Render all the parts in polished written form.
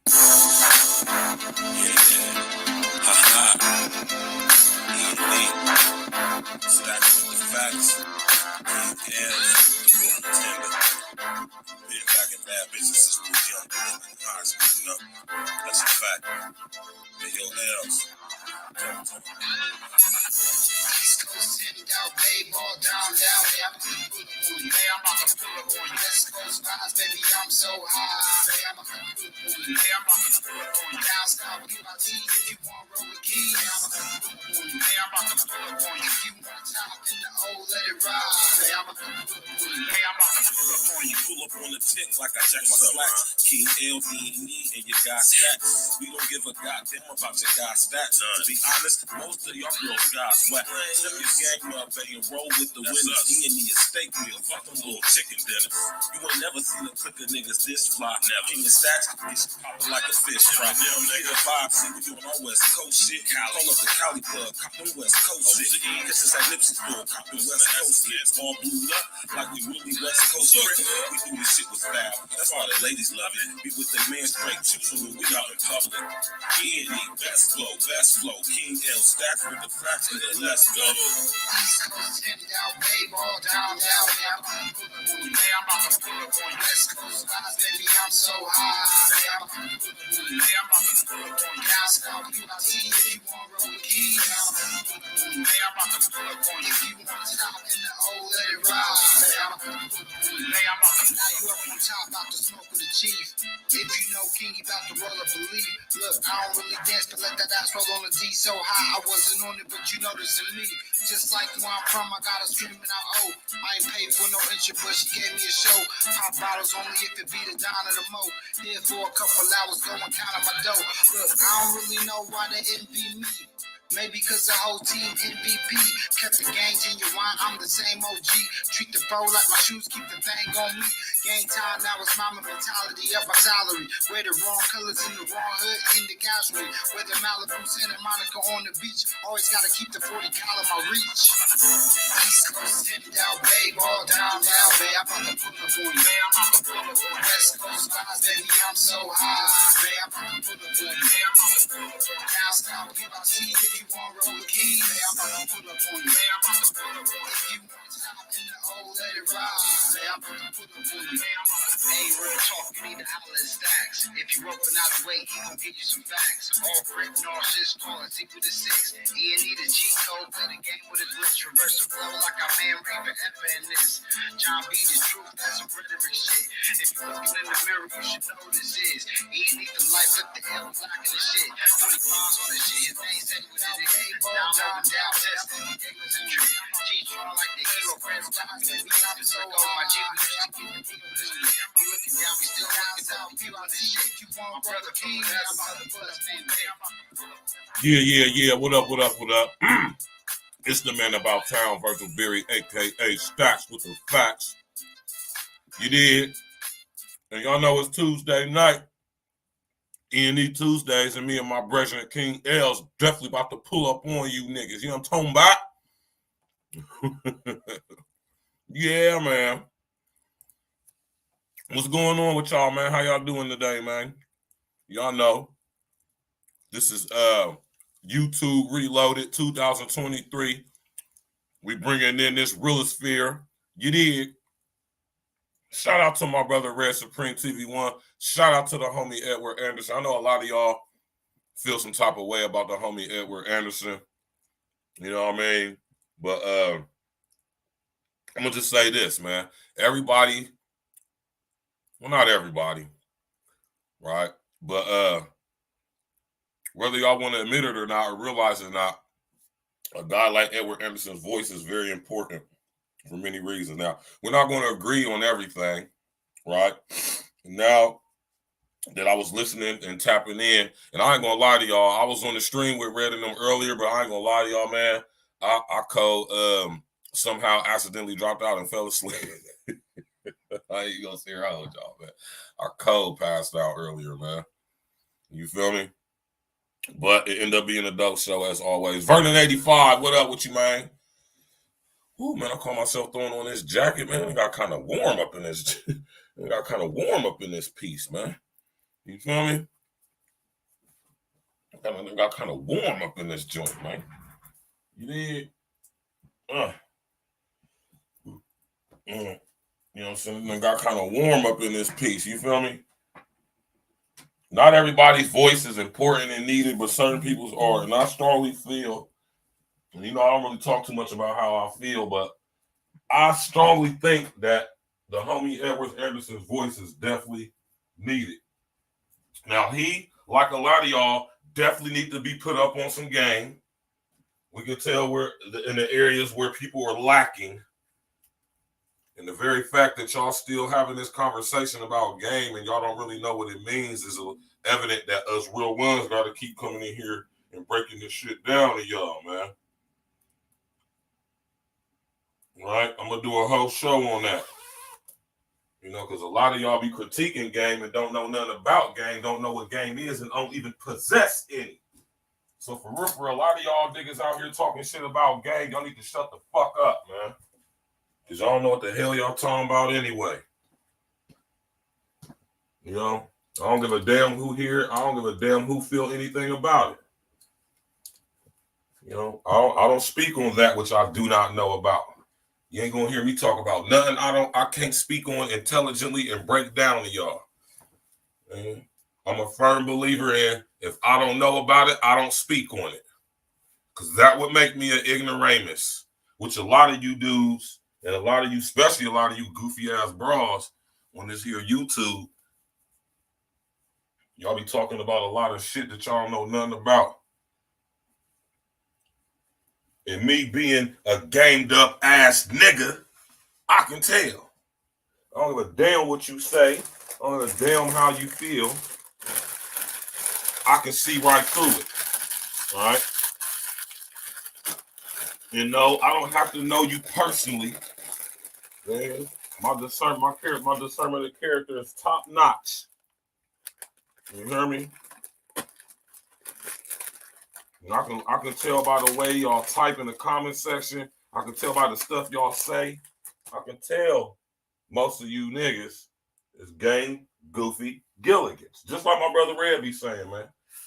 Stacked with the facts. And the real pretender. Being back in bad business is real young. High speaking up. That's a fact. Hey, yo, L's. East Coast sitting down, babe, all down. Hey, I'm about to pull up on you. Hey, I'm about to pull up on you. West Coast vibes, baby, I'm so high. Hey, I'm about to pull up on you. Hey, I'm about to pull up on you. Down south, give my tea if you want roll with keys. Hey, I'm about to pull up on you. Hey, I'm about to pull up on you. If you want top in the old, let it ride. Hey, I'm about to pull up on you. Hey, I'm about to pull up on you. Pull up on the tick like I jack my slacks. King L, E, and your guy stats. We don't give a goddamn about your guy stats. To be honest, most of y'all girls got whack. Step your gang up and roll with the winners. E&E a steak meal. Fuck them little chicken dinners. You ain't never seen a clique of niggas this fly. Never. King of stats, he's popping like a fish fry. Get a vibe, see we doing our West Coast shit. Call up the Cali plug, cop them West Coast shit. This is that Nipsey Bull, cop them West Coast shit. All blued up like we really West Coast shit. We do this shit with style. That's why the ladies love it. Be with their man straight too when we out in public. E&E, best flow. King L, stats with the facts, nigga, let's go. East Coast sitting down, babe, all down. Hey, I'm about to pull up on you. Hey, I'm about to pull up on you. West Coast vibes, baby, I'm so high. Hey, I'm about to pull up on you. Hey, I'm about to pull up on you. Down south, give my tea if you want roll with keys. Hey, I'm about to pull up on you. Hey, I'm about to pull up on you. If you want top in the old, let it ride. Hey, I'm about to pull up on you. Hey, I'm about to. Now you up on top, about to smoke with the chief. If you know King, you about to roll up a leaf. Look, I don't really dance, but let that ass roll on the D so high. I wasn't on it, but you noticed in me. Just like where I'm from, I got her screaming out, oh. I ain't paid for no intro, but she gave me a show. Pop bottles only if it be the Don of the Mo. Here for a couple hours, going counting my dough. Look, I don't really know why they envy me. Maybe cause the whole team MVP. Kept the gangs in your wine, I'm the same OG. Treat the pro like my shoes, keep the thing on me. Game time, now it's mama mentality, up my salary. Wear the wrong colors in the wrong hood, in the casualty. Wear the Malibu, Santa Monica on the beach. Always gotta keep the 40 cal in my reach. East Coast sitting down, babe, all down, babe. I'm about to pull up on you. Babe, I'm about to pull up on you. West Coast vibes, baby, I'm so high. Babe, I'm about to pull up on you. Babe, I'm about to pull up on you. Down south, give my tea if you want roll with keys. Babe, I'm about to pull up on you. Babe, I'm about to pull up on you. If you want top in the old, let it ride. Babe, I'm about to pull up on you. Hey, real talk, you need the outlet stacks. If you roping out a weight, he gon' give you some facts. All brick, nauseous, toilets equal to 6. E&E the cheat code, play the game with a glitch. Reverse the flow like our man Raven, ever in this. John B, the truth, that's some rhetoric shit. If you looking in the mirror, you should know who this is. E&E the life, flip the L, blocking the shit. 40 pounds on the shit, his name said what it is. Now I'm up and down, testing, it was a trick. G-strong like the hero, friends, blocking the beat. I'm so on my G, we just keep the beat with this. We looking down, we still looking down. We on this shit. You want brother King? I'm about to put us in there. Yeah. What up? It's the man about town, Virgil, aka Stacks with the facts. You did. And y'all know it's Tuesday night. E&E Tuesdays, and me and my brethren King L's definitely about to pull up on you niggas. You know what I'm talking about? Yeah, man. What's going on with y'all, man? How y'all doing today, man? Y'all know this is YouTube Reloaded 2023. We bringing in this realosphere. You did. Shout out to my brother Red Supreme TV1. Shout out to the homie Edward Anderson. I know a lot of y'all feel some type of way about the homie Edward Anderson. You know what I mean? But I'm gonna just say this, man. Everybody, well, not everybody, right? But whether y'all want to admit it or not, or realize it or not, a guy like Edward Anderson's voice is very important for many reasons. Now, we're not going to agree on everything, right? Now that I was listening and tapping in, and I ain't going to lie to y'all, I was on the stream with Red and them earlier, but I ain't going to lie to y'all, man. I somehow accidentally dropped out and fell asleep. I ain't going to sit here out with y'all, man. Our code passed out earlier, man. You feel me? But it ended up being a dope show as always. Vernon 85, what up with you, man? Ooh, man, I call myself throwing on this jacket, man. It got kind of warm up in this. It got kind of warm up in this piece, man. You feel me? got kind of warm up in this joint, man. You did? You know what I'm saying? It got kind of warm up in this piece. You feel me? Not everybody's voice is important and needed, but certain people's are. And I strongly feel, and you know, I don't really talk too much about how I feel, but I strongly think that the homie Edwards Anderson's voice is definitely needed. Now, he, like a lot of y'all, definitely need to be put up on some game. We can tell we're in the areas where people are lacking. And the very fact that y'all still having this conversation about game and y'all don't really know what it means is evident that us real ones got to keep coming in here and breaking this shit down to y'all, man. All right? I'm going to do a whole show on that. You know, because a lot of y'all be critiquing game and don't know nothing about game, don't know what game is, and don't even possess any. So for real, a lot of y'all niggas out here talking shit about game, y'all need to shut the fuck up, man. Because y'all don't know what the hell y'all talking about anyway. You know, I don't give a damn who here. I don't give a damn who feel anything about it. You know, I don't speak on that which I do not know about. You ain't gonna hear me talk about nothing I can't speak on intelligently and break down to y'all. Man, I'm a firm believer in if I don't know about it, I don't speak on it. Because that would make me an ignoramus, which a lot of you dudes and a lot of you, especially a lot of you goofy ass bras on this here YouTube, y'all be talking about a lot of shit that y'all know nothing about. And me being a gamed up ass nigga, I can tell. I don't give a damn what you say. I don't give a damn how you feel. I can see right through it. All right? You know, I don't have to know you personally. Man, my discernment of character is top notch. You hear me? And I can tell by the way y'all type in the comment section. I can tell by the stuff y'all say. I can tell most of you niggas is gang goofy Gilligans. Just like my brother Red be saying, man.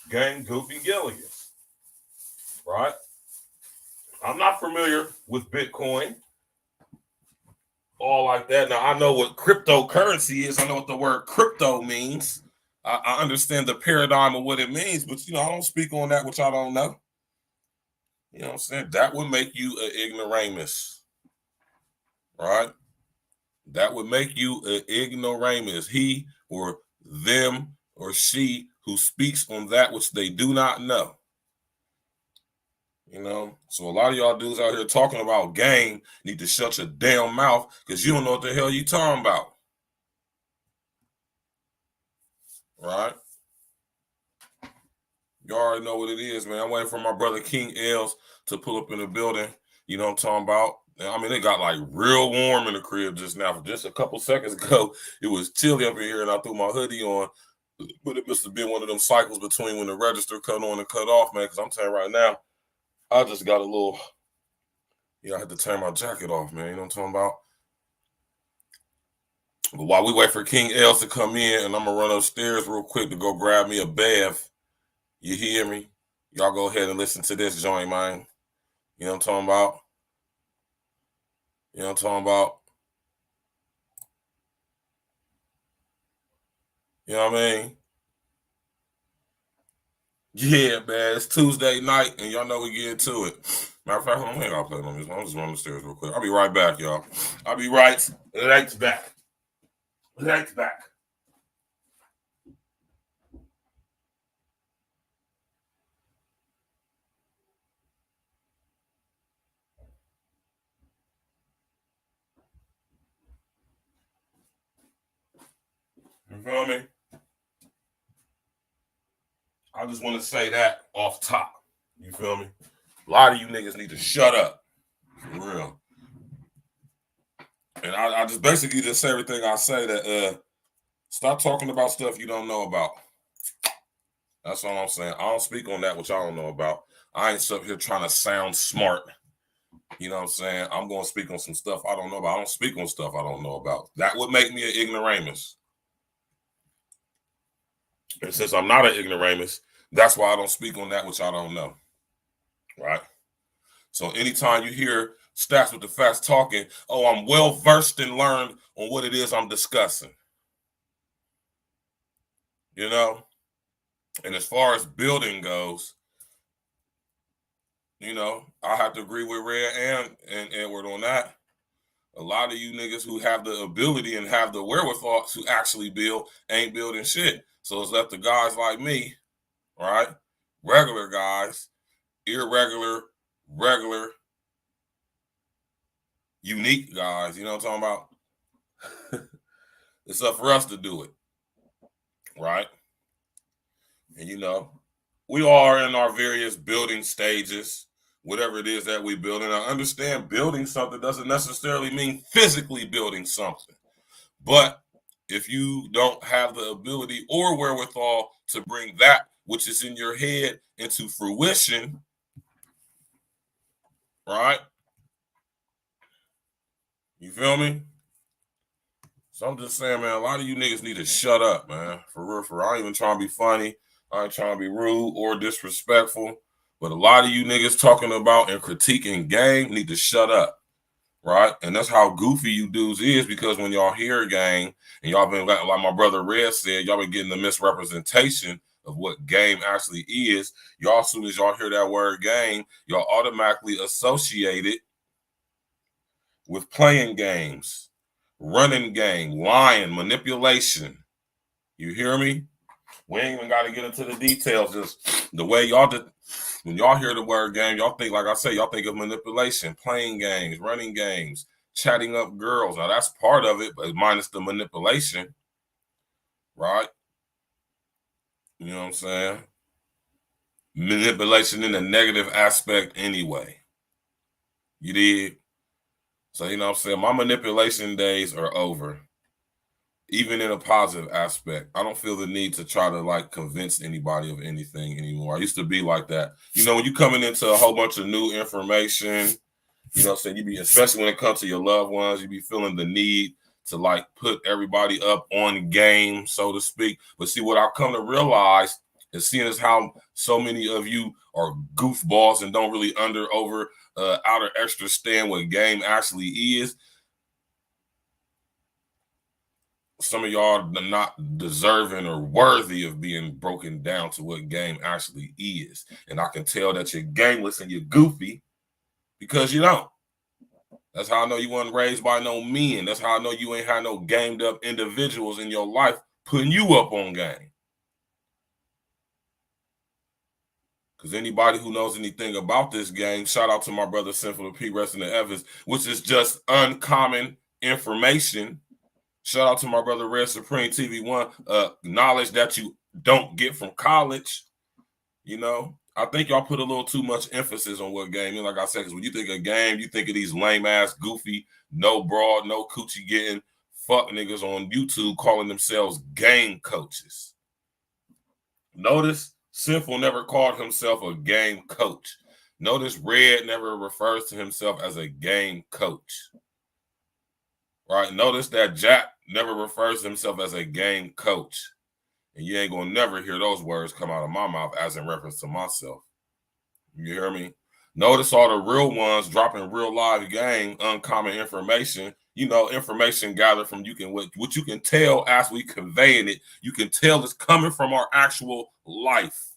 Gang goofy Gilligans. Right? I'm not familiar with Bitcoin. All like that. Now, I know what cryptocurrency is. I know what the word crypto means. I understand the paradigm of what it means, but, you know, I don't speak on that which I don't know. You know what I'm saying? That would make you an ignoramus. Right? That would make you an ignoramus. He or them or she who speaks on that which they do not know. You know, so a lot of y'all dudes out here talking about game need to shut your damn mouth because you don't know what the hell you talking about. Right? You already know what it is, man. I'm waiting for my brother King Els to pull up in the building. You know what I'm talking about? I mean, it got like real warm in the crib just now. Just a couple seconds ago, it was chilly up in here and I threw my hoodie on. But it must have been one of them cycles between when the register cut on and cut off, man, because I'm telling you right now, I just got a little, I had to turn my jacket off, man. You know what I'm talking about? But while we wait for King Els to come in, and I'm going to run upstairs real quick to go grab me a bath. You hear me? Y'all go ahead and listen to this joint, man. You know what I'm talking about? You know what I'm talking about? You know what I mean? Yeah, man. It's Tuesday night, and y'all know we get to it. Matter of fact, I don't think I'll play on this. I'm just running upstairs real quick. I'll be right back, y'all. I'll be right back. Right back. You feel me? I just want to say that off top. You feel me? A lot of you niggas need to shut up. For real. And I just basically just say everything I say that stop talking about stuff you don't know about. That's all I'm saying. I don't speak on that which I don't know about. I ain't up here trying to sound smart. You know what I'm saying? I'm going to speak on some stuff I don't know about. I don't speak on stuff I don't know about. That would make me an ignoramus. And since I'm not an ignoramus, That's why I don't speak on that which I don't know, right? So anytime you hear stats with the facts talking, oh, I'm well versed and learned on what it is I'm discussing, you know? And as far as building goes, you know, I have to agree with Red and Edward on that. A lot of you niggas who have the ability and have the wherewithal to actually build ain't building shit. So it's left to guys like me, right? Regular guys, irregular, regular, unique guys, you know what I'm talking about? It's up for us to do it, right? And you know, we are in our various building stages, whatever it is that we build. And I understand building something doesn't necessarily mean physically building something. But if you don't have the ability or wherewithal to bring that which is in your head into fruition, right? You feel me? So I'm just saying, man, a lot of you niggas need to shut up, man. For real, for real. I ain't even trying to be funny. I ain't trying to be rude or disrespectful. But a lot of you niggas talking about and critiquing game need to shut up, right? And that's how goofy you dudes is, because when y'all hear game and y'all been, like my brother Red said, y'all been getting the misrepresentation of what game actually is. Y'all, as soon as y'all hear that word game, y'all automatically associate it with playing games, running game, lying, manipulation. You hear me? We ain't even got to get into the details. Just the way y'all did. When y'all hear the word game, y'all think, like I say, y'all think of manipulation, playing games, running games, chatting up girls. Now that's part of it, but minus the manipulation, right? You know what I'm saying? Manipulation in a negative aspect anyway. You did? So, you know what I'm saying? My manipulation days are over. Even in a positive aspect, I don't feel the need to try to like convince anybody of anything anymore. I used to be like that. You know, when you coming into a whole bunch of new information, you know what I'm saying? You be, especially when it comes to your loved ones, you be feeling the need to like put everybody up on game, so to speak. But see, what I've come to realize is seeing as how so many of you are goofballs and don't really outer extra stand what game actually is. Some of y'all are not deserving or worthy of being broken down to what game actually is. And I can tell that you're gameless and you're goofy because you don't. That's how I know you weren't raised by no men. That's how I know you ain't had no gamed up individuals in your life putting you up on game. Because anybody who knows anything about this game, shout out to my brother Sinful P. Resting in Evans, which is just uncommon information. Shout out to my brother Red Supreme TV1, knowledge that you don't get from college. You know, I think y'all put a little too much emphasis on what game. And like I said, because when you think of game, you think of these lame ass, goofy, no broad, no coochie getting fuck niggas on YouTube calling themselves game coaches. Notice Sinful never called himself a game coach. Notice Red never refers to himself as a game coach. Right? Notice that Jack never refers to himself as a game coach. And you ain't gonna never hear those words come out of my mouth as in reference to myself. You hear me? Notice all the real ones dropping real live game, uncommon information. You know, information gathered from what you can tell as we conveying it. You can tell it's coming from our actual life.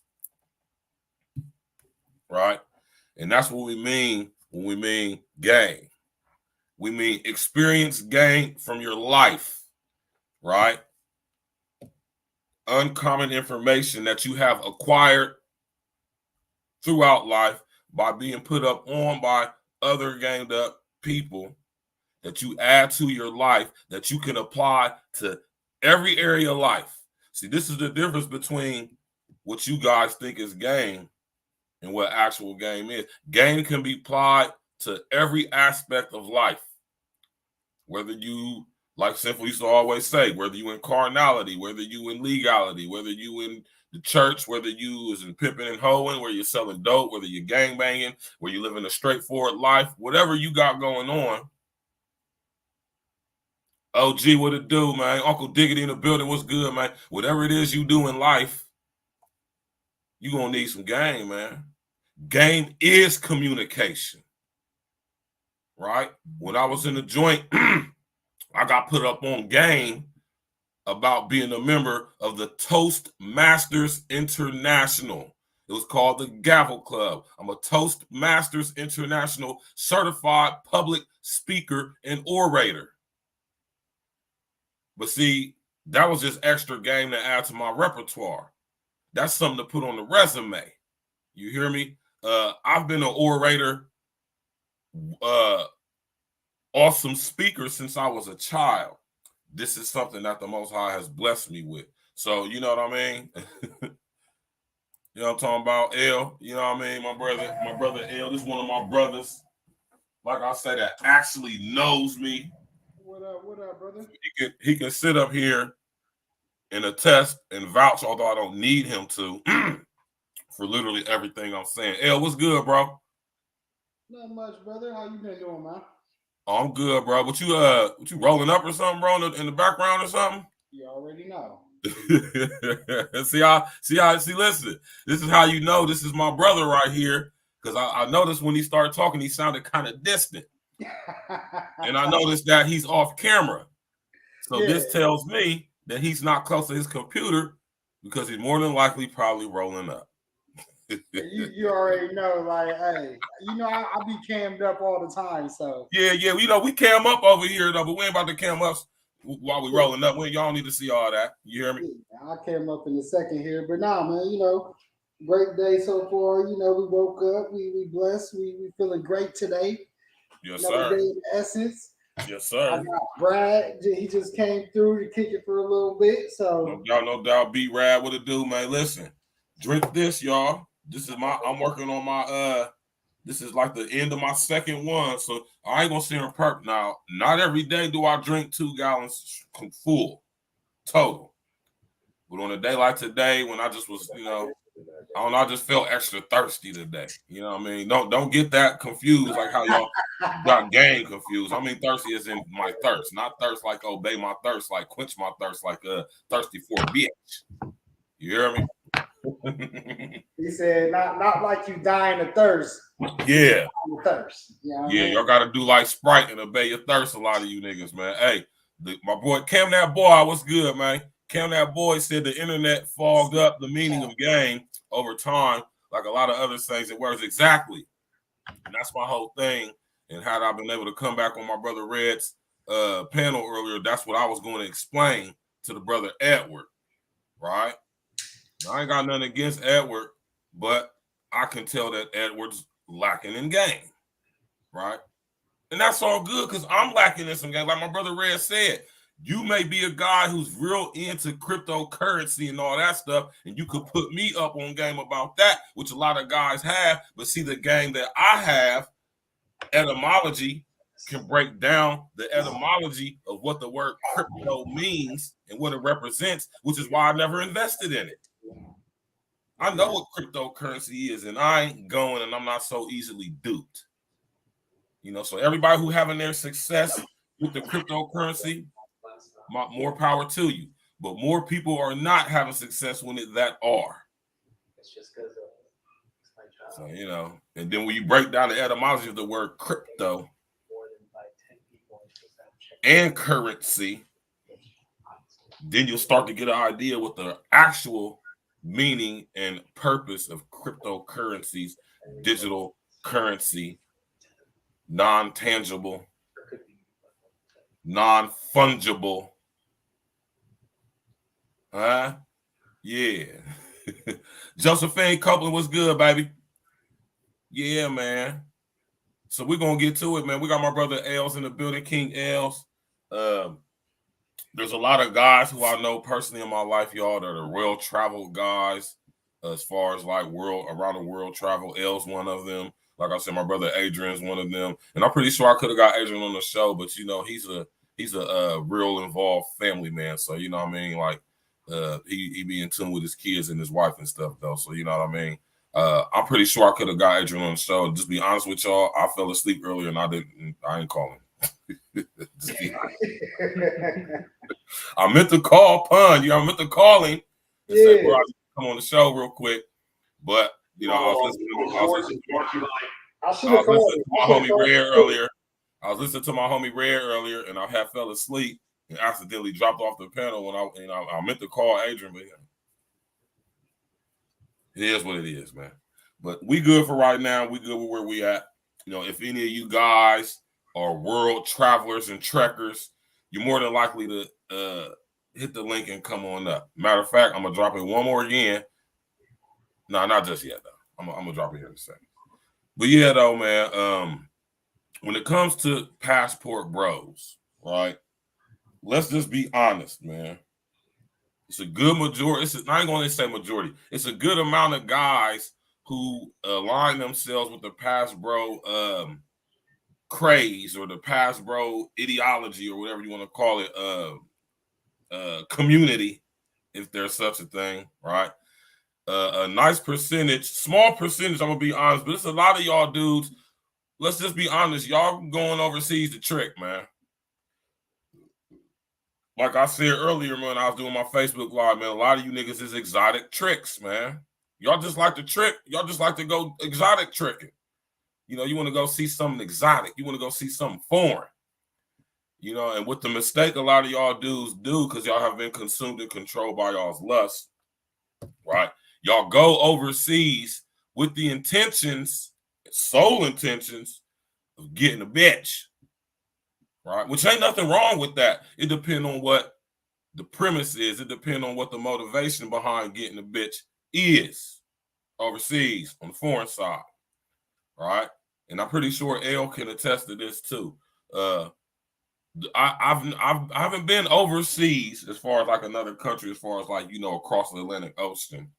Right? And that's what we mean when we mean game. We mean experience gain from your life, right? Uncommon information that you have acquired throughout life by being put up on by other gamed up people that you add to your life that you can apply to every area of life. See, this is the difference between what you guys think is game and what actual game is. Game can be applied to every aspect of life. Whether you, like Simple used to always say, whether you in carnality, whether you in legality, whether you in the church, whether you is in pimping and hoeing, where you're selling dope, whether you're gang banging, where you living a straightforward life, whatever you got going on. OG, what it do, man? Uncle Diggity in the building, what's good, man? Whatever it is you do in life, you're going to need some game, man. Game is communication, right? When I was in the joint, I got put up on game about being a member of the Toastmasters International. It was called the Gavel Club. I'm a Toastmasters International certified public speaker and orator. But see, that was just extra game to add to my repertoire. That's something to put on the resume. You hear me? I've been an orator, awesome speaker since I was a child. This is something that the Most High has blessed me with. So, you know what I mean? You know what I'm talking about? L, you know what I mean? My brother L, this is one of my brothers, like I said, that actually knows me. What up, brother? He can sit up here and attest and vouch, although I don't need him to, for literally everything I'm saying. L, what's good, bro? Not much, brother. How you been doing, man? Oh, I'm good, bro. What you rolling up or something, bro, in the background or something? You already know. See, listen, this is how you know this is my brother right here, because I noticed when he started talking, he sounded kind of distant. And I noticed that he's off camera. So this tells me that he's not close to his computer, because he's more than likely probably rolling up. you already know, like, hey, you know, I be cammed up all the time, so. Yeah, you know, we cam up over here, though, but we ain't about to cam up while we rolling up. Y'all need to see all that. You hear me? Yeah, I came up in a second here, but nah, man, you know, great day so far. You know, we woke up, we blessed, we feeling great today. Yes, Another sir. day in Essence. Yes, sir. I got Brad. He just came through to kick it for a little bit. So no doubt. B Rad, what it do, man? Listen, drink this, y'all. This is I'm working on my this is like the end of my second one, so I ain't gonna sit here and perp now. Not every day do I drink 2 gallons full total, but on a day like today, when I just was, you know, I don't know, I just felt extra thirsty today. You know what I mean? Don't get that confused, like how y'all got game confused. I mean, thirsty is in my thirst, not thirst like obey my thirst, like quench my thirst, like thirsty for a bitch. You hear me? He said, not like you dying of thirst. Yeah. Thirst. Yeah, y'all gotta do like Sprite and obey your thirst. A lot of you niggas, man. Hey, my boy Cam That Boy, what's good, man? Cam That Boy said the internet fogged up the meaning of game over time, like a lot of other things. It works exactly, and that's my whole thing. And had I been able to come back on my brother Red's panel earlier, that's what I was going to explain to the brother Edward, right? Now, I ain't got nothing against Edward, but I can tell that Edward's lacking in game, right? And that's all good, because I'm lacking in some game. Like my brother Red said, you may be a guy who's real into cryptocurrency and all that stuff, and you could put me up on game about that, which a lot of guys have. But see, the game that I have, etymology, can break down the etymology of what the word crypto means and what it represents, which is why I never invested in it. I know what cryptocurrency is, and I ain't going, and I'm not so easily duped. You know, so everybody who having their success with the cryptocurrency, more power to you. But more people are not having success with it that are. It's just because of my job. So, you know, and then when you break down the etymology of the word crypto and currency, then you'll start to get an idea what the actual meaning and purpose of cryptocurrencies, digital currency, non-tangible, non-fungible. Yeah. Josephine Copeland, what's good, baby? Yeah, man. So we're going to get to it, man. We got my brother Els in the building, King Els. There's a lot of guys who I know personally in my life, y'all, that are well-traveled guys as far as like around the world travel. Els one of them. Like I said, my brother Adrian's one of them. And I'm pretty sure I could have got Adrian on the show, but, you know, he's a real involved family man. So, you know what I mean? Like, he be in tune with his kids and his wife and stuff, though. So, you know what I mean? I'm pretty sure I could have got Adrian on the show. And just be honest with y'all, I fell asleep earlier and I ain't calling. I meant to call Pun. I meant to call him and say, bro, I come on the show real quick. But you know, I was listening to my homie Red earlier. I was listening to my homie Red earlier, and I had fell asleep and accidentally dropped off the panel when I meant to call Adrian, but it is what it is, man. But we good for right now. We good with where we at. You know, if any of you guys are world travelers and trekkers, you're more than likely to hit the link and come on up. Matter of fact, I'm gonna drop it one more again. No, not just yet though. I'm gonna drop it here in a second. But yeah, though, man. When it comes to passport bros, right? Let's just be honest, man. It's a good majority. I ain't gonna say majority. It's a good amount of guys who align themselves with the pass bro craze or the pass bro ideology or whatever you want to call it, community, if there's such a thing, right? A nice percentage, small percentage, I'm gonna be honest, but it's a lot of y'all dudes. Let's just be honest, y'all going overseas to trick, man. Like I said earlier, man, I was doing my Facebook Live, man, a lot of you niggas is exotic tricks, man. Y'all just like to trick. Y'all just like to go exotic tricking. You know, you want to go see something exotic. You want to go see something foreign. You know, and with the mistake a lot of y'all dudes do, because y'all have been consumed and controlled by y'all's lust, right? Y'all go overseas with the intentions, sole intentions, of getting a bitch, right? Which ain't nothing wrong with that. It depends on what the premise is. It depends on what the motivation behind getting a bitch is overseas on the foreign side, right? And I'm pretty sure L can attest to this too. I haven't been overseas as far as like another country, as far as like, you know, across the Atlantic Ocean,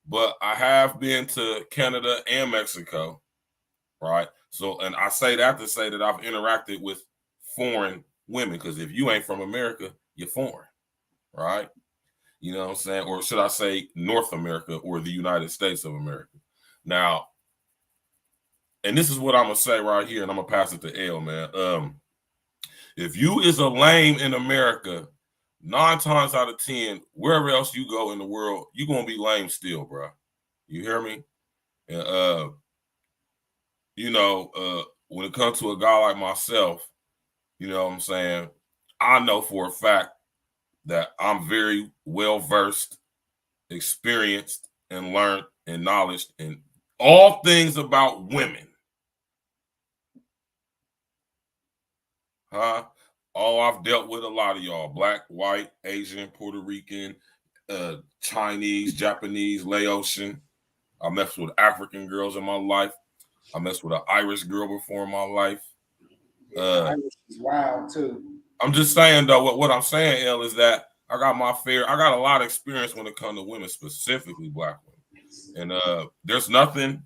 but I have been to Canada and Mexico, right? So, and I say that to say that I've interacted with foreign women, because if you ain't from America, you're foreign, right? You know what I'm saying? Or should I say North America or the United States of America? Now, and this is what I'm going to say right here, and I'm going to pass it to L, man. If you is a lame in America, 9 times out of 10, wherever else you go in the world, you're going to be lame still, bro. You hear me? And, you know, when it comes to a guy like myself, you know what I'm saying, I know for a fact that I'm very well-versed, experienced, and learned and knowledge in all things about women. Huh? Oh, I've dealt with a lot of y'all. Black, white, Asian, Puerto Rican, Chinese, Japanese, Laotian. I messed with African girls in my life. I messed with an Irish girl before in my life. Irish is wild too. I'm just saying though, what I'm saying, L, is that I got a lot of experience when it comes to women, specifically black women. And there's nothing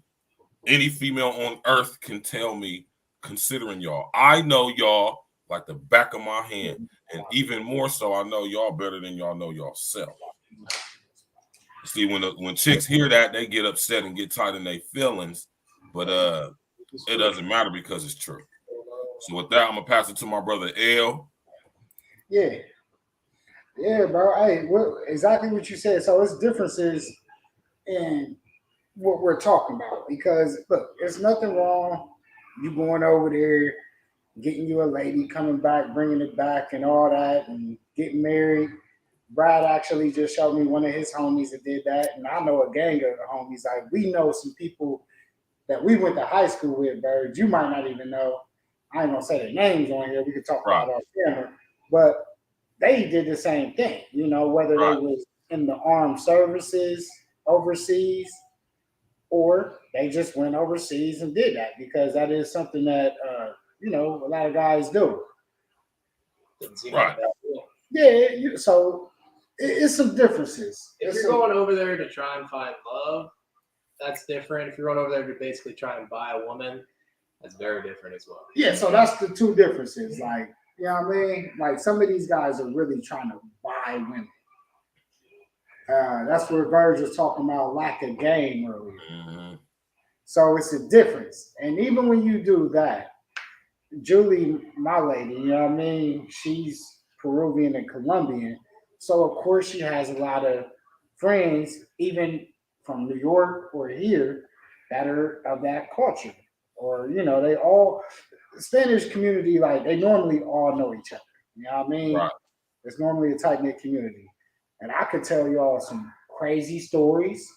any female on earth can tell me, considering y'all. I know y'all like the back of my hand. And even more so, I know y'all better than y'all know yourself. See, when chicks hear that, they get upset and get tight in their feelings. But it doesn't matter because it's true. So with that, I'm going to pass it to my brother, L. Yeah. Yeah, bro. Hey, exactly what you said. So it's differences in what we're talking about. Because, look, there's nothing wrong you going over there, getting you a lady, coming back, bringing it back and all that, and getting married. Brad actually just showed me one of his homies that did that. And I know a gang of the homies. Like, we know some people that we went to high school with, Bird. You might not even know. I ain't going to say their names on here. We could talk about our family. But they did the same thing, you know, whether they was in the armed services overseas or they just went overseas and did that, because that is something that, you know, a lot of guys do. Right. Yeah, so it's some differences. If you're going over there to try and find love, that's different. If you're going over there to basically try and buy a woman, that's very different as well. Yeah, so that's the two differences. Like, you know what I mean? Like, some of these guys are really trying to buy women. That's where Virgil was talking about lack of game earlier. Mm-hmm. So it's a difference. And even when you do that, Julie, my lady, you know what I mean? She's Peruvian and Colombian. So, of course, she has a lot of friends, even from New York or here that are of that culture. Or, they all, the Spanish community, like, they normally all know each other. You know what I mean? Right. It's normally a tight knit community. And I could tell y'all some crazy stories.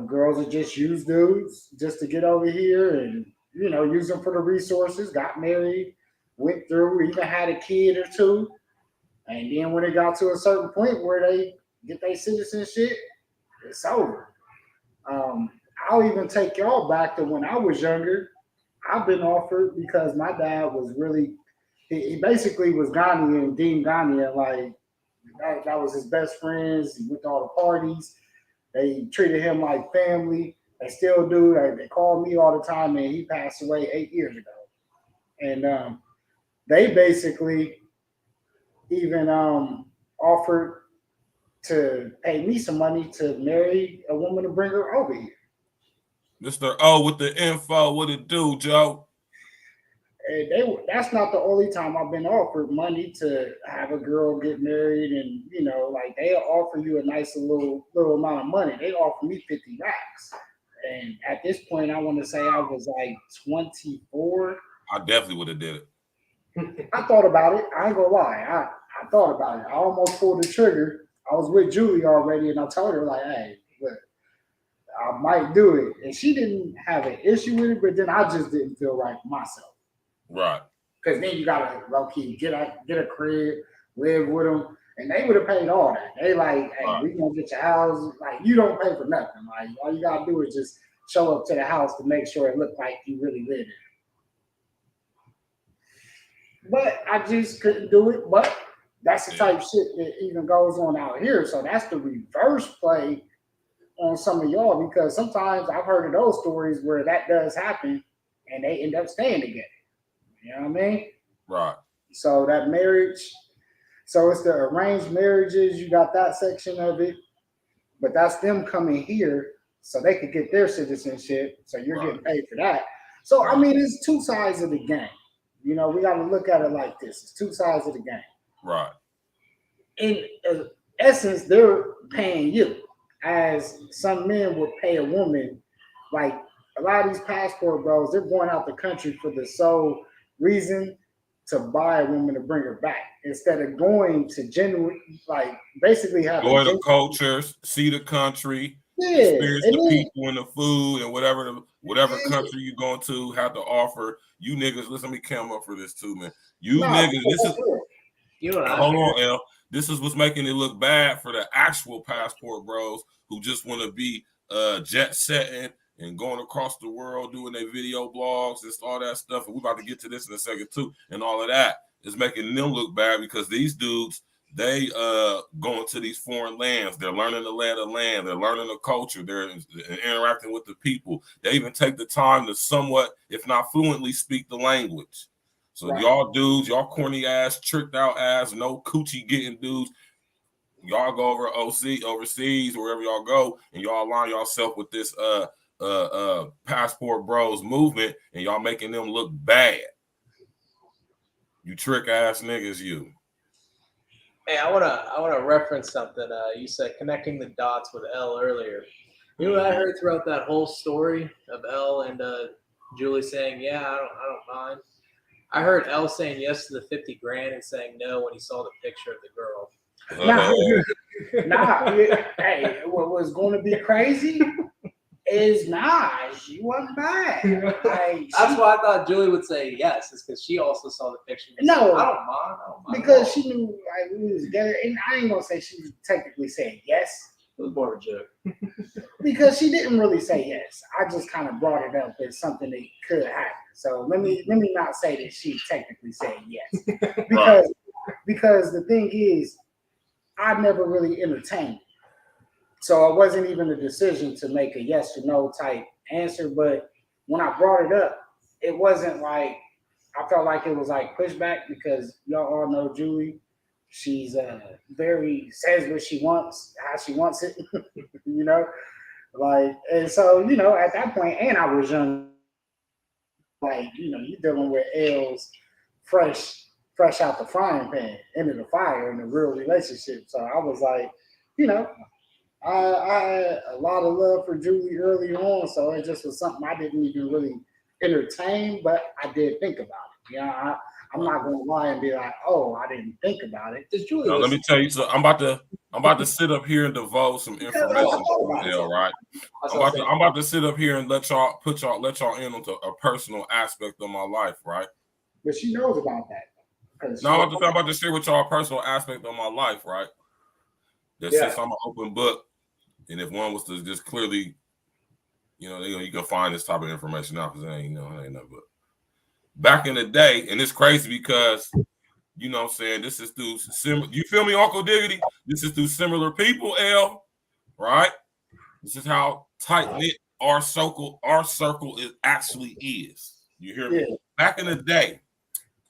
Girls that just use dudes just to get over here and, use them for the resources, got married, went through, even had a kid or two. And then when it got to a certain point where they get their citizenship, it's over. I'll even take y'all back to when I was younger. I've been offered because my dad was really, he basically was Ghanaian, Dean Ghanaian. Like, that was his best friends. He went to all the parties. They treated him like family. They still do. They call me all the time, and he passed away 8 years ago. And they basically even offered to pay me some money to marry a woman to bring her over here. Mr. O with the info, what it do, Joe? And that's not the only time I've been offered money to have a girl get married, and like they'll offer you a nice little amount of money. They offer me 50 racks. And at this point, I want to say I was like 24. I definitely would have did it. I thought about it. I ain't gonna lie. I thought about it. I almost pulled the trigger. I was with Julie already, and I told her, like, hey, look, I might do it. And she didn't have an issue with it, but then I just didn't feel right for myself. Right. Because then you gotta low-key get a crib, live with them, and they would have paid all that. They like, hey, we gonna get your house. Like, you don't pay for nothing. Like, all you gotta do is just show up to the house to make sure it looked like you really live in it. But I just couldn't do it. But that's the type of shit that even goes on out here. So that's the reverse play on some of y'all, because sometimes I've heard of those stories where that does happen and they end up staying together. You know what I mean? Right. So that marriage, so it's the arranged marriages, you got that section of it, but that's them coming here so they could get their citizenship. So you're getting paid for that. So, I mean, it's two sides of the game. We got to look at it like this. It's two sides of the game. Right. In essence, they're paying you, as some men would pay a woman. Like, a lot of these passport bros, they're going out the country for the sole reason to buy a woman to bring her back, instead of going to genuine, like, basically have go to cultures, see the country, experience the people and the food and whatever country you're going to have to offer. You niggas, listen, let me come up for this too, man. Niggas, this is hold on, L. This is what's making it look bad for the actual passport bros who just want to be jet setting and going across the world doing their video blogs and all that stuff. And we're about to get to this in a second too. And all of that is making them look bad, because these dudes, they going to these foreign lands. They're learning the land of land. They're learning the culture. They're interacting with the people. They even take the time to somewhat, if not fluently, speak the language. So y'all dudes, y'all corny ass, tricked out ass, no coochie getting dudes, y'all go over overseas, wherever y'all go, and y'all align yourself with this passport bros movement, and y'all making them look bad. You trick ass niggas, you. Hey, I wanna reference something. You said connecting the dots with L earlier. You know what I heard throughout that whole story of L and Julie saying, "Yeah, I don't mind." I heard L saying yes to the 50 grand and saying no when he saw the picture of the girl. Hey, what was going to be crazy is she wasn't bad. That's why I thought Julie would say yes, is because she also saw the picture. No, I don't mind. Because she knew we was together, and I ain't gonna say she was technically saying yes. It was more of a joke. Because she didn't really say yes. I just kind of brought it up as something that could happen. So let me not say that she technically said yes. Because the thing is, I never really entertained it. So it wasn't even a decision to make a yes or no type answer. But when I brought it up, it wasn't like, I felt like it was like pushback, because y'all all know Julie. She's very says what she wants, how she wants it, and so, at that point, and I was young, you're dealing with L's fresh out the frying pan into the fire in a real relationship. So I was like, I had a lot of love for Julie early on, so it just was something I didn't even really entertain, but I did think about it. You know, I'm not gonna lie and be like, oh, I didn't think about it. Does Julie Now, let listen? me tell you. So I'm about to sit up here and divulge some information to L, right? I'm about to sit up here and let y'all in onto a personal aspect of my life, right? But she knows about that. No, I'm about to share with y'all a personal aspect of my life, right? That since I'm an open book, and if one was to just clearly, you can find this type of information out because it ain't nothing but back in the day, and it's crazy because you know what I'm saying, this is through you feel me, Uncle Diggity? This is through similar people, L, right? This is how tight-knit our circle actually is. You hear me? Yeah. Back in the day,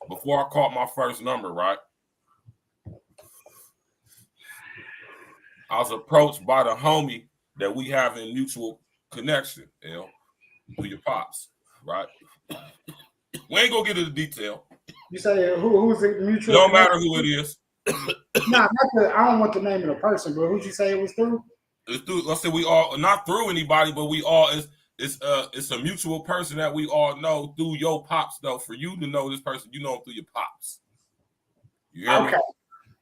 before I caught my first number, right? I was approached by the homie that we have in mutual connection, L, through your pops, right? We ain't gonna get into detail. You say who's the mutual? Don't matter who it is. Nah, I don't want the name of the person, but who'd you say it was through? It's through. Let's say we all not through anybody, but we all it's a mutual person that we all know through your pops. Though for you to know this person, you know him through your pops. You hear me?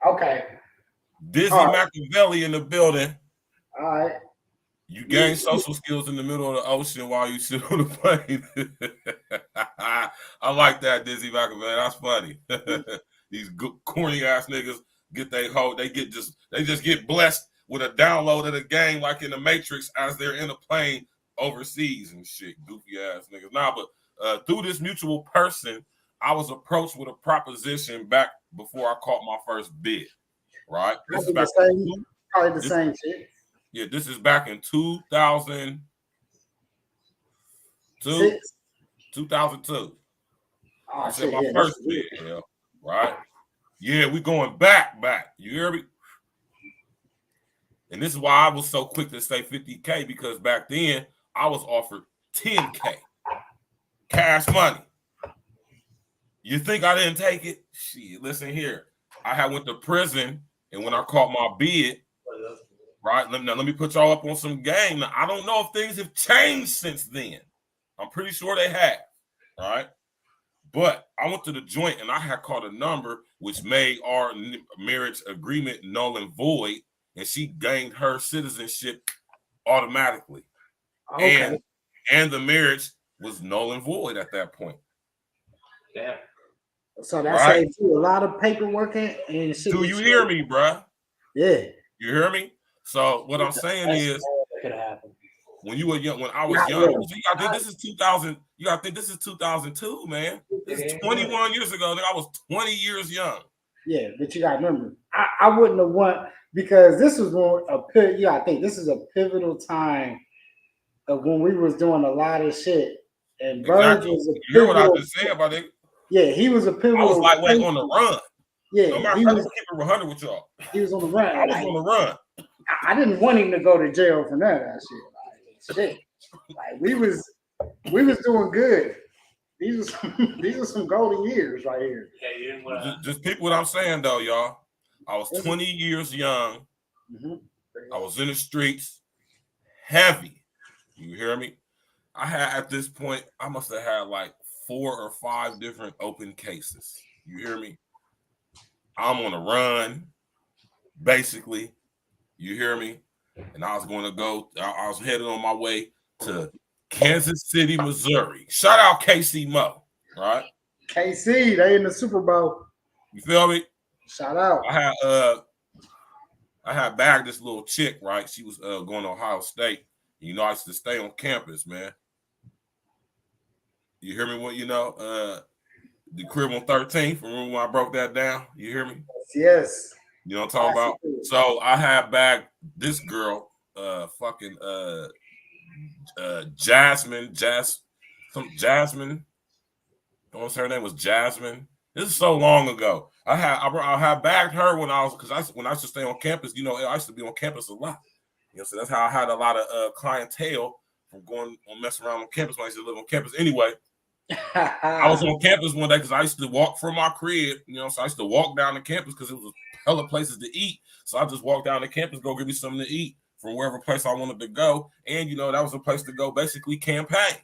Okay. Dizzy Machiavelli in the building. All right. You gain social skills in the middle of the ocean while you sit on the plane. I like that, Dizzy Machiavelli. That's funny. These corny ass niggas get they just get blessed with a download of the game like in the Matrix as they're in a plane overseas and shit. Goofy ass niggas. Nah, but through this mutual person, I was approached with a proposition back before I caught my first bid. Right? This is back probably the same shit. Yeah, this is back in 2002. 2002. I said my first bid, right? Yeah, we going back. You hear me? And this is why I was so quick to say 50K, because back then I was offered 10K cash money. You think I didn't take it? Shit, listen here. I had went to prison, and when I caught my bid, right? Let me put y'all up on some game. Now, I don't know if things have changed since then. I'm pretty sure they have, right? But I went to the joint and I had caught a number which made our marriage agreement null and void, and she gained her citizenship automatically. Okay. And the marriage was null and void at that point. Yeah. So that saved you a lot of paperwork and shit. Do you hear me, bruh? Yeah. You hear me? So what I'm saying is, could happen. When you were young, when I was young, you gotta think this is 2000. You gotta think this is 2002, man. This is 21 years ago. I was 20 years young. Yeah, but you gotta remember, I wouldn't have won because this was you gotta think this is a pivotal time of when we was doing a lot of shit. And Virgil was a pivotal. You hear what I just said about it? Yeah, he was a pivotal. I was like, wait, on the run. Yeah, no matter, he was keep it 100 with y'all. He was on the run. I was on the run. I didn't want him to go to jail for none of that shit. Like we was doing good. These are some golden years right here. Yeah, you didn't want to just peep what I'm saying though, y'all. I was 20 years young. Mm-hmm. I was in the streets, heavy. You hear me? I had at this point, I must have had like 4 or 5 different open cases. You hear me? I'm on a run, basically. You hear me? And I was going to go, I was headed on my way to Kansas City, Missouri. Shout out KC Mo, right? KC, they in the Super Bowl. You feel me? Shout out. I had bagged this little chick, right? She was going to Ohio State. You know, I used to stay on campus, man. You hear me? The crib on 13th. Remember when I broke that down? You hear me? Yes. You know what I'm talking about? So I had bagged this girl, Jasmine. Don't say her name was Jasmine. This is so long ago. I had bagged her when I used to stay on campus. You know, I used to be on campus a lot. You know, so that's how I had a lot of clientele from going on messing around on campus when I used to live on campus. Anyway, I was on campus one day because I used to walk from my crib. You know, so I used to walk down to campus because it was hella places to eat. So I just walked down to campus, go get me something to eat. from wherever place I wanted to go. And, you know, that was a place to go basically campaign.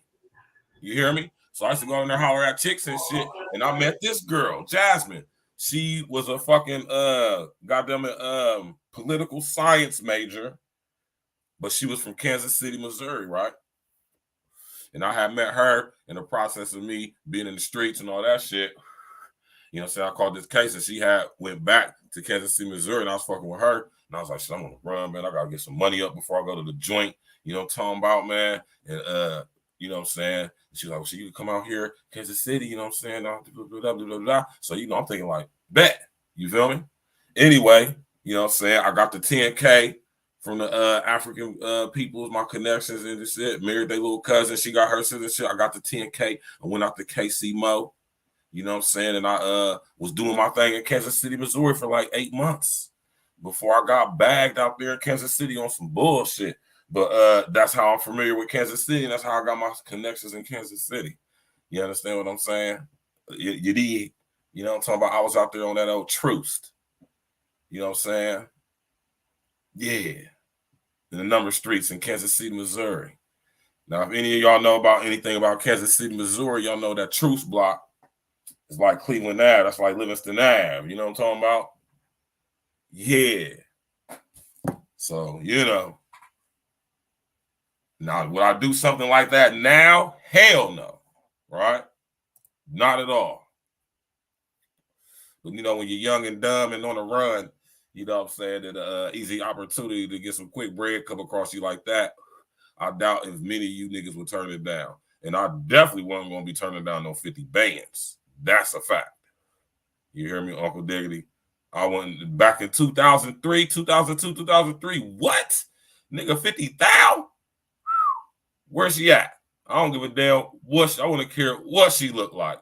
You hear me? So I used to go in there, holler at chicks and shit. And I met this girl, Jasmine. She was a fucking political science major, but she was from Kansas City, Missouri, right? And I had met her in the process of me being in the streets and all that shit. You know what I'm saying? I called this case and she had went back to Kansas City, Missouri, and I was fucking with her. And I was like, shit, I'm gonna run, man. I gotta get some money up before I go to the joint. You know what I'm talking about, man? And you know what I'm saying? She's like, well, so you can come out here, Kansas City, you know what I'm saying? Blah, blah, blah, blah. So, you know, I'm thinking like, bet. You feel me? Anyway, you know what I'm saying? I got the 10K from the African peoples, my connections and this shit. Married their little cousin. She got her citizenship. I got the 10K. I went out to KC Mo. You know what I'm saying? And I was doing my thing in Kansas City, Missouri for like 8 months before I got bagged out there in Kansas City on some bullshit. But that's how I'm familiar with Kansas City, and that's how I got my connections in Kansas City. You understand what I'm saying? You did. You know what I'm talking about? I was out there on that old truce. You know what I'm saying? Yeah. In the number of streets in Kansas City, Missouri. Now, if any of y'all know about anything about Kansas City, Missouri, y'all know that truce block is like Cleveland Ave. That's like Livingston Ave. You know what I'm talking about? Yeah. So, you know. Now, would I do something like that now? Hell no. Right? Not at all. But, you know, when you're young and dumb and on the run, you know what I'm saying, that an easy opportunity to get some quick bread come across you like that, I doubt if many of you niggas would turn it down. And I definitely wasn't going to be turning down no 50 bands. That's a fact. You hear me, Uncle Diggity? I went back in 2003, 2002, 2003. What? Nigga, 50,000? Where's she at? I don't give a damn what I want to care what she look like.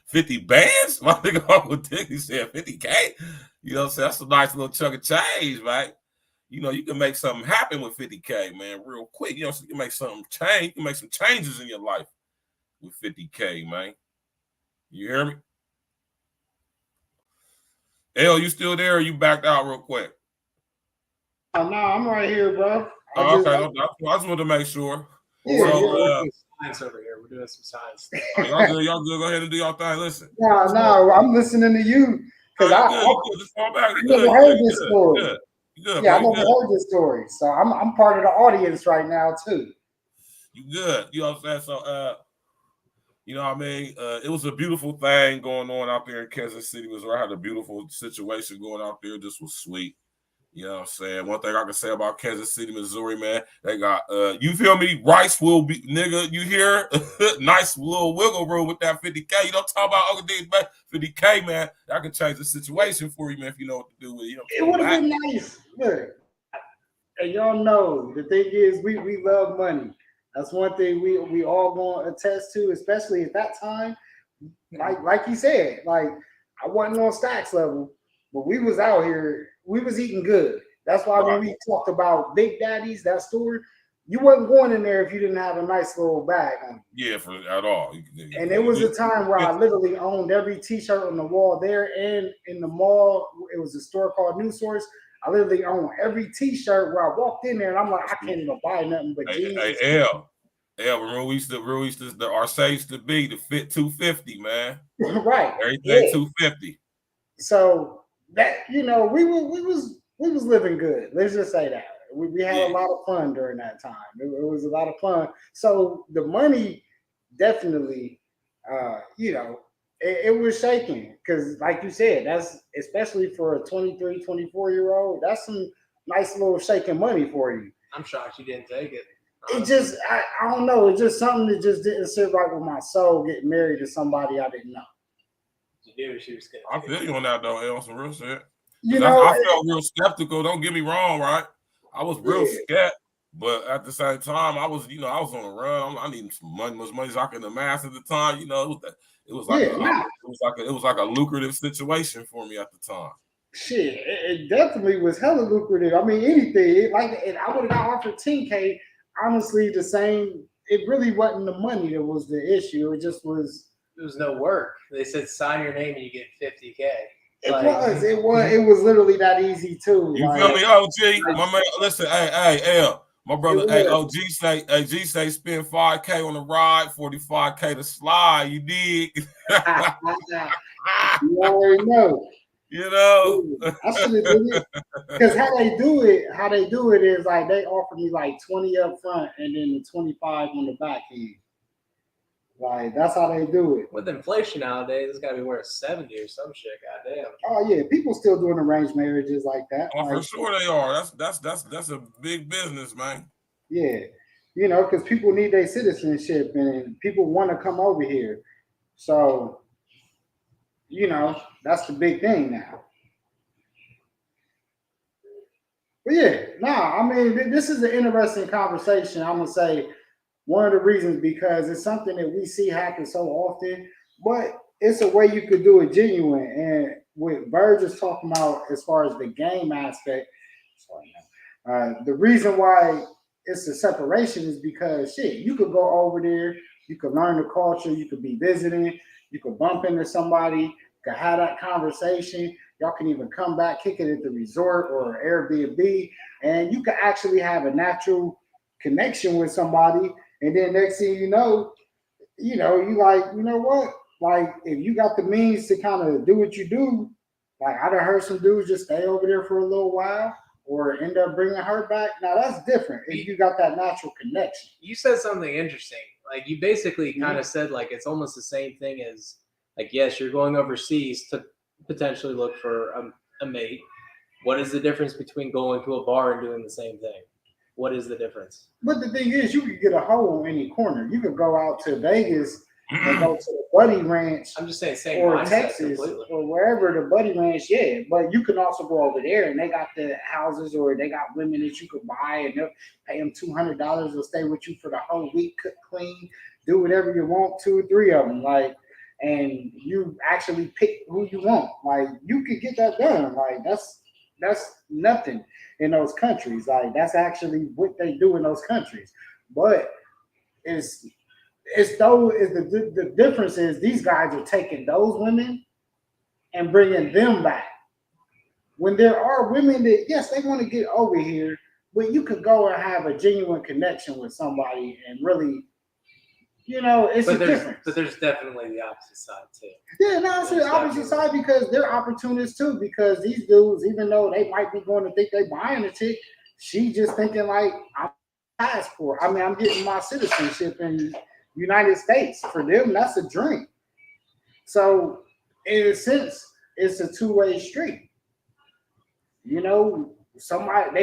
50 bands? My nigga Uncle Diggity said 50K. You know what I'm saying? That's a nice little chunk of change, right? You know, you can make something happen with 50K, man, real quick. You know, so you can make something change. You can make some changes in your life with 50K, man. You hear me? L, you still there or you backed out real quick? Oh, no, I'm right here, bro. I just wanted to make sure. Yeah, so, science over here. We're doing some science. Y'all good. Go ahead and do y'all thing. Listen. No, I'm listening to you because I never heard this story. Yeah, I never heard this story. So I'm part of the audience right now too. You good. You know what I'm saying? So you know what I mean? It was a beautiful thing going on out there in Kansas City, Missouri. I had a beautiful situation going out there. This was sweet. You know what I'm saying? One thing I can say about Kansas City, Missouri, man, they got, you feel me? Rice will be, nigga, you hear? Nice little wiggle room with that 50K. You don't talk about Uncle D's 50K, man. That can change the situation for you, man, if you know what to do with it. You know, it would have been nice. Look, and y'all know the thing is we love money. That's one thing we all going to attest to, especially at that time. Like you said, like I wasn't on Stacks level, but we was out here. We was eating good. That's why when we talked about Big Daddies, that store, you wasn't going in there if you didn't have a nice little bag on you. Yeah, at all. And it was a time where I literally owned every T-shirt on the wall there, and in the mall, it was a store called New Source. I literally owned every T-shirt where I walked in there, and I'm like, I can't even buy nothing but jeans. Hey, L, remember we used to our say used to be the fit 250, man. Right. Everything 250. So that, you know, we was living good. Let's just say that. We had a lot of fun during that time. It was a lot of fun. So the money definitely, you know, it was shaking because, like you said, that's especially for a 23, 24-year-old. That's some nice little shaking money for you. I'm shocked you didn't take it. It just, I don't know. It's just something that just didn't sit right with my soul. Getting married to somebody I didn't know. You knew she was good. I feel you on that though, L. Some real shit. You know, I felt real skeptical. Don't get me wrong, right? I was real scared, but at the same time, I was on the run. I needed some money, as much as I could amass at the time. You know, it was like a lucrative situation for me at the time. Shit, it definitely was hella lucrative. I mean, anything and I would have got offered 10K. Honestly, the same. It really wasn't the money that was the issue. It just was. There was no work. They said sign your name and you get 50K. It was literally that easy too. You like, feel me, OG? My man, listen, hey, L. My brother, hey, OG say spend 5K on the ride, 45K to slide. You dig? You already know. You know, I should have did it because how they do it is like they offer me like 20 up front and then the 25 on the back end. Like that's how they do it. With inflation nowadays, it's gotta be worth 70 or some shit. Goddamn. Oh yeah, people still doing arranged marriages like that. Oh, like, for sure they are. That's a big business, man. Yeah, you know, because people need their citizenship and people want to come over here. So, you know, that's the big thing now. But yeah, I mean, this is an interesting conversation. I'm gonna say one of the reasons because it's something that we see happen so often, but it's a way you could do it genuine. And what Virgil is talking about as far as the game aspect, the reason why it's a separation is because shit, you could go over there, you could learn the culture, you could be visiting, you could bump into somebody, you could have that conversation. Y'all can even come back, kick it at the resort or Airbnb, and you can actually have a natural connection with somebody. And then next thing you know, you like, you know what? Like, if you got the means to kind of do what you do, like I done heard some dudes just stay over there for a little while or end up bringing her back. Now that's different if you got that natural connection. You said something interesting. Like you basically kind of said like it's almost the same thing as like, yes, you're going overseas to potentially look for a mate. What is the difference between going to a bar and doing the same thing? What is the difference? But the thing is, you could get a hoe on any corner. You could go out to Vegas and go to the Buddy Ranch. I'm just saying, same or mindset Texas completely. or wherever the Buddy Ranch. Yeah, but you can also go over there and they got the houses or they got women that you could buy and they'll pay them $200 to stay with you for the whole week, cook, clean, do whatever you want. 2 or 3 of them, like, and you actually pick who you want. Like you could get that done. Like that's nothing in those countries. Like that's actually what they do in those countries. But the difference is these guys are taking those women and bringing them back. When there are women that, yes, they want to get over here, but you could go and have a genuine connection with somebody and really, it's a difference. But there's definitely the opposite side too. Yeah, no, it's the opposite side because they're opportunists too. Because these dudes, even though they might be going to think they buying a chick, she just thinking like, I'm passport. I mean, I'm getting my citizenship in United States. For them, that's a dream. So, in a sense, it's a two-way street. They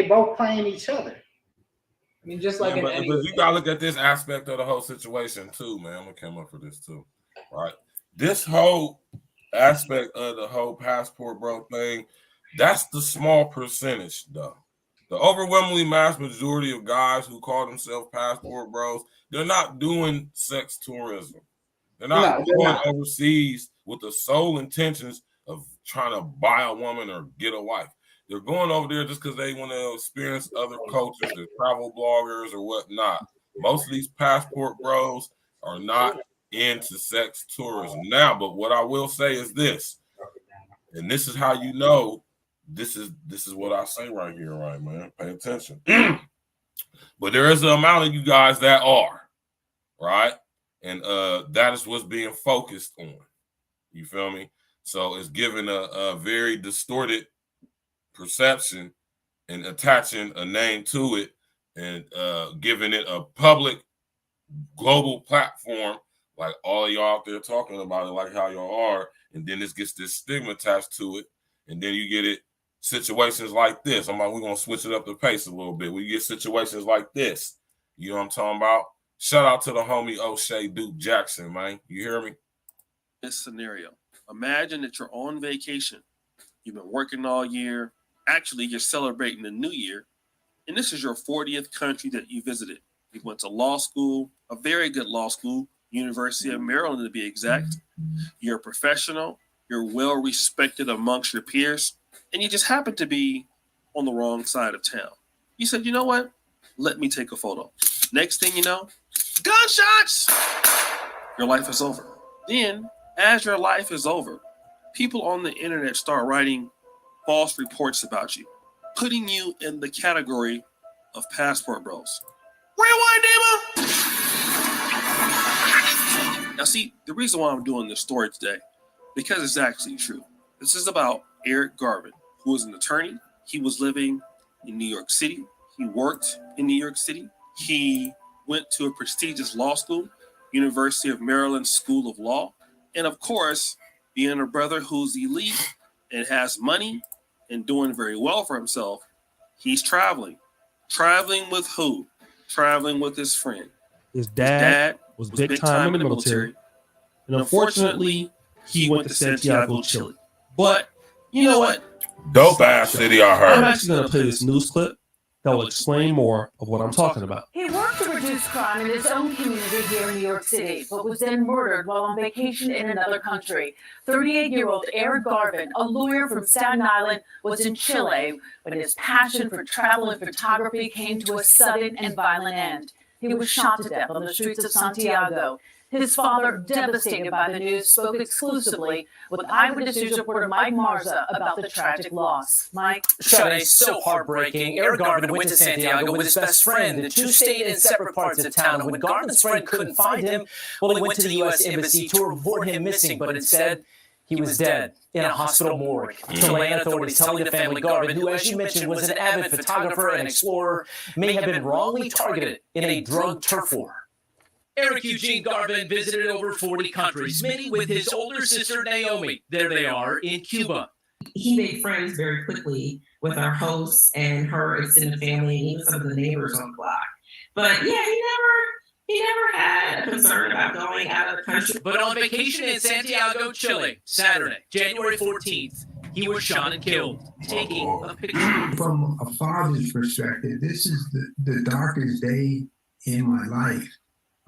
both playing each other. I mean, just like but you gotta look at this aspect of the whole situation too, man. I'm gonna come up for this too, right? This whole aspect of the whole passport bro thing, that's the small percentage, though. The overwhelmingly mass majority of guys who call themselves passport bros, they're not doing sex tourism. They're not going overseas with the sole intentions of trying to buy a woman or get a wife. They're going over there just because they want to experience other cultures, they're travel bloggers or whatnot. Most of these passport bros are not into sex tourism now. But what I will say is this, and this is how you know this is what I say right here, right, man? Pay attention. But there is an amount of you guys that are, right? And that is what's being focused on. You feel me? So it's given a very distorted perception and attaching a name to it and giving it a public global platform like all of y'all out there talking about it like how y'all are, and then this gets this stigma attached to it, and then you get it situations like this. We're gonna switch it up the pace a little bit. We get situations like this. You know what I'm talking about? Shout out to the homie O'Shea Duke Jackson, man. You hear me? This scenario. Imagine that you're on vacation. You've been working all year. Actually, you're celebrating the new year, and this is your 40th country that you visited. You went to law school, a very good law school, University of Maryland to be exact. You're a professional. You're well respected amongst your peers, and you just happen to be on the wrong side of town. You said, you know what? Let me take a photo. Next thing you know, gunshots! Your life is over. Then, as your life is over, people on the internet start writing false reports about you, putting you in the category of passport bros. Real white neighbor. Now, see, the reason why I'm doing this story today, because it's actually true. This is about Eric Garvin, who is an attorney. He was living in New York City. He worked in New York City. He went to a prestigious law school, University of Maryland School of Law. And of course, being a brother who's elite and has money and doing very well for himself, he's traveling. Traveling with who? Traveling with his friend. His dad was big time in the military. And unfortunately, he went to Santiago, Chile. But you know what? Dope ass city, I heard. I'm actually going to play this news clip that will explain more of what I'm talking about. He worked to reduce crime in his own community here in New York City, but was then murdered while on vacation in another country. 38-year-old Eric Garvin, a lawyer from Staten Island, was in Chile when his passion for travel and photography came to a sudden and violent end. He was shot to death on the streets of Santiago. His father, devastated by the news, spoke exclusively with Eyewitness News reporter Mike Marza about the tragic loss. Mike? Sade, so heartbreaking. Eric Garvin went to Santiago with his best friend. The two stayed in separate parts of town. When Garvin's friend couldn't find him, well, he went to the U.S. Embassy to report him missing, but instead, he was dead in a hospital morgue. Chilean authorities telling the family Garvin, who, as you mentioned, was an avid photographer and explorer, may have been wrongly targeted in a drug turf war. Eric Eugene Garvin visited over 40 countries, many with his older sister Naomi. There they are in Cuba. He made friends very quickly with our hosts and her extended family and even some of the neighbors on the block. But yeah, he never had a concern about going out of the country. But on vacation in Santiago, Chile, Saturday, January 14th, he was shot and killed, taking a picture. From a father's perspective, this is the darkest day in my life.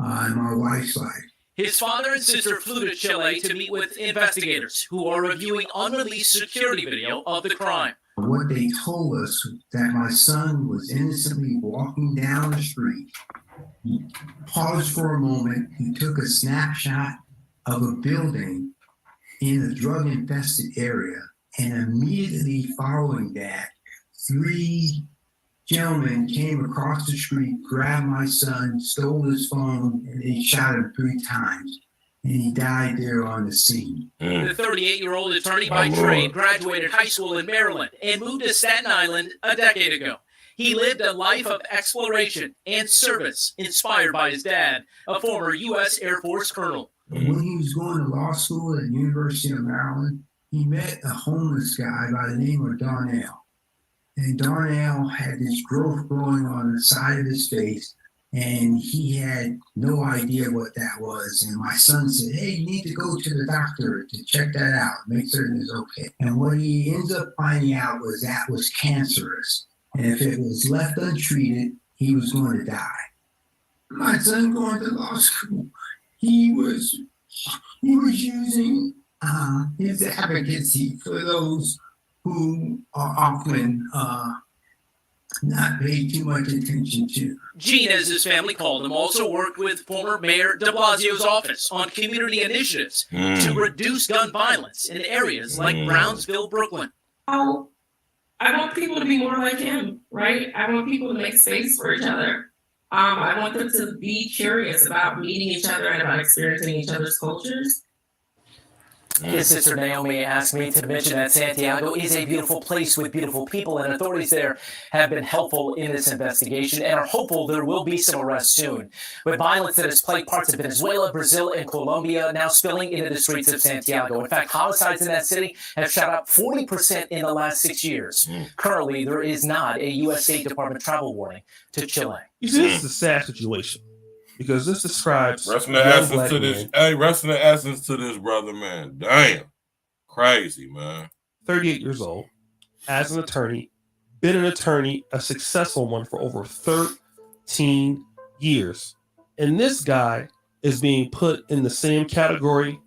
In my wife's life. His father and sister flew to Chile to meet with investigators who are reviewing unreleased security video of the crime. What they told us that my son was innocently walking down the street. He paused for a moment. He took a snapshot of a building in a drug-infested area, and immediately following that, 3 gentlemen came across the street, grabbed my son, stole his phone, and they shot him 3 times. And he died there on the scene. The 38-year-old attorney by trade graduated high school in Maryland and moved to Staten Island a decade ago. He lived a life of exploration and service inspired by his dad, a former U.S. Air Force colonel. When he was going to law school at the University of Maryland, he met a homeless guy by the name of Darnell. And Darnell had this growth growing on the side of his face, and he had no idea what that was. And my son said, hey, you need to go to the doctor to check that out, make certain it's okay. And what he ends up finding out was that was cancerous. And if it was left untreated, he was going to die. My son going to law school, he was using his advocacy for those who are often not paid too much attention to. Gene, as his family called him, also worked with former Mayor de Blasio's office on community initiatives to reduce gun violence in areas like Brownsville, Brooklyn. Oh, I want people to be more like him, right? I want people to make space for each other. I want them to be curious about meeting each other and about experiencing each other's cultures. His sister Naomi asked me to mention that Santiago is a beautiful place with beautiful people, and authorities there have been helpful in this investigation and are hopeful there will be some arrests soon. With violence that has plagued parts of Venezuela, Brazil, and Colombia now spilling into the streets of Santiago. In fact, homicides in that city have shot up 40% in the last 6 years. Currently, there is not a U.S. State Department travel warning to Chile. You see, this is a sad situation. Because this describes rest in the essence to this. Hey, rest in the essence to this brother, man. Damn. Crazy, man. 38 years old, as an attorney, been an attorney, a successful one for over 13 years. And this guy is being put in the same category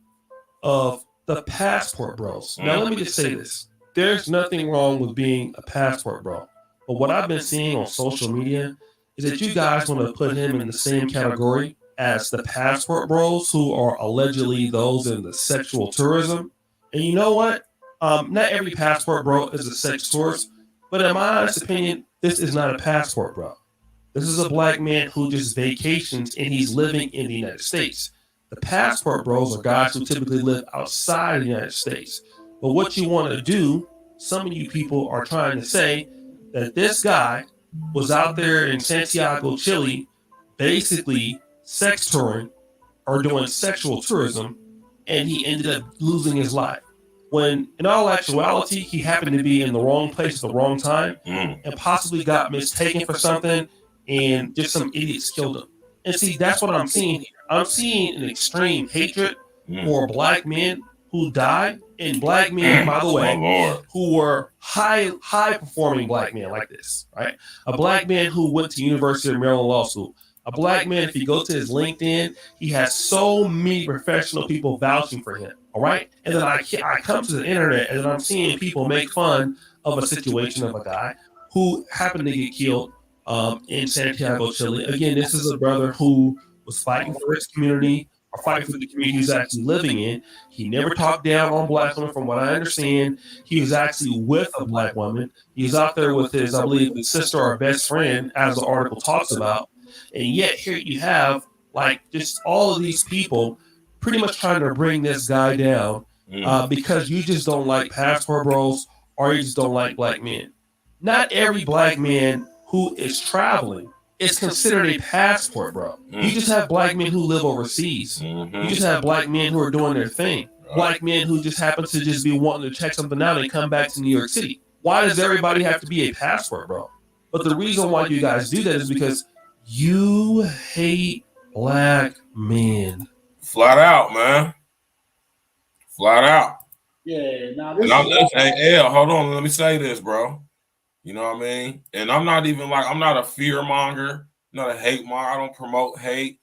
of the passport bros. Now, let me just say this. There's nothing wrong with being a passport bro. But what I've been seeing on social media is that you guys want to put him in the same category as the passport bros, who are allegedly those in the sexual tourism And you know what? Not every passport bro is a sex tourist, but in my honest opinion, this is not a passport bro. This is a black man who just vacations and he's living in the United States. The passport bros are guys who typically live outside the United States. But what you want to do, some of you people are trying to say that this guy was out there in Santiago, Chile, basically sex touring or doing sexual tourism, and he ended up losing his life. When in all actuality, he happened to be in the wrong place at the wrong time and possibly got mistaken for something, and just some idiots killed him. And see, that's what I'm seeing here. I'm seeing an extreme hatred for black men who died, and black men, by the way, who were high performing black men like this, right? A black man who went to University of Maryland Law School. A black man, if you go to his LinkedIn, he has so many professional people vouching for him, all right? And then I come to the internet, and then I'm seeing people make fun of a situation of a guy who happened to get killed in Santiago, Chile. Again, this is a brother who was fighting for his community, or fighting for the community he was actually living in. He never talked down on black women, from what I understand. He was actually with a black woman. He was out there with his, I believe, his sister or best friend, as the article talks about. And yet here you have like just all of these people pretty much trying to bring this guy down because you just don't like passport bros, or you just don't like black men. Not every black man who is traveling is considered a passport bro. You just have black men who live overseas. You just have black men who are doing their thing. Black men who just happen to just be wanting to check something out and come back to New York City. Why does everybody have to be a passport bro? But the reason why you guys do that is because you hate black men. Flat out, man. Flat out. Yeah, now hey, L, hold on. Let me say this, bro. You know what I mean? And I'm not even like, I'm not a fear monger, not a hate monger. I don't promote hate.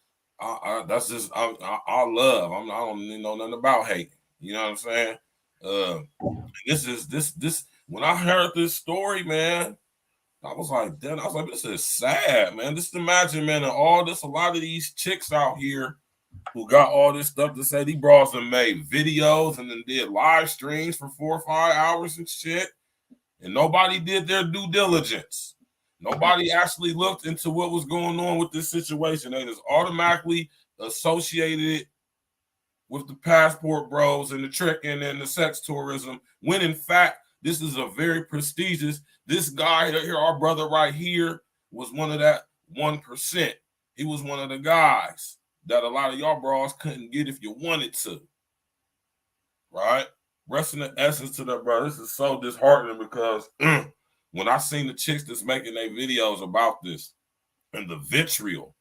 That's just, I love. I don't know nothing about hate. You know what I'm saying? This when I heard this story, man, I was like, damn, I was like, this is sad, man. Just imagine, man, and all this, a lot of these chicks out here who got all this stuff to say, these bros that made videos and then did live streams for 4 or 5 hours and shit. And nobody did their due diligence. Nobody actually looked into what was going on with this situation. They just automatically associated it with the passport bros and the tricking and the sex tourism, when in fact, this is a very prestigious, this guy here, our brother right here, was one of that 1%. He was one of the guys that a lot of y'all bros couldn't get if you wanted to. Right? Rest in the essence to that, bro. This is so disheartening because when I seen the chicks that's making their videos about this and the vitriol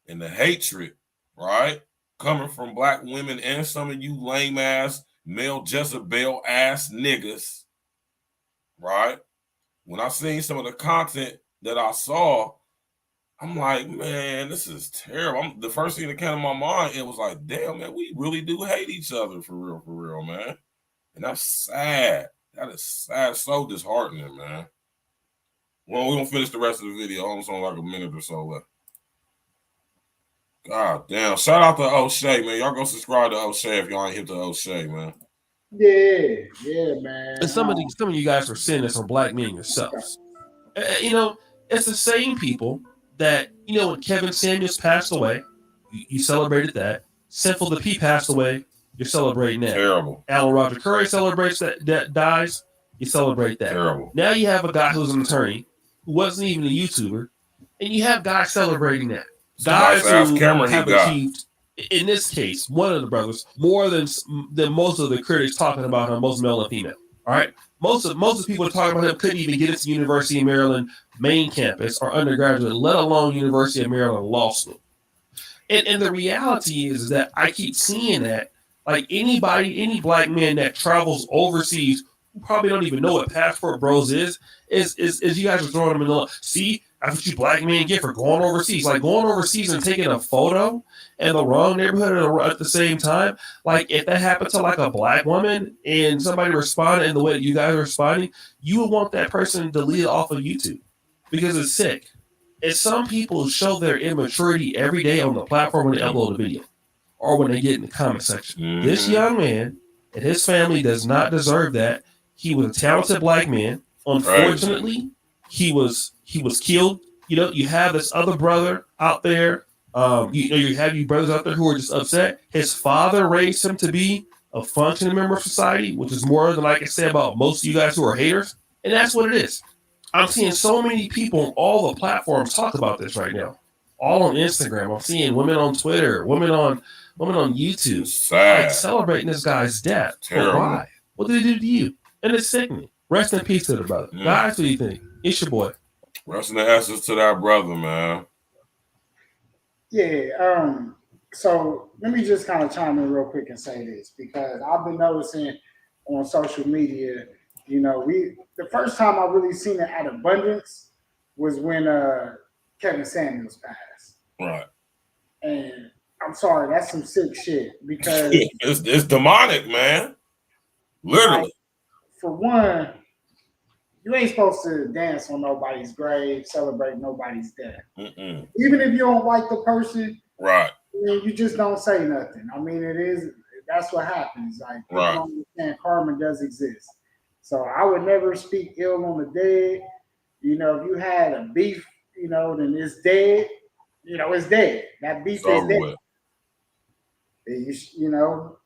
and the hatred, right, coming from black women and some of you lame ass, male Jezebel ass niggas, right? When I seen some of the content that I saw, I'm like, man, this is terrible. The first thing that came to my mind, it was like, damn, man, we really do hate each other for real, man. And that's sad. That is sad. So disheartening, man. Well, we're going to finish the rest of the video. Almost on like a minute or so left. God damn. Shout out to O'Shea, man. Y'all go subscribe to O'Shea if y'all ain't hit to O'Shea, man. Yeah, man. And some of you guys are saying this on black men yourselves. You know, it's the same people that, you know, when Kevin Samuels passed away, you celebrated that. Sinful the P passed away. You're celebrating that. Terrible. Alan Roger Curry celebrates that dies. You celebrate that. Terrible. Now you have a guy who's an attorney who wasn't even a YouTuber, and you have guys celebrating that. Guys who have achieved, in this case, one of the brothers, more than most of the critics talking about him, most male and female. All right, most of the people talking about him couldn't even get into University of Maryland main campus or undergraduate, let alone University of Maryland Law School. And the reality is that I keep seeing that. Like any black man that travels overseas who probably don't even know what passport bros is you guys are throwing them in the see, that's what you black men get for going overseas. Like going overseas and taking a photo in the wrong neighborhood at the same time. Like if that happened to like a black woman and somebody responded in the way that you guys are responding, you would want that person deleted off of YouTube because it's sick. And some people show their immaturity every day on the platform when they upload a video. Or when they get in the comment section. This young man And his family does not deserve that. He was a talented black man. Unfortunately, he was killed. You know, you have this other brother out there. You have you brothers out there who are just upset. His father raised him to be a functioning member of society, which is more than I can say about most of you guys who are haters. And that's what it is. I'm seeing so many people on all the platforms talk about this right now. All on Instagram. I'm seeing women on Twitter, women on YouTube, like celebrating this guy's death. But why? What did he do to you? And it's sickening. Rest in peace to the brother. Guys, what do you think? It's your boy. Rest in the essence to that brother, man. Yeah. So let me just kind of chime in real quick and say this, because I've been noticing on social media, you know, the first time I really seen it at abundance was when Kevin Samuels passed. Right. And I'm sorry, that's some sick shit, because it's demonic, man. Literally. Like, for one, you ain't supposed to dance on nobody's grave, celebrate nobody's death. Even if you don't like the person, right? You just don't say nothing. I mean, that's what happens. Like, people don't understand karma does exist. So I would never speak ill on the dead. You know, if you had a beef, you know, then it's dead. You know, it's dead. That beef is dead. You know,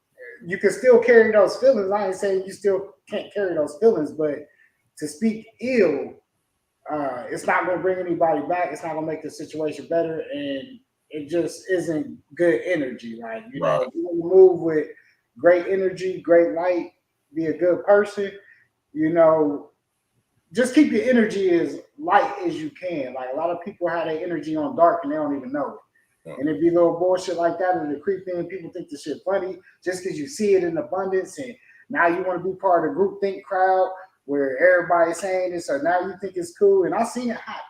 you can still carry those feelings. I ain't saying you still can't carry those feelings, but to speak ill, it's not going to bring anybody back. It's not going to make the situation better, and it just isn't good energy. Like, you know, if you move with great energy, great light, be a good person, you know, just keep your energy as light as you can. Like, a lot of people have their energy on dark and they don't even know it. And it'd be a little bullshit like that, and it creep in. People think the shit funny just because you see it in abundance, and now you want to be part of the groupthink crowd where everybody's saying this, or now you think it's cool. And I've seen it happen.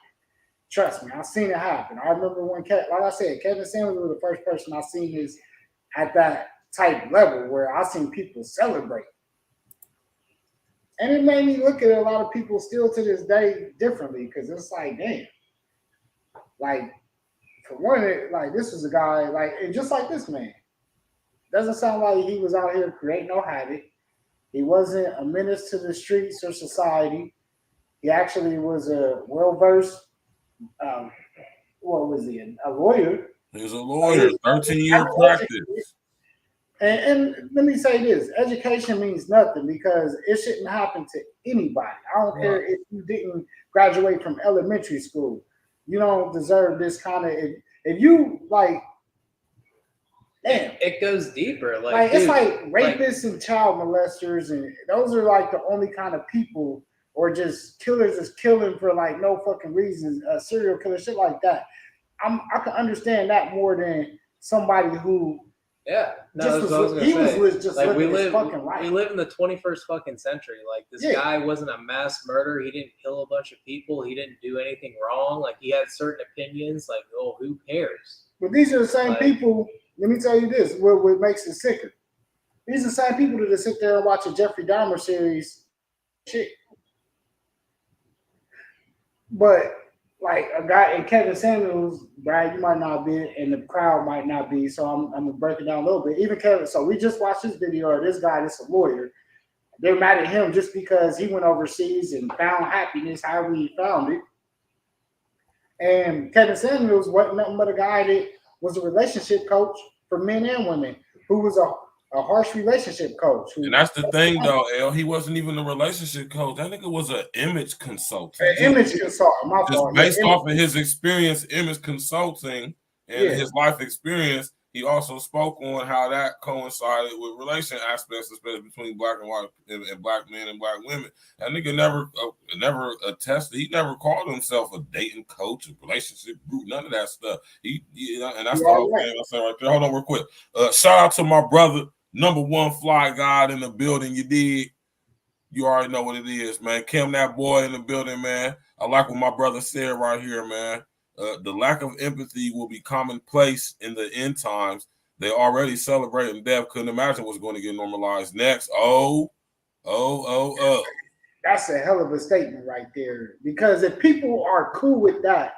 Trust me, I've seen it happen. I remember when, like I said, Kevin Samuels was the first person I seen this at that type level where I seen people celebrate. And it made me look at a lot of people still to this day differently, because it's like, damn. Like, for one, like, this was a guy, like, and just like this man, doesn't sound like he was out here creating no havoc. He wasn't a menace to the streets or society. He actually was a well-versed, what was he, a lawyer? He was a lawyer, 13-year practice. And let me say this, education means nothing, because it shouldn't happen to anybody. I don't care if you didn't graduate from elementary school. You don't deserve this kind of, if you, like, damn. It goes deeper. Like, it's like rapists and child molesters, and those are like the only kind of people, or just killers that's killing for like no fucking reasons, serial killer, shit like that. I can understand that more than somebody who was just like, living his fucking life. We live in the 21st fucking century. Like, this guy wasn't a mass murderer. He didn't kill a bunch of people. He didn't do anything wrong. Like, he had certain opinions. Like, oh, who cares? But these are the same people. Let me tell you this, what makes it sicker. These are the same people that sit there and watch a Jeffrey Dahmer series. Shit. But, like, a guy, and Kevin Samuels, Brad, you might not be, and the crowd might not be, so I'm going to break it down a little bit. Even Kevin, so we just watched this video of this guy that's a lawyer. They're mad at him just because he went overseas and found happiness however he found it. And Kevin Samuels wasn't nothing but a guy that was a relationship coach for men and women, who was a harsh relationship coach. And that's the thing, though, El. He wasn't even a relationship coach. That nigga was an image consultant. An image consultant, my fault. Based off of his experience, image consulting, and his life experience, he also spoke on how that coincided with relation aspects, especially between black and white and black men and black women. That nigga never attested. He never called himself a dating coach, a relationship group, none of that stuff. And that's the whole thing I said right there. Hold on real quick. Shout out to my brother, #1 fly god in the building. You dig? You already know what it is, man. Kim, that boy in the building, man. I like what my brother said right here, man. The lack of empathy will be commonplace in the end times. They already celebrating death. Couldn't imagine what's going to get normalized next. Oh. That's a hell of a statement right there. Because if people are cool with that,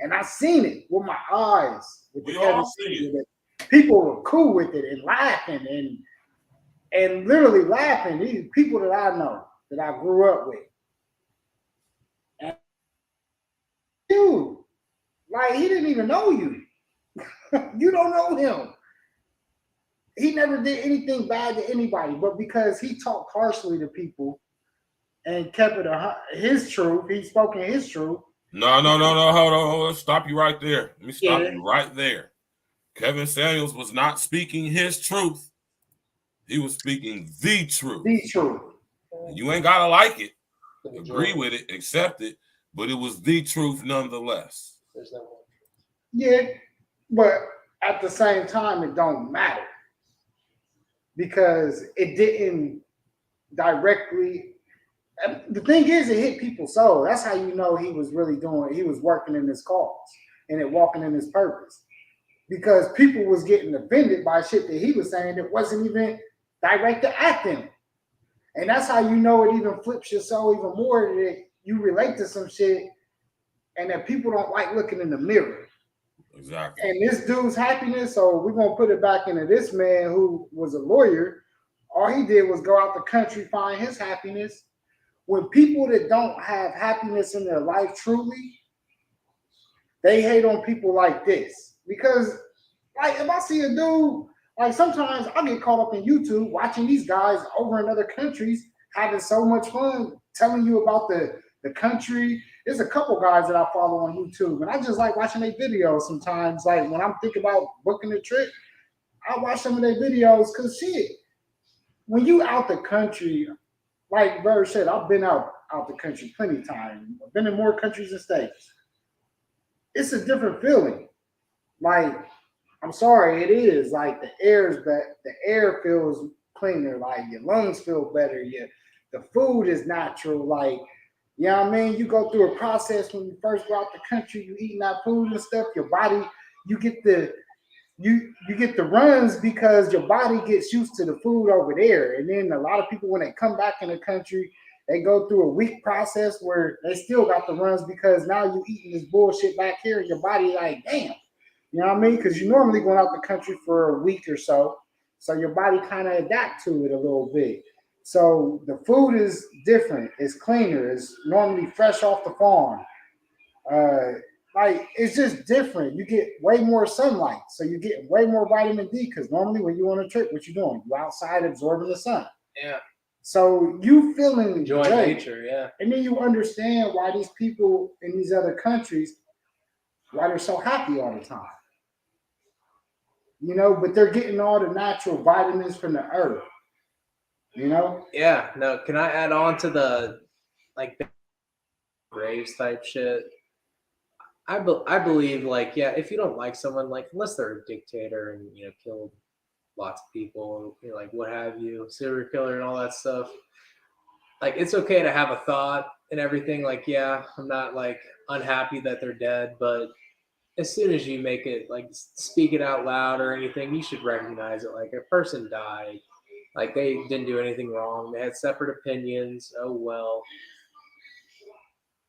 and I've seen it with my eyes, with we all see it. People were cool with it and laughing, and literally laughing. These people that I know, that I grew up with. And dude, like he didn't even know you. You don't know him. He never did anything bad to anybody, but because he talked harshly to people and kept it his truth, he spoke in his truth. No. Hold on. Stop you right there. Let me stop you right there. Kevin Samuels was not speaking his truth. He was speaking the truth. The truth. You ain't gotta like it, agree with it, accept it, but it was the truth nonetheless. There's no one. Yeah, but at the same time, it don't matter because it didn't directly. The thing is, it hit people's soul. That's how you know he was really doing. He was working in his cause and it walking in his purpose, because people was getting offended by shit that he was saying that wasn't even directed at them. And that's how you know it even flips your soul even more, that you relate to some shit and that people don't like looking in the mirror. Exactly. And this dude's happiness, so we're going to put it back into this man who was a lawyer. All he did was go out the country, find his happiness. When people that don't have happiness in their life truly, they hate on people like this. Because, like, if I see a dude, like sometimes I get caught up in YouTube watching these guys over in other countries having so much fun, telling you about the country. There's a couple guys that I follow on YouTube, and I just like watching their videos sometimes. Like when I'm thinking about booking a trip, I watch some of their videos because shit, when you out the country, like Virgil said, I've been out the country plenty of times. I've been in more countries and states. It's a different feeling. Like, I'm sorry, it is like the air feels cleaner, like your lungs feel better, the food is natural, like, you know what I mean? You go through a process when you first go out the country, you eating that food and stuff, your body, you get the runs because your body gets used to the food over there. And then a lot of people, when they come back in the country, they go through a week process where they still got the runs because now you eating this bullshit back here and your body like, damn. You know what I mean? Because you're normally going out the country for a week or so. So your body kind of adapt to it a little bit. So the food is different. It's cleaner. It's normally fresh off the farm. Like, it's just different. You get way more sunlight. So you get way more vitamin D because normally when you're on a trip, what you doing? You outside absorbing the sun. Yeah. So you feeling enjoying nature, yeah. And then you understand why these people in these other countries, why they're so happy all the time. You know, but they're getting all the natural vitamins from the earth. You know? Yeah. No, can I add on to the like graves type shit? I believe, like, yeah, if you don't like someone, like, unless they're a dictator and, you know, killed lots of people, you know, like what have you, serial killer and all that stuff, like, it's okay to have a thought and everything. Like, yeah, I'm not like unhappy that they're dead, but as soon as you make it, like, speak it out loud or anything, you should recognize it. Like, a person died, like, they didn't do anything wrong, they had separate opinions, oh well.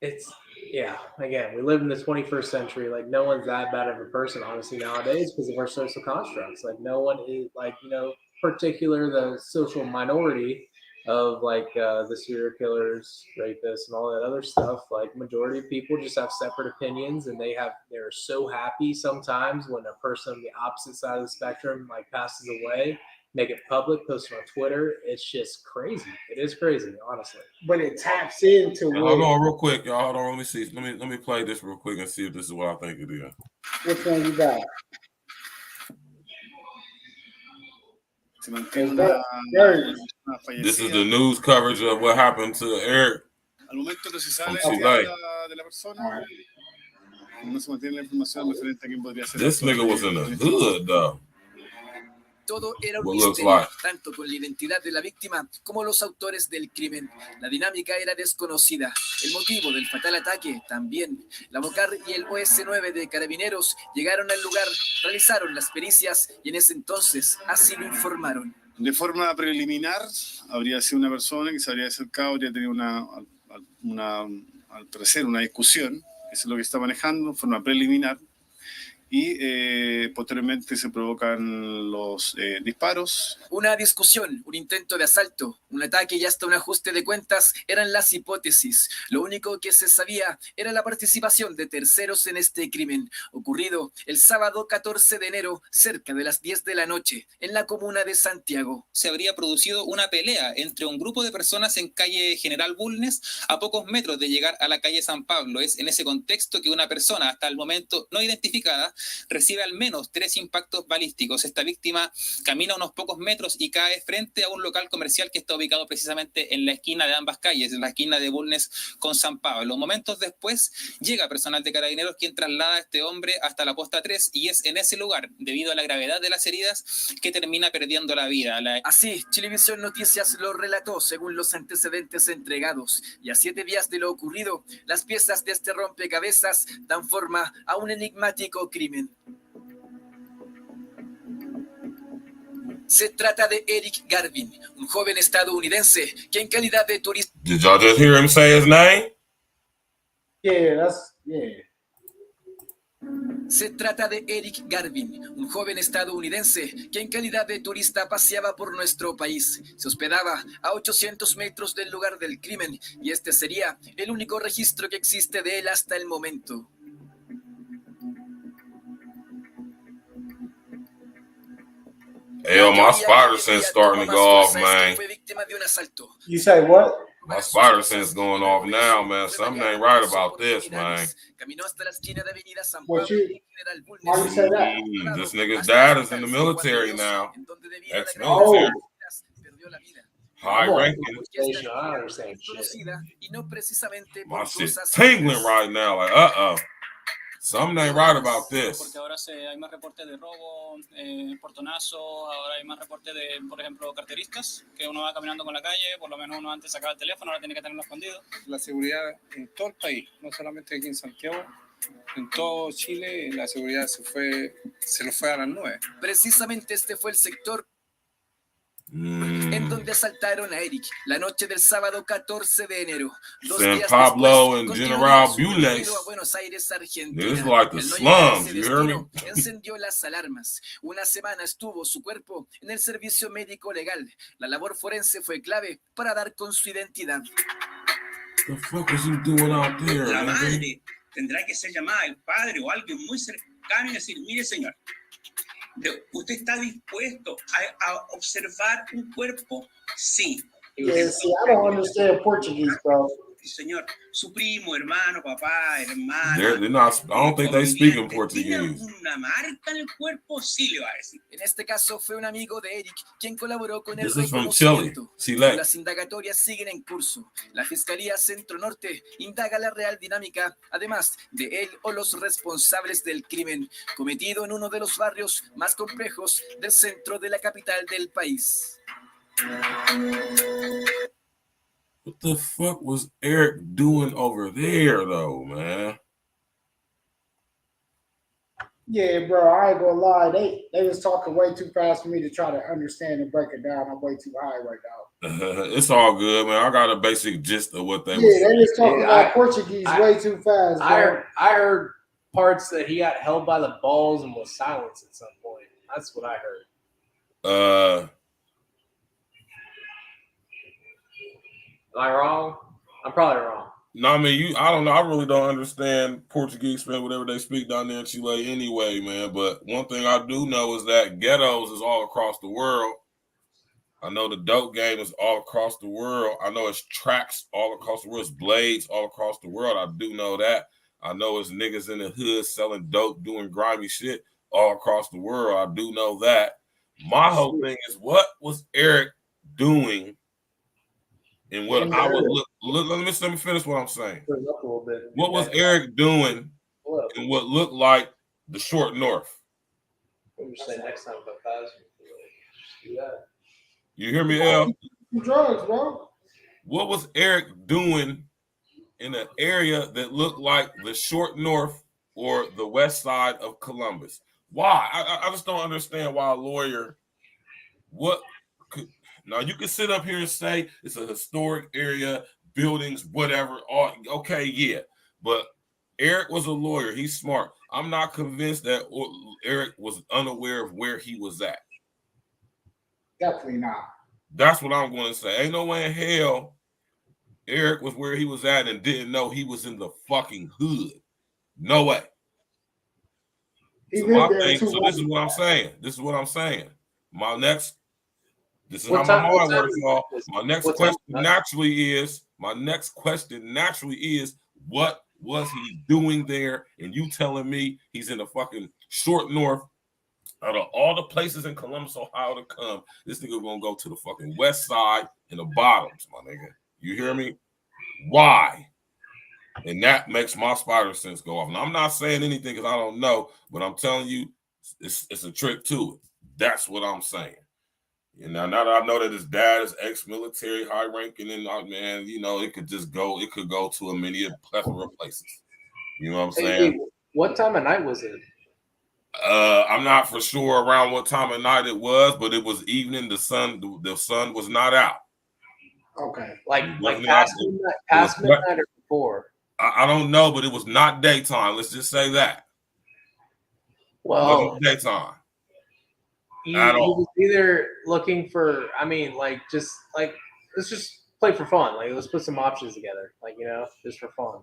It's, yeah, again, we live in the 21st century. Like, no one's that bad of a person, honestly, nowadays, because of our social constructs. Like, no one is, like, you know, particular the social minority of, like, the serial killers, rapists, and all that other stuff. Like, majority of people just have separate opinions, and they're so happy sometimes when a person on the opposite side of the spectrum, like, passes away, make it public, post it on Twitter. It's just crazy. It is crazy, honestly. But it taps into Hold on real quick, y'all. Hold on, let me see. Let me play this real quick and see if this is what I think it is. Which one you got? This is the news coverage of what happened to Eric. Al momento que se sale de la persona, no se mantiene la información referente a quién podría ser. This nigga was in the hood, though. Todo era un misterio, tanto con la identidad de la víctima como los autores del crimen. La dinámica era desconocida. El motivo del fatal ataque también. La MOCAR y el OS-9 de Carabineros llegaron al lugar, realizaron las pericias y en ese entonces así lo informaron. De forma preliminar, habría sido una persona que se habría acercado, habría tenido al parecer una discusión, eso es lo que está manejando, de forma preliminar, y posteriormente se provocan los disparos. Una discusión, un intento de asalto, un ataque y hasta un ajuste de cuentas eran las hipótesis. Lo único que se sabía era la participación de terceros en este crimen, ocurrido el sábado 14 de enero, cerca de las 10 de la noche, en la comuna de Santiago. Se habría producido una pelea entre un grupo de personas en calle General Bulnes, a pocos metros de llegar a la calle San Pablo. Es en ese contexto que una persona, hasta el momento no identificada, recibe al menos 3 impactos balísticos. Esta víctima camina unos pocos metros y cae frente a un local comercial que está ubicado precisamente en la esquina de ambas calles, en la esquina de Bulnes con San Pablo. Momentos después llega personal de Carabineros quien traslada a este hombre hasta la posta 3 y es en ese lugar, debido a la gravedad de las heridas, que termina perdiendo la vida. Así, Chilevisión Noticias lo relató según los antecedentes entregados, y a 7 días de lo ocurrido, las piezas de este rompecabezas dan forma a un enigmático crimen. Se trata de Eric Garvin, un joven estadounidense que en calidad de turista... Did y'all just hear him say his name? Yeah. Se trata de Eric Garvin, un joven estadounidense que en calidad de turista paseaba por nuestro país. Se hospedaba a 800 metros del lugar del crimen y este sería el único registro que existe de él hasta el momento. Hell, my spider sense starting to go off, man. You say what? My spider sense going off now, man. Something ain't right about this, man. What you? Why you say that? This nigga's dad is in the military now. Ex-military. High ranking. I understand shit. My shit's tingling right now. Like, something ain't right about this. Porque ahora hay más reportes de robo, portonazos, ahora hay más reportes de, por ejemplo, carteristas, que uno va caminando con la calle, por lo menos uno antes sacaba el teléfono, ahora tiene que tenerlo escondido. La seguridad en todo el país, no solamente aquí en Santiago, en todo Chile, la seguridad se lo fue a las nubes. Precisamente este fue el sector en donde asaltaron a Eric la noche del sábado 14 de enero. 2 días Pablo después, and General Bulnes. a Buenos Aires, Argentina. It's like the slums, you hear me? Encendió las alarmas. Una semana estuvo su cuerpo en el servicio médico legal. La labor forense fue clave para dar con su identidad. The fuck is he doing out there, La madre tendrá que ser llamada el padre o alguien muy cercano y decir, mire señor, ¿usted está dispuesto a observar un cuerpo? Sí. Yeah, see, I don't understand Portuguese, bro. Señor, su primo, hermano, papá, hermana. They're not, I don't think they speak in Portuguese. Una marca en el cuerpo, sí le va a decir. En este caso fue un amigo de Eric quien colaboró con el This is from reconocimiento. Chile. Las indagatorias siguen en curso. La Fiscalía Centro Norte indaga la real dinámica, además de él o los responsables del crimen cometido en uno de los barrios más complejos del centro de la capital del país. What the fuck was Eric doing over there, though, man? Yeah, bro, I ain't gonna lie. They was talking way too fast for me to try to understand and break it down. I'm way too high right now. It's all good, man. I got a basic gist of what they they was talking about Portuguese way too fast. I heard parts that he got held by the balls and was silenced at some point. That's what I heard. Am I wrong? I'm probably wrong. No, I mean, I don't know. I really don't understand Portuguese, man, whatever they speak down there in Chile anyway, man. But one thing I do know is that ghettos is all across the world. I know the dope game is all across the world. I know it's tracks all across the world. It's blades all across the world. I do know that. I know it's niggas in the hood selling dope, doing grimy shit all across the world. I do know that. My whole thing is, what was Eric doing? And what I would look, let me finish what I'm saying. What was Eric doing in what looked like the short north? Say next time about that. Do that. You hear me, El? Drugs, bro. What was Eric doing in an area that looked like the short north or the west side of Columbus? Why? I just don't understand why a lawyer, now you can sit up here and say it's a historic area, buildings, whatever. Okay, yeah. But Eric was a lawyer. He's smart. I'm not convinced that Eric was unaware of where he was at. Definitely not. That's what I'm going to say. Ain't no way in hell Eric was where he was at and didn't know he was in the fucking hood. No way. So this is what I'm saying. This is what I'm saying. This is how my mind works, y'all. My next question naturally is, what was he doing there? And you telling me he's in the fucking short north. Out of all the places in Columbus, Ohio to come, this nigga gonna go to the fucking west side and the bottoms, my nigga. You hear me? Why? And that makes my spider sense go off. And I'm not saying anything because I don't know, but I'm telling you, it's a trick to it. That's what I'm saying. And now that I know that his dad is ex-military, high-ranking, and man, you know, it could go to a plethora of places. You know what I'm saying? Hey, what time of night was it? I'm not for sure around what time of night it was, but it was evening. The sun was not out. Okay, like past midnight or before. I don't know, but it was not daytime. Let's just say that. Well, daytime. He was either looking for, let's just play for fun. Like, let's put some options together. Like, just for fun.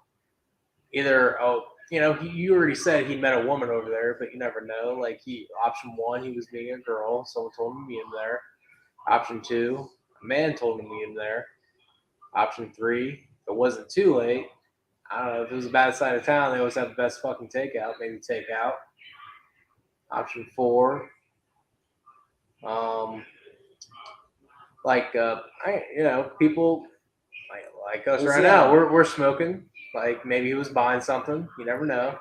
Either, you already said he met a woman over there, but you never know. Like, option one, he was meeting a girl. Someone told him to meet him there. Option two, a man told him to meet him there. Option three, if it wasn't too late, I don't know, if it was a bad side of town, they always have the best fucking takeout. Maybe takeout. Option four, people like us right now, we're smoking. Like, maybe he was buying something. You never know.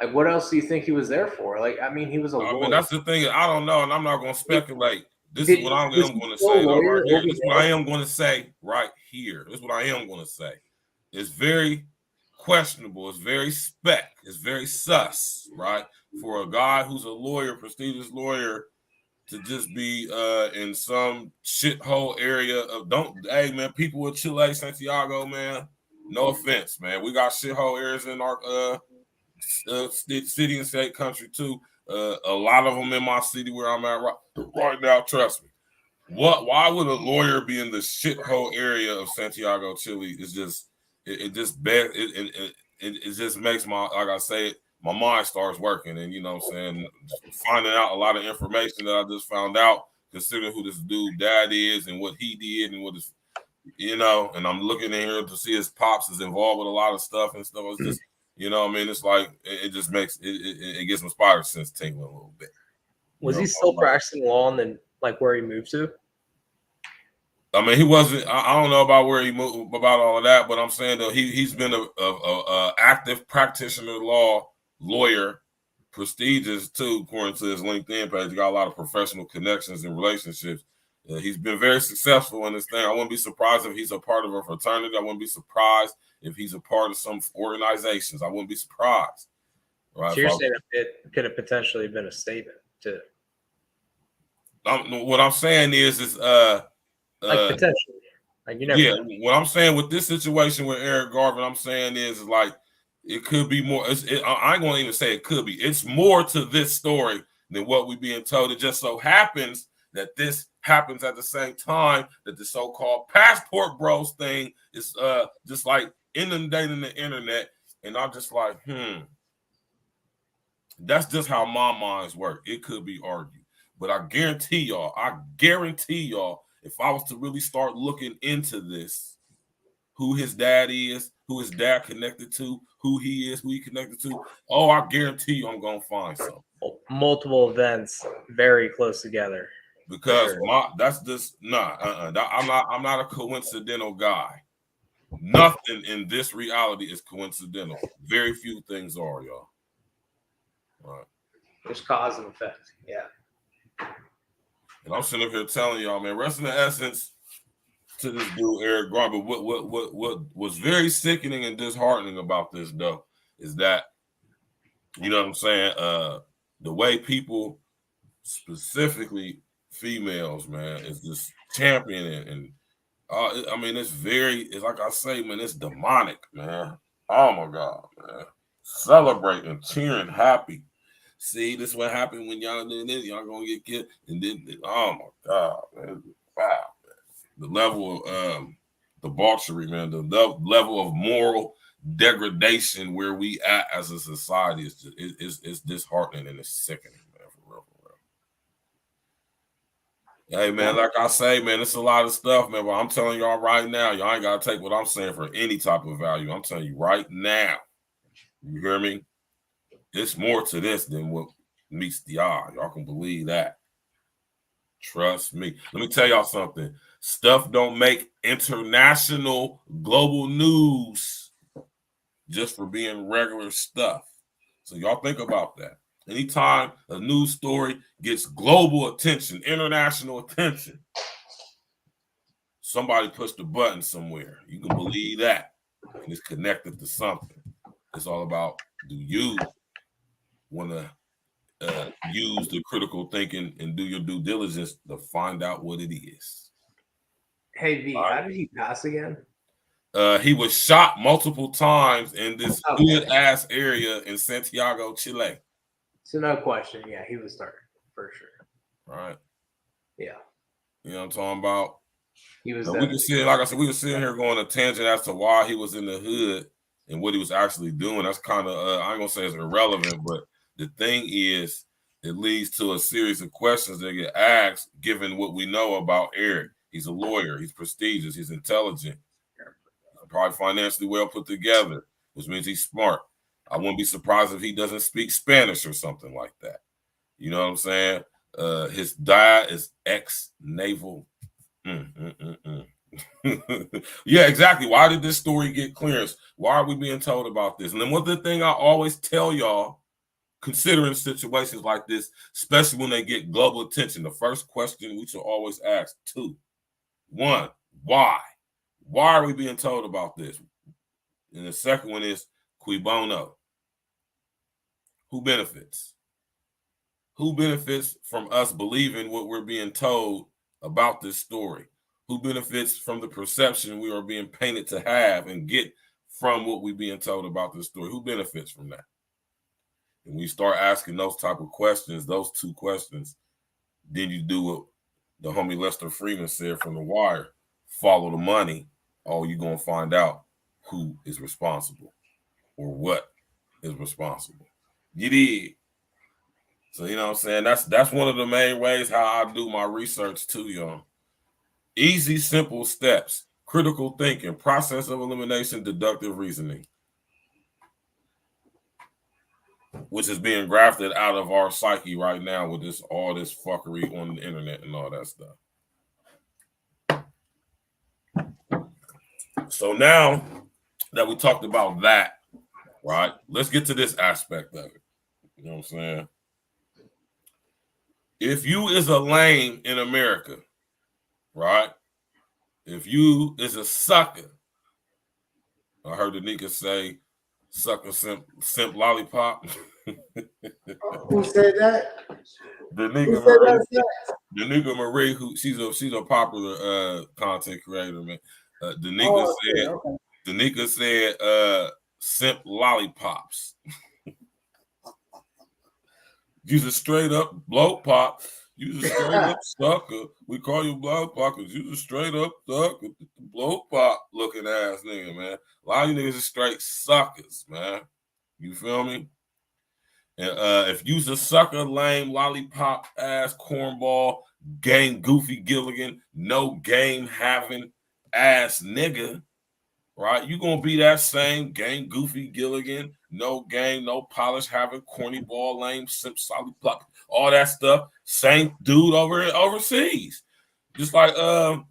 Like, what else do you think he was there for? Like, he was a lawyer. That's the thing. I don't know, and I'm not going to speculate. This is what I am going to say. Right here. This is what I am going to say right here. This is what I am going to say. It's very questionable. It's very It's very sus, right? For a guy who's a lawyer, prestigious lawyer, to just be in some shithole area of hey man, people in Chile, Santiago, man. No offense, man. We got shithole areas in our city and state country too. A lot of them in my city where I'm at right now. Trust me. Why would a lawyer be in the shithole area of Santiago, Chile? It's just it just makes my mind starts working, and you know what I'm saying, finding out a lot of information that I just found out, considering who this dude dad is and what he did and what his, and I'm looking in here to see his pops is involved with a lot of stuff and stuff. It's just, it's like it just makes it gets my spider sense tingling a little bit. Was he still practicing law and then where he moved to? He wasn't. I don't know about where he moved, about all of that, but I'm saying though he's been a active practitioner lawyer, prestigious too, according to his LinkedIn page. He got a lot of professional connections and relationships. He's been very successful in this thing. I wouldn't be surprised if he's a part of a fraternity. I wouldn't be surprised if he's a part of some organizations. I wouldn't be surprised. Right? So you're saying it could have potentially been a statement too. What I'm saying is potentially. Like, you never know. What I'm saying with this situation with Eric Garvin, I'm saying is like it could be more. I ain't going to even say it could be. It's more to this story than what we're being told. It just so happens that this happens at the same time that the so-called passport bros thing is just like inundating the internet, and I'm just like, that's just how my minds work. It could be argued, but I guarantee y'all, if I was to really start looking into this, who his dad is, who his dad connected to, who he is, who he connected to, I guarantee you I'm going to find something. Multiple events very close together. Because that's just I'm not a coincidental guy. Nothing in this reality is coincidental. Very few things are, y'all. Right. There's cause and effect. Yeah. And I'm sitting up here telling y'all, man, rest in the essence to this dude, Eric Garvin. What was very sickening and disheartening about this, though, is that, you know what I'm saying, the way people, specifically females, man, is just championing and I mean, it's like I say, man, it's demonic, man. Oh my God, man. Celebrating, cheering, happy. See, this is what happened when y'all doing this. Y'all gonna get killed. And then, oh my God, man. Wow. The level of debauchery, man, the level of moral degradation where we at as a society is disheartening and it's sickening, man, for real. Hey, man, like I say, man, it's a lot of stuff, man, but I'm telling y'all right now, y'all ain't got to take what I'm saying for any type of value. I'm telling you right now, you hear me? It's more to this than what meets the eye. Y'all can believe that. Trust me. Let me tell y'all something. Stuff don't make international global news just for being regular stuff. So y'all think about that. Anytime a news story gets global attention, international attention, somebody pushed the button somewhere. You can believe that. And it's connected to something. It's all about, do you want to use the critical thinking and do your due diligence to find out what it is? Hey, V, how did he pass again? He was shot multiple times in this good-ass area in Santiago, Chile. So no question. Yeah, he was third for sure. Right. Yeah. You know what I'm talking about? He was. We can see, like I said, we were sitting here going a tangent as to why he was in the hood and what he was actually doing. That's kind of, I ain't gonna say it's irrelevant, but the thing is, it leads to a series of questions that get asked given what we know about Eric. He's a lawyer. He's prestigious. He's intelligent. Probably financially well put together, which means he's smart. I wouldn't be surprised if he doesn't speak Spanish or something like that. You know what I'm saying? His dad is ex-naval. Yeah, exactly. Why did this story get clearance? Why are we being told about this? And then one thing I always tell y'all, considering situations like this, especially when they get global attention, the first question we should always ask, two. One, why? Why are we being told about this? And the second one is, cui bono? Who benefits? Who benefits from us believing what we're being told about this story? Who benefits from the perception we are being painted to have and get from what we're being told about this story? Who benefits from that? And when you start asking those type of questions, those two questions, then you do what the homie Lester Freeman said from The Wire, follow the money. Oh, you're going to find out who is responsible or what is responsible. You did. So, you know what I'm saying? That's one of the main ways how I do my research too, y'all. Easy, simple steps. Critical thinking, process of elimination, deductive reasoning, which is being grafted out of our psyche right now with all this fuckery on the internet and all that stuff. So now that we talked about that, right, let's get to this aspect of it. You know what I'm saying? If you is a lame in America, right? If you is a sucker, I heard the nigga say, sucker simp lollipop. Who said that? The nigga Marie, who she's a popular content creator, man. The nigga said simp lollipops. You's a straight up bloke pop. You's a straight up sucker. We call you bloke pop because you's a straight up sucker, bloke pop looking ass nigga, man. A lot of you niggas are straight suckers, man. You feel me? And if you's a sucker, lame, lollipop ass, cornball, game goofy Gilligan, no game having ass nigga, right? You gonna be that same game goofy Gilligan, no game, no polish having corny ball, lame, simp, solid plop, all that stuff. Same dude overseas. Just like what's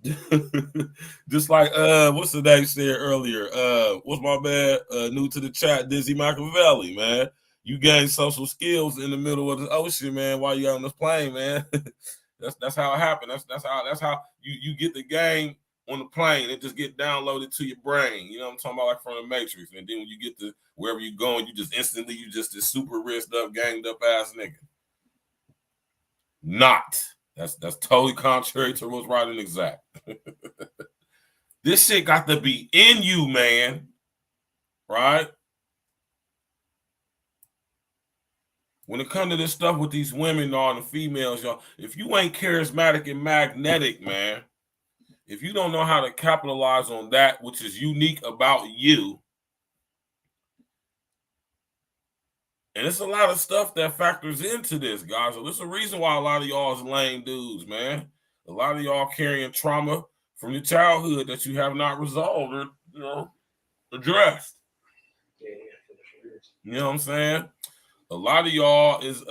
the name said earlier? What's my man? New to the chat, Dizzy Machiavelli, man. You gain social skills in the middle of the ocean, man, while you're on this plane, man. that's how it happened. That's how you get the game on the plane. It just get downloaded to your brain. You know what I'm talking about, like from the Matrix. And then when you get to wherever you're going, you just instantly, you just this super risked up, ganged up ass nigga. Not. That's totally contrary to what's right and exact. This shit got to be in you, man. Right? When it comes to this stuff with these women, y'all, and the females, y'all, if you ain't charismatic and magnetic, man, if you don't know how to capitalize on that, which is unique about you, and it's a lot of stuff that factors into this, guys. So there's a reason why a lot of y'all is lame dudes, man. A lot of y'all carrying trauma from your childhood that you have not resolved or, you know, addressed. You know what I'm saying? A lot of y'all is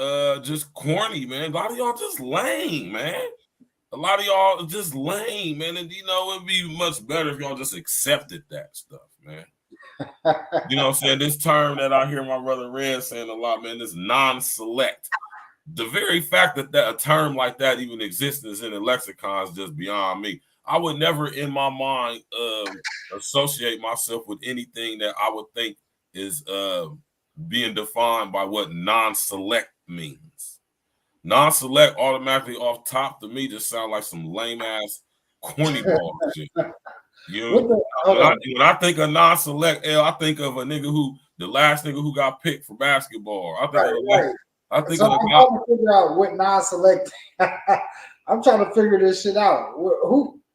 just corny, man. A lot of y'all just lame, man. A lot of y'all is just lame, man. And you know, it'd be much better if y'all just accepted that stuff, man. You know what I'm saying? This term that I hear my brother Red saying a lot, man, this non-select. The very fact that a term like that even exists in the lexicon is just beyond me. I would never in my mind associate myself with anything that I would think is being defined by what non-select means. Non-select automatically off top to me just sound like some lame ass corny ball shit. You know, when I think of non-select, I think of a nigga the last nigga who got picked for basketball. I think so I'm trying to figure out what non-select. I'm trying to figure this shit out.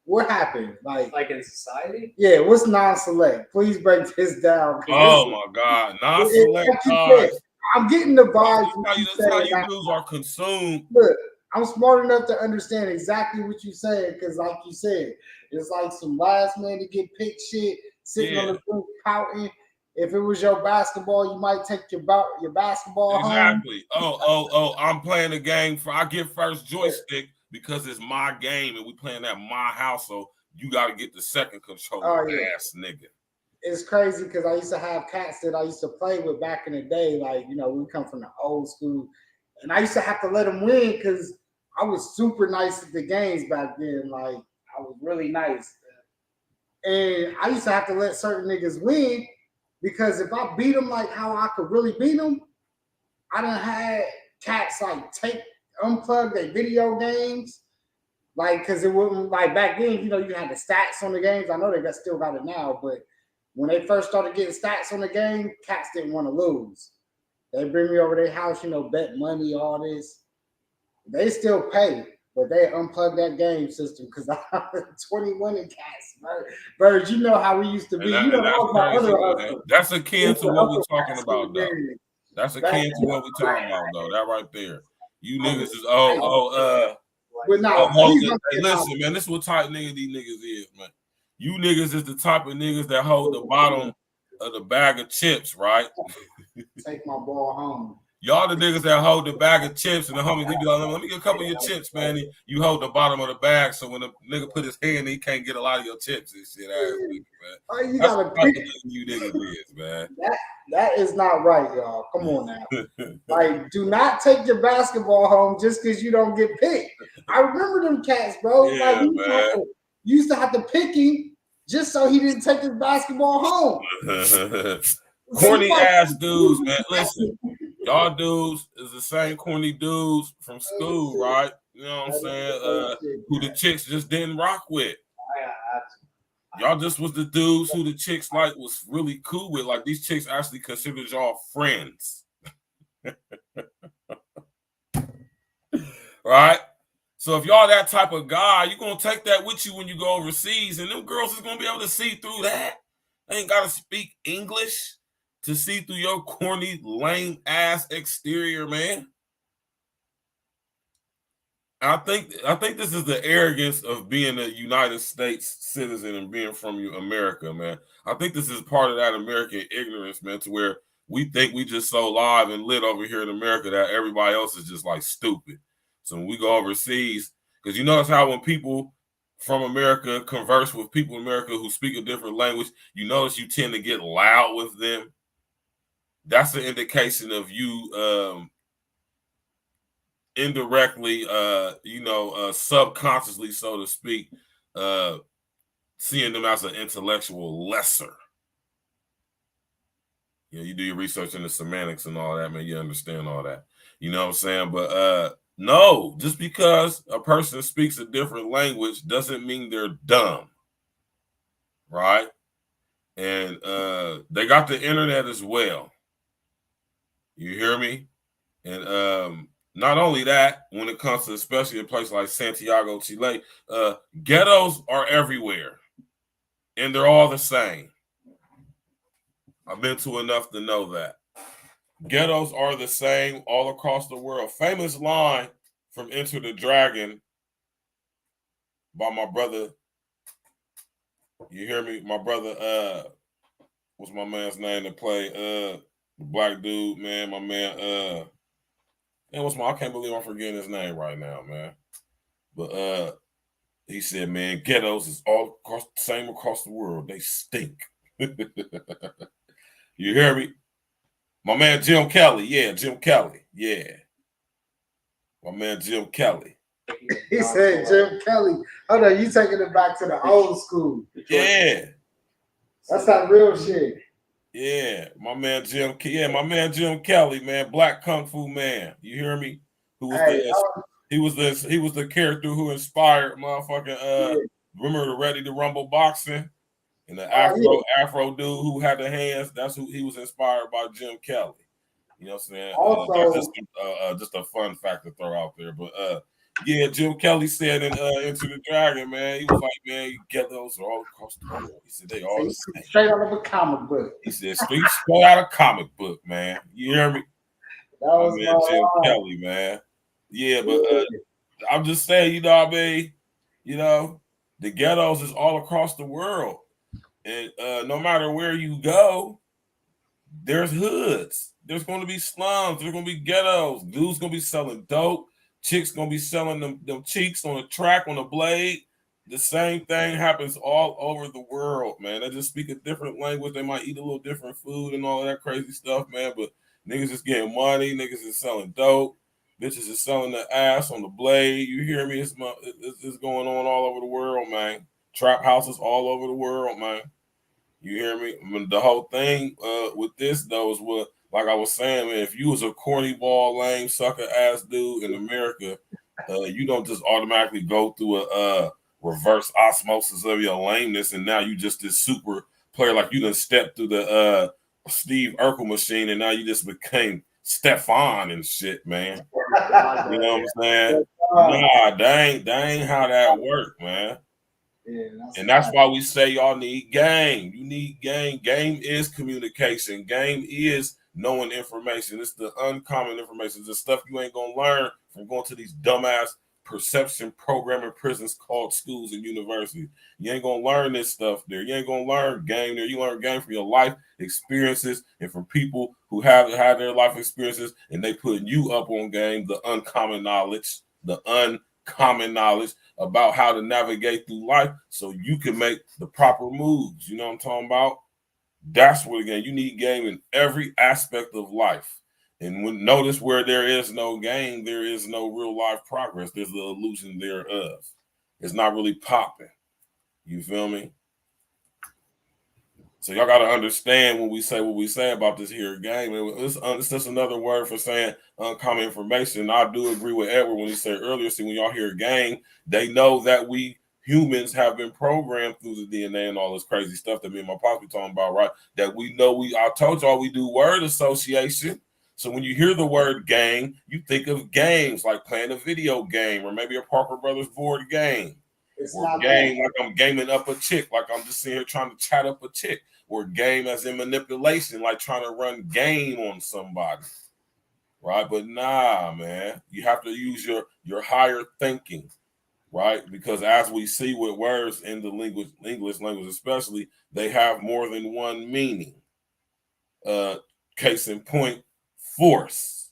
What happened? Like in society? Yeah, what's non-select? Please break this down. Oh my God, non-select. I'm getting the vibes. That's how you dudes are consumed. Look, I'm smart enough to understand exactly what you said because, like you said, it's like some last man to get picked shit, sitting on the bench pouting. If it was your basketball, you might take your basketball home. Exactly. Oh, I'm playing the game I get first joystick because it's my game and we playing at my house, so you got to get the second controller, ass nigga. It's crazy because I used to have cats that I used to play with back in the day. Like, you know, we come from the old school. And I used to have to let them win because I was super nice at the games back then. Like, I was really nice. And I used to have to let certain niggas win because if I beat them like how I could really beat them, I done had cats like unplug their video games. Like, because it wasn't like back then, you know, you had the stats on the games. I know they still got it now, but when they first started getting stats on the game, cats didn't want to lose. They bring me over their house, you know, bet money, all this. They still pay, but they unplug that game system because I'm 21 and cats. Bird, you know how we used to be. You know, that was my other that's akin to what we're talking about, though. That's akin to what we're talking about, though. That right there. You niggas is hey, listen, man, this is what type nigga these niggas is, man. You niggas is the type of niggas that hold the bottom of the bag of chips, right? Take my ball home. Y'all the niggas that hold the bag of chips and the homies, they be like, let me get a couple of your chips, man. You hold the bottom of the bag, so when the nigga put his hand, he can't get a lot of your chips and shit. Man. Oh, you gotta you niggas is, man. That is not right, y'all. Come on now. Like, do not take your basketball home just because you don't get picked. I remember them cats, bro. Yeah, like, you used to have to pick him just so he didn't take his basketball home. Corny ass dudes, man. Listen, y'all dudes is the same corny dudes from school, right? You know what I'm saying? Who the chicks just didn't rock with. Y'all just was the dudes who the chicks like was really cool with. Like these chicks actually considered y'all friends. Right? So if y'all that type of guy, you're going to take that with you when you go overseas, and them girls is going to be able to see through that. They ain't got to speak English to see through your corny, lame ass exterior, man. I think this is the arrogance of being a United States citizen and being from America, man. I think this is part of that American ignorance, man, to where we think we just so live and lit over here in America that everybody else is just like stupid. So when we go overseas, because you notice how when people from America converse with people in America who speak a different language, you notice you tend to get loud with them. That's an indication of you indirectly, subconsciously, so to speak, seeing them as an intellectual lesser. You know, you do your research into semantics and all that, man, you understand all that. You know what I'm saying? But no, just because a person speaks a different language doesn't mean they're dumb. right? And they got the internet as well. You hear me? And not only that, when it comes to especially a place like Santiago, Chile, ghettos are everywhere, and they're all the same. I've been to enough to know that. Ghettos are the same all across the world. Famous line from Enter the Dragon by my brother. You hear me? My brother, what's my man's name to play? The black dude, man, my man, and I can't believe I'm forgetting his name right now, man. But he said, man, ghettos is all same across the world. They stink. You hear me? My man Jim Kelly. Yeah, Jim Kelly. Yeah. My man Jim Kelly. He said Jim Kelly. Hold on, you taking it back to the old school. Yeah. That's that real shit. Yeah, my man Jim Kelly, man, black kung fu man. You hear me? Who was he was the character who inspired motherfucking remember the Ready to Rumble boxing and the Afro dude who had the hands. That's who he was inspired by, Jim Kelly. You know what I'm saying? Also, that's just a fun fact to throw out there. But yeah, Jim Kelly said in Enter the Dragon, man, he was like, man, you get those all across the world. He said they all the same. Straight out of a comic book. He said straight out of comic book, man. You hear me? That was man, Jim Kelly, man. Yeah, but I'm just saying, you know what I mean? You know, the ghettos is all across the world. And no matter where you go, there's hoods. There's going to be slums. There's going to be ghettos. Dudes going to be selling dope. Chicks going to be selling them cheeks on a track, on a blade. The same thing happens all over the world, man. They just speak a different language. They might eat a little different food and all of that crazy stuff, man. But niggas is getting money. Niggas is selling dope. Bitches is selling the ass on the blade. You hear me? It's going on all over the world, man. Trap houses all over the world, man. You hear me? I mean, the whole thing with this, though, is what, like I was saying, man, if you was a corny ball, lame, sucker ass dude in America, you don't just automatically go through a reverse osmosis of your lameness, and now you just this super player, like you done stepped through the Steve Urkel machine, and now you just became Stefan and shit, man. You know what I'm saying? Nah, that ain't how that work, man. Yeah, and that's why we say y'all need game. You need game. Game is communication. Game is knowing information. It's the uncommon information. It's the stuff you ain't gonna learn from going to these dumbass perception programming prisons called schools and universities. You ain't gonna learn this stuff there. You ain't gonna learn game there. You learn game from your life experiences and from people who have had their life experiences, and they putting you up on game, the uncommon knowledge, about how to navigate through life so you can make the proper moves. You know what I'm talking about? That's what, again, you need game in every aspect of life. And when notice where there is no game, there is no real life progress. There's the illusion thereof. It's not really popping. You feel me? So y'all got to understand when we say what we say about this here game. It's just another word for saying uncommon information. I do agree with Edward when he said earlier, see, when y'all hear game, they know that we humans have been programmed through the DNA and all this crazy stuff that me and my pops be talking about, right? That we know I told y'all we do word association. So when you hear the word game, you think of games like playing a video game or maybe a Parker Brothers board game. Or game like I'm gaming up a chick, like I'm just sitting here trying to chat up a chick. Or game as in manipulation, like trying to run game on somebody, right? But nah, man, you have to use your higher thinking, right? Because as we see with words in the English language especially, they have more than one meaning. Case in point, force.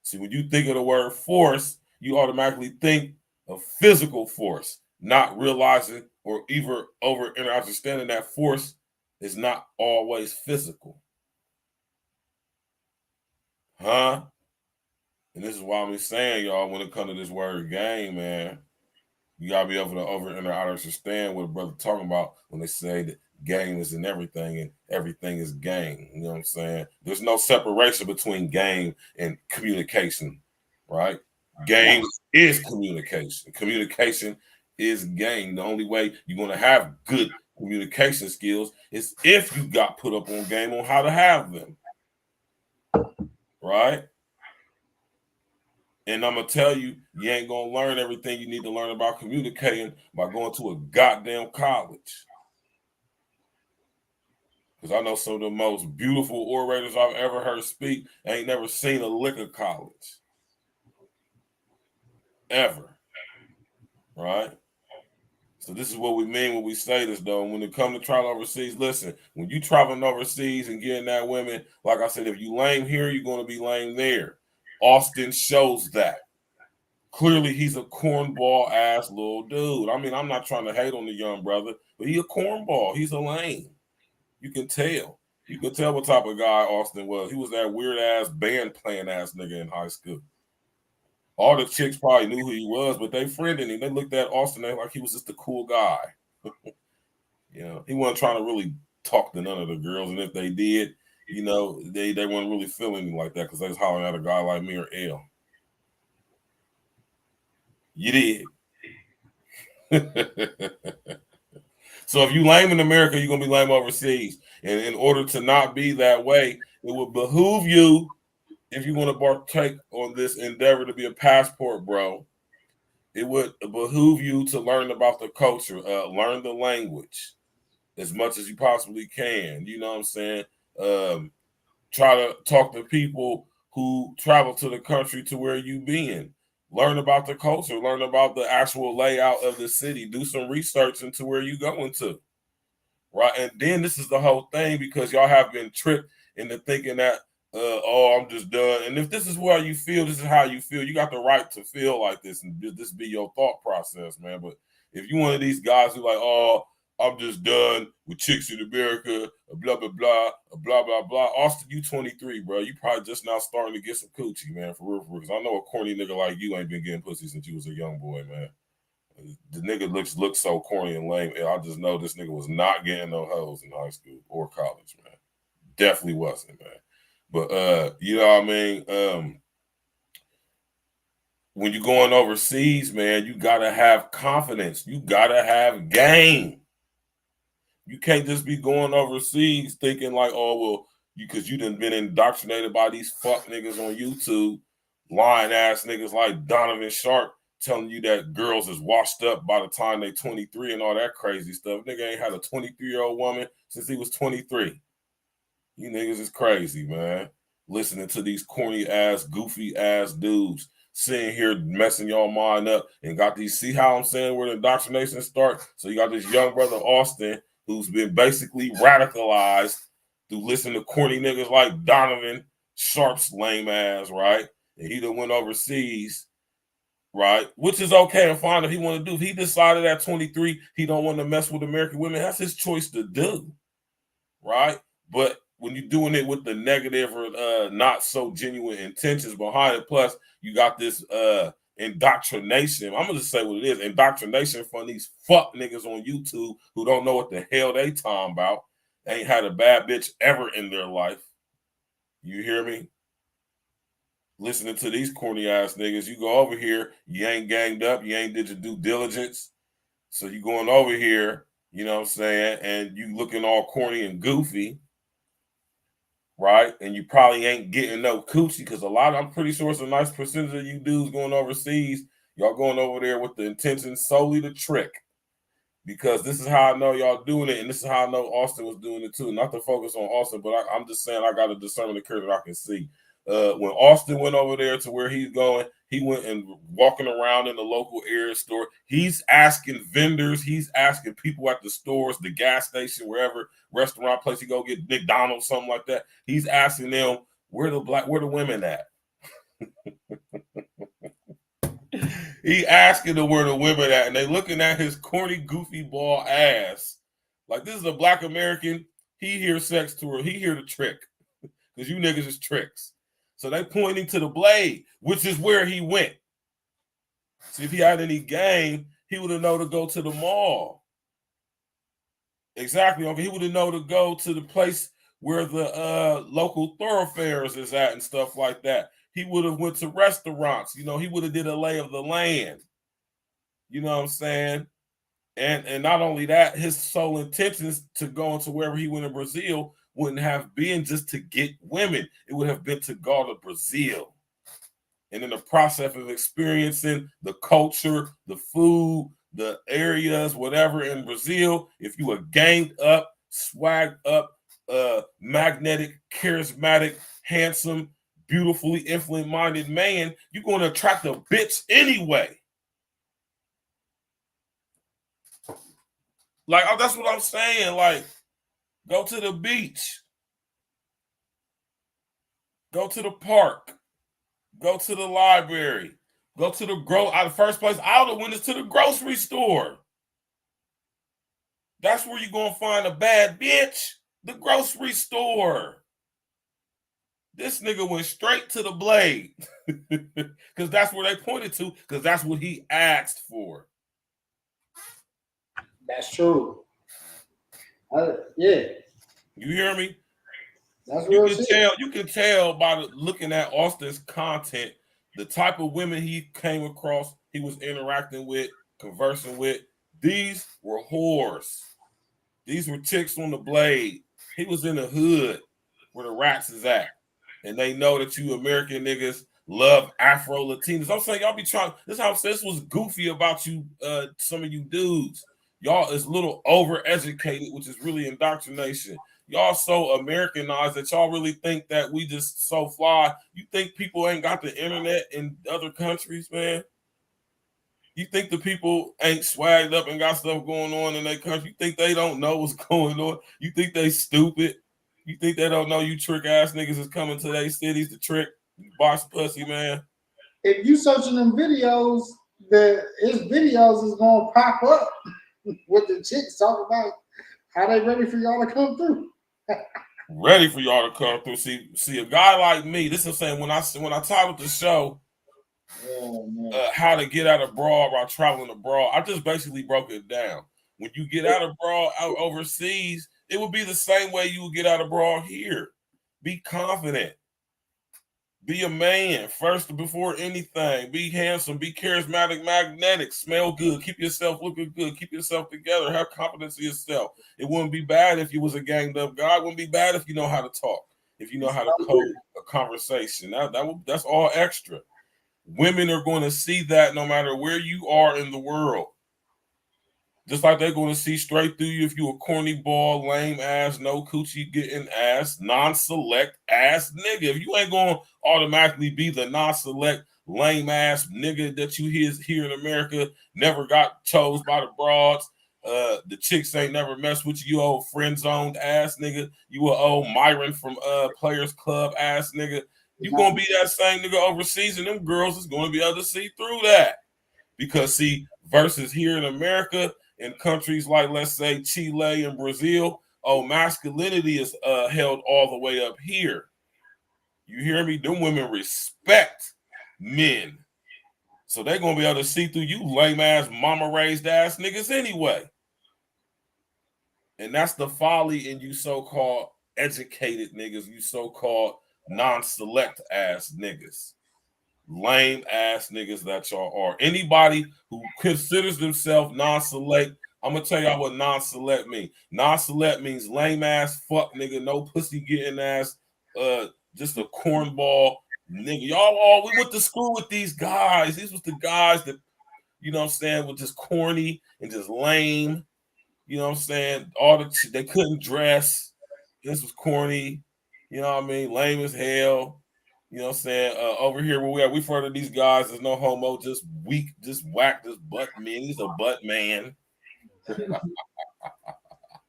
See, when you think of the word force, you automatically think of physical force, not realizing or even understanding that force is not always physical. Huh? And this is why I'm saying, y'all, when it comes to this word game, man, you gotta be able to understand what a brother talking about when they say that game is in everything and everything is game. You know what I'm saying? There's no separation between game and communication, right? Game is communication. Communication is game. The only way you're going to have good communication skills is if you got put up on game on how to have them. Right? And I'm going to tell you, you ain't going to learn everything you need to learn about communicating by going to a goddamn college. Because I know some of the most beautiful orators I've ever heard speak ain't never seen a lick of college. Ever. Right? So this is what we mean when we say this, though. When it comes to travel overseas, listen, when you traveling overseas and getting that women, like I said, if you lame here, you're going to be lame there. Austin shows that. Clearly, he's a cornball ass little dude. I mean, I'm not trying to hate on the young brother, but he a cornball. He's a lame. You can tell. You can tell what type of guy Austin was. He was that weird ass band playing ass nigga in high school. All the chicks probably knew who he was, but they friended him. They looked at Austin like he was just a cool guy. You know, he wasn't trying to really talk to none of the girls, and if they did, you know, they weren't really feeling him like that because they was hollering at a guy like me or L. You did. So if you lame in America, you're going to be lame overseas. And in order to not be that way, it would behoove you, if you want to partake on this endeavor to be a passport, bro, it would behoove you to learn about the culture, learn the language as much as you possibly can. You know what I'm saying? Try to talk to people who travel to the country to where you been. Learn about the culture. Learn about the actual layout of the city. Do some research into where you going to. Right? And then this is the whole thing because y'all have been tricked into thinking that, oh, I'm just done. And if this is where you feel, this is how you feel. You got the right to feel like this and this be your thought process, man. But if you one of these guys who like, oh, I'm just done with chicks in America, blah, blah, blah, blah, blah, blah. Austin, you 23, bro. You probably just now starting to get some coochie, man, for real. Because I know a corny nigga like you ain't been getting pussy since you was a young boy, man. The nigga looks so corny and lame. I just know this nigga was not getting no hoes in high school or college, man. Definitely wasn't, man. But, you know what I mean? When you're going overseas, man, you got to have confidence. You got to have game. You can't just be going overseas thinking like, oh, well, because you done been indoctrinated by these fuck niggas on YouTube, lying ass niggas like Donovan Sharp telling you that girls is washed up by the time they 23 and all that crazy stuff. Nigga ain't had a 23-year-old woman since he was 23. You niggas is crazy, man. Listening to these corny ass, goofy ass dudes sitting here messing y'all mind up and got these, see how I'm saying where the indoctrination start? So you got this young brother Austin who's been basically radicalized through listening to corny niggas like Donovan Sharp's lame ass, right? And he done went overseas, right? Which is okay and fine if he want to do. If he decided at 23 he don't want to mess with American women, that's his choice to do, right? But when you're doing it with the negative or not so genuine intentions behind it, plus you got this indoctrination. I'm gonna just say what it is: indoctrination from these fuck niggas on YouTube who don't know what the hell they talking about. They ain't had a bad bitch ever in their life. You hear me? Listening to these corny ass niggas, you go over here, you ain't ganged up, you ain't did your due diligence, so you going over here, you know what I'm saying, and you looking all corny and goofy. Right, and you probably ain't getting no coochie because I'm pretty sure it's a nice percentage of you dudes going overseas. Y'all going over there with the intention solely to trick. Because this is how I know y'all doing it, and this is how I know Austin was doing it too. Not to focus on Austin, but I'm just saying I got a discernment occur that I can see. When Austin went over there to where he's going, he went and walking around in the local area store. He's asking vendors, he's asking people at the stores, the gas station, wherever restaurant place you go get McDonald's, something like that. He's asking them where the women at. He asking them where the women at, and they looking at his corny, goofy ball ass like this is a black American. He here sex tour. He here to trick because you niggas is tricks. So they pointing to the blade, which is where he went. See, if he had any game, he would have known to go to the mall. Exactly. Okay, he would have known to go to the place where the local thoroughfares is at and stuff like that. He would have went to restaurants. You know, he would have did a lay of the land. You know what I'm saying? And not only that, his sole intentions to go into wherever he went in Brazil wouldn't have been just to get women. It would have been to go to Brazil. And in the process of experiencing the culture, the food, the areas, whatever in Brazil, if you were ganged up, swagged up, magnetic, charismatic, handsome, beautifully influent-minded man, you're going to attract a bitch anyway. Like, that's what I'm saying. Like, go to the beach. Go to the park. Go to the library. Go to the first place I would have went is to the grocery store. That's where you're going to find a bad bitch. The grocery store. This nigga went straight to the blade. Because that's where they pointed to. Because that's what he asked for. That's true. Yeah. You hear me? That's you real can shit. tell. You can tell by looking at Austin's content, the type of women he came across, he was interacting with, conversing with. These were whores. These were chicks on the blade. He was in the hood where the rats is at. And they know that you American niggas love Afro Latinos. I'm saying y'all be trying. This how this was goofy about you, some of you dudes. Y'all is a little overeducated, which is really indoctrination. Y'all so Americanized that y'all really think that we just so fly. You think people ain't got the internet in other countries, man? You think the people ain't swagged up and got stuff going on in their country? You think they don't know what's going on? You think they stupid? You think they don't know you trick ass niggas is coming to their cities to trick box pussy, man? If you searching them videos, his videos is gonna pop up with the chicks talking about how they ready for y'all to come through. Ready for y'all to come through. See, a guy like me. This is saying when I titled the show, how to get out abroad while traveling abroad. I just basically broke it down. When you get out abroad out overseas, it would be the same way you would get out abroad here. Be confident. Be a man first before anything. Be handsome. Be charismatic, magnetic. Smell good. Keep yourself looking good. Keep yourself together. Have confidence in yourself. It wouldn't be bad if you was a ganged up guy. It wouldn't be bad if you know how to talk. If you know how to code a conversation. That's all extra. Women are going to see that no matter where you are in the world. Just like they're going to see straight through you if you a corny ball, lame ass, no coochie getting ass, non-select ass nigga. If you ain't going to automatically be the non-select lame ass nigga that you here in America, never got chose by the broads, the chicks ain't never messed with you old friend-zoned ass nigga. You a old Myron from Players Club ass nigga. You gonna be that same nigga overseas, and them girls is gonna be able to see through that. Because see, versus here in America, in countries like, let's say, Chile and Brazil, masculinity is held all the way up here. You hear me? Them women respect men. So they're gonna be able to see through you lame ass, mama raised ass niggas anyway. And that's the folly in you so-called educated niggas, you so-called non-select ass niggas. Lame ass niggas that y'all are. Anybody who considers themselves non-select, I'm gonna tell y'all what non-select means. Non-select means lame ass fuck nigga, no pussy getting ass, just a cornball nigga. We went to school with these guys. These was the guys that, you know what I'm saying, were just corny and just lame. You know what I'm saying? They couldn't dress. This was corny. You know what I mean? Lame as hell. You know what I'm saying? Over here where we are, we've heard of these guys. There's no homo, just weak, just whack this butt man. He's a butt man.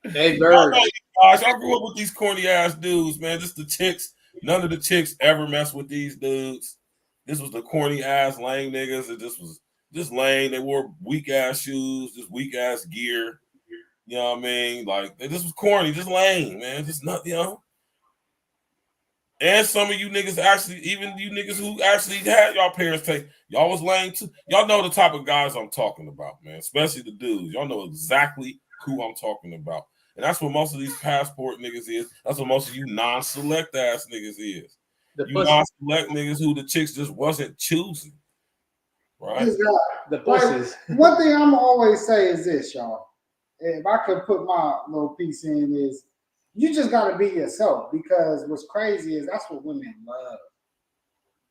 Hey, Bird. Guys, I grew up with these corny ass dudes, man. Just the chicks. None of the chicks ever messed with these dudes. This was the corny ass lame niggas. It just was just lame. They wore weak ass shoes, just weak ass gear. You know what I mean? Like, this was corny, just lame, man. Just not, you know. And some of you niggas actually, even you niggas who actually had y'all parents take, y'all was lame too. Y'all know the type of guys I'm talking about, man. Especially the dudes. Y'all know exactly who I'm talking about. And that's what most of these passport niggas is. That's what most of you non-select ass niggas is. You non-select niggas who the chicks just wasn't choosing. Right. The pussies. Like, one thing I'm always say is this, y'all. If I could put my little piece in, is you just gotta be yourself, because what's crazy is that's what women love.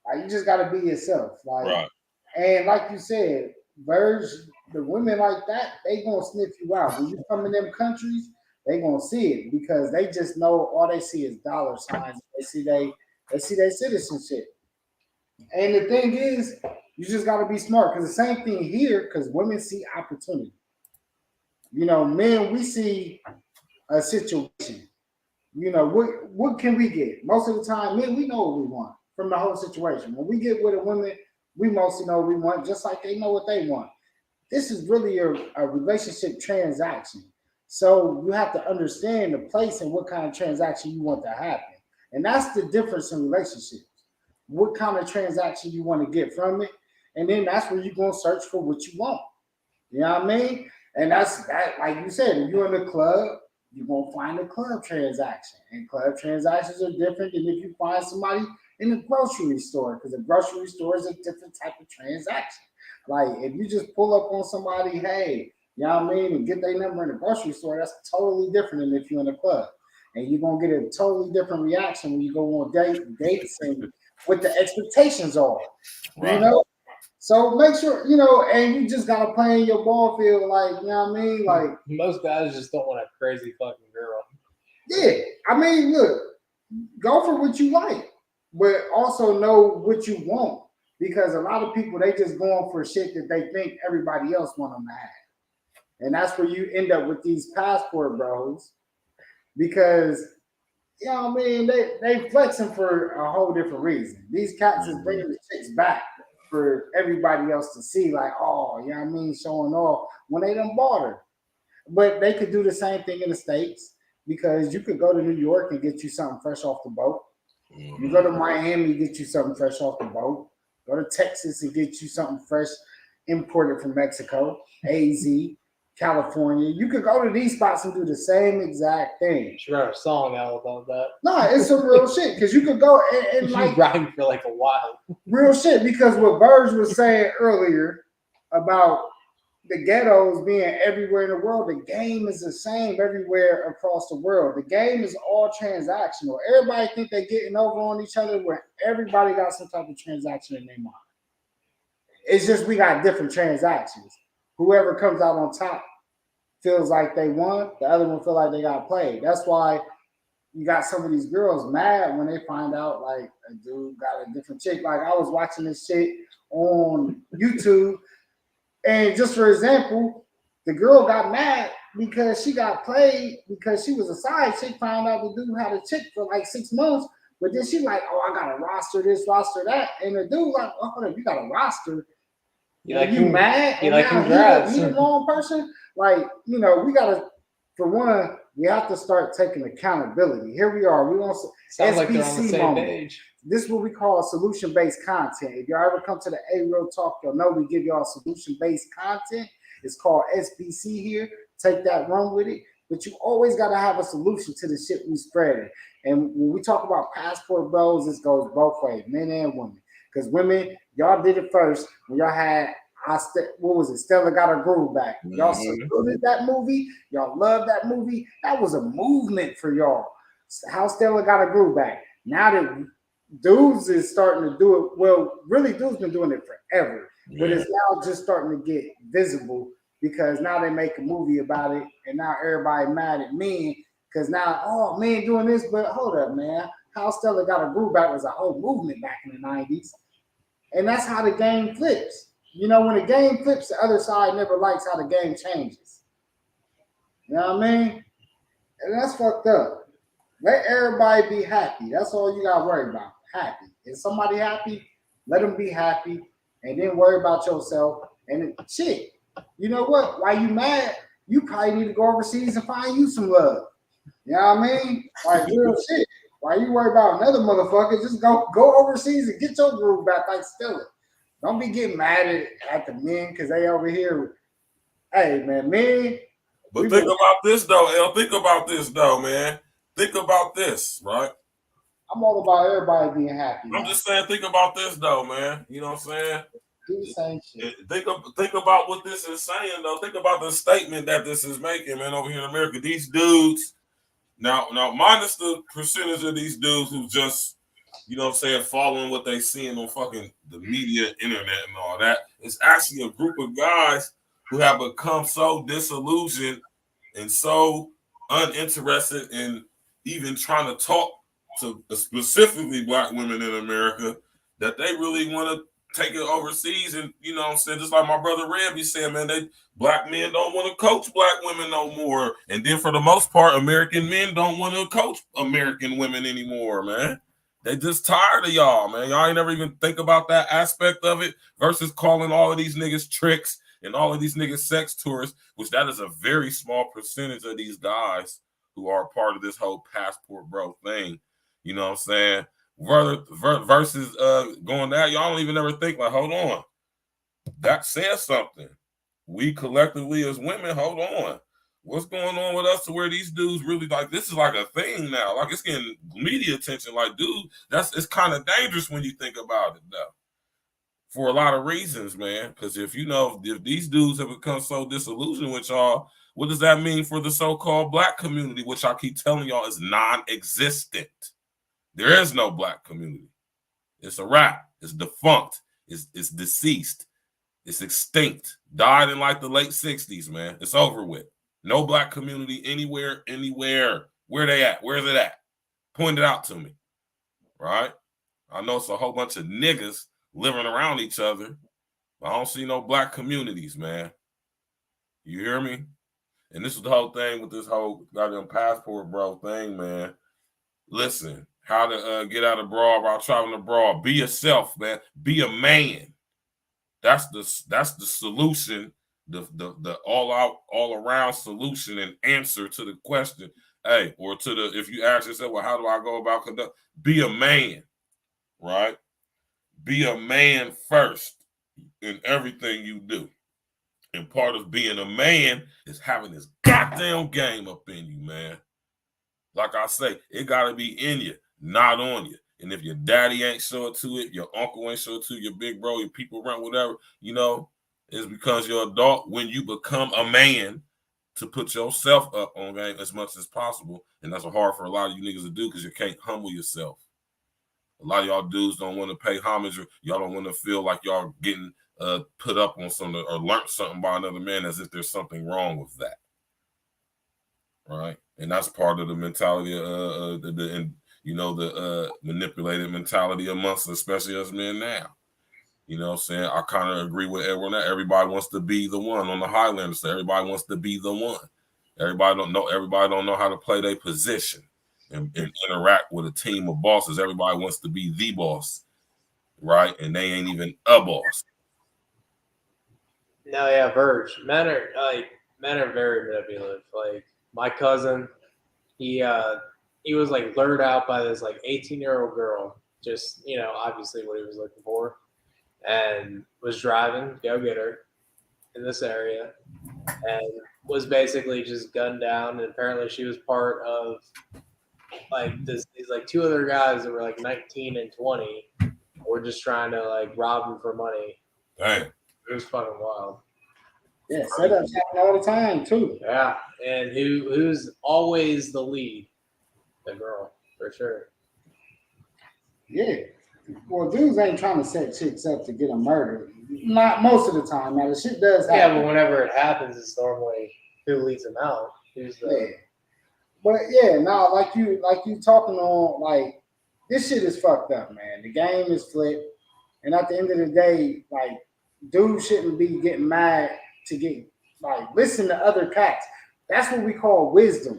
Like, you just gotta be yourself. Like, Right. and like you said, Virg, the women like that, they gonna sniff you out. When you come in them countries, they gonna see it, because they just know all they see is dollar signs. They see their citizenship. And the thing is, you just gotta be smart, because the same thing here, because women see opportunity. You know, men, we see a situation. You know, what can we get? Most of the time, men, we know what we want from the whole situation. When we get with a woman, we mostly know what we want, just like they know what they want. This is really a relationship transaction. So you have to understand the place and what kind of transaction you want to happen. And that's the difference in relationships. What kind of transaction you want to get from it. And then that's where you're going to search for what you want. You know what I mean? And that's that, like you said, if you're in the club, you're going to find a club transaction. And club transactions are different than if you find somebody in the grocery store, because a grocery store is a different type of transaction. Like, if you just pull up on somebody, hey, you know what I mean, and get their number in the grocery store, that's totally different than if you're in a club. And you're going to get a totally different reaction when you go on dates and what the expectations are. Right. You know? So make sure, you know, and you just got to play in your ball field, like, you know what I mean? Like, most guys just don't want a crazy fucking girl. Yeah. I mean, look, go for what you like, but also know what you want. Because a lot of people, they just going for shit that they think everybody else want them to have. And that's where you end up with these passport bros. Because, you know what I mean, they flexing for a whole different reason. These cats is bringing the chicks back for everybody else to see, like, oh, you know what I mean, showing off when they done bought her. But they could do the same thing in the States, because you could go to New York and get you something fresh off the boat. You go to Miami, get you something fresh off the boat. Go to Texas and get you something fresh imported from Mexico, AZ, California. You could go to these spots and do the same exact thing. You wrote a song out about that. No, it's some real shit, because you could go and like rhyme for like a while. Real shit, because what Virgil was saying earlier about the ghettos being everywhere in the world, the game is the same everywhere across the world. The game is all transactional. Everybody think they're getting over on each other, where everybody got some type of transaction in their mind. It's just we got different transactions. Whoever comes out on top feels like they won, the other one feel like they got played. That's why you got some of these girls mad when they find out like a dude got a different chick. Like, I was watching this shit on YouTube, and just for example, the girl got mad because she got played because she was a side chick, found out the dude had a chick for like 6 months, but then she like, oh, I got to roster this, roster that. And the dude like, oh, hold up, you got a roster. You mad? You like congrats. He the wrong person? Like, you know, we got to, for one, we have to start taking accountability. Here we are. We want sounds like they're on the same page. This is what we call solution-based content. If y'all ever come to the A-Real Talk, you'll know we give y'all solution-based content. It's called SBC here. Take that, run with it. But you always got to have a solution to the shit we spread. And when we talk about passport bros, this goes both ways, men and women. Because women, y'all did it first when y'all had, what was it? Stella Got Her Groove Back. Y'all saluted that movie. Y'all loved that movie. That was a movement for y'all. How Stella Got Her Groove Back. Now that dudes is starting to do it, well, really dudes been doing it forever, but it's now just starting to get visible, because now they make a movie about it, and now everybody mad at men because now, oh, men doing this, but hold up, man. How Stella Got Her Groove Back was a whole movement back in the 90s, and that's how the game flips. You know, when the game flips, the other side never likes how the game changes. You know what I mean? And that's fucked up. Let everybody be happy. That's all you got to worry about. Happy. Is somebody happy? Let them be happy, and then worry about yourself. And shit, you know what? While you mad, you probably need to go overseas and find you some love. You know what I mean? Like, real shit. While you worry about another motherfucker, just go overseas and get your groove back like Stella. Don't be getting mad at the men because they over here. Hey, man, men. But think about this, though, El. Think about this, though, man. Think about this, right? I'm all about everybody being happy. I'm just saying, think about this, though, man. You know what I'm saying? Do the same shit. Think about what this is saying, though. Think about the statement that this is making, man, over here in America. These dudes, now minus the percentage of these dudes who just, you know what I'm saying, following what they seeing on fucking the media, internet, and all that. It's actually a group of guys who have become so disillusioned and so uninterested in even trying to talk to specifically black women in America that they really want to take it overseas. And, you know what I'm saying, just like my brother Red be saying, man, black men don't want to coach black women no more. And then for the most part, American men don't want to coach American women anymore, man. They just tired of y'all, man. Y'all ain't never even think about that aspect of it versus calling all of these niggas tricks and all of these niggas sex tourists, which that is a very small percentage of these guys who are part of this whole passport bro thing. You know what I'm saying? Versus going that, y'all don't even ever think like, hold on, that says something. We collectively as women, hold on, what's going on with us to where these dudes really like this is like a thing now? Like it's getting media attention. Like, dude, it's kind of dangerous when you think about it, though, for a lot of reasons, man. Because if these dudes have become so disillusioned with y'all, what does that mean for the so-called black community, which I keep telling y'all is non-existent? There is no black community. It's a wrap. It's defunct. It's deceased. It's extinct. Died in like the late 60s, man. It's over with. No black community anywhere. Where they at? Where's it at? Point it out to me. Right? I know it's a whole bunch of niggas living around each other, but I don't see no black communities, man. You hear me? And this is the whole thing with this whole goddamn passport bro thing, man. Listen. How to get out abroad while traveling abroad. Be yourself, man. Be a man. That's the solution, the all around solution and answer to the question. Hey, or to the if you ask yourself, well, how do I go about conduct? Be a man, right? Be a man first in everything you do. And part of being a man is having this goddamn game up in you, man. Like I say, it gotta be in you. Not on you. And if your daddy ain't sure to it, your uncle ain't sure to it, your big bro, your people around, whatever, it's because you're adult when you become a man to put yourself up on game as much as possible. And that's hard for a lot of you niggas to do because you can't humble yourself. A lot of y'all dudes don't want to pay homage, or y'all don't want to feel like y'all getting put up on something or learned something by another man as if there's something wrong with that. Right? And that's part of the mentality of the manipulated mentality amongst especially us men now. You know what I'm saying? I kind of agree with everyone that everybody wants to be the one on the Highlanders. So everybody wants to be the one. Everybody don't know how to play their position and interact with a team of bosses. Everybody wants to be the boss, right? And they ain't even a boss. No, yeah, Virg. Men are very manipulative. Like my cousin, he was like lured out by this like 18-year-old girl, just obviously what he was looking for, and was driving, go get her in this area, and was basically just gunned down. And apparently she was part of like these like two other guys that were like 19 and 20 were just trying to like rob him for money. Dang. It was fucking wild. Yeah, setups happen all the time too. Yeah, and who's always the lead? The girl, for sure. Yeah. Well, dudes ain't trying to set chicks up to get them murdered. Not most of the time. Now, the shit does happen. Yeah, but whenever it happens, it's normally who leads them out. Who's the... Yeah. But yeah, now like you talking on, like, this shit is fucked up, man. The game is flipped. And at the end of the day, like, dudes shouldn't be getting mad to get, like, listen to other cats. That's what we call wisdom.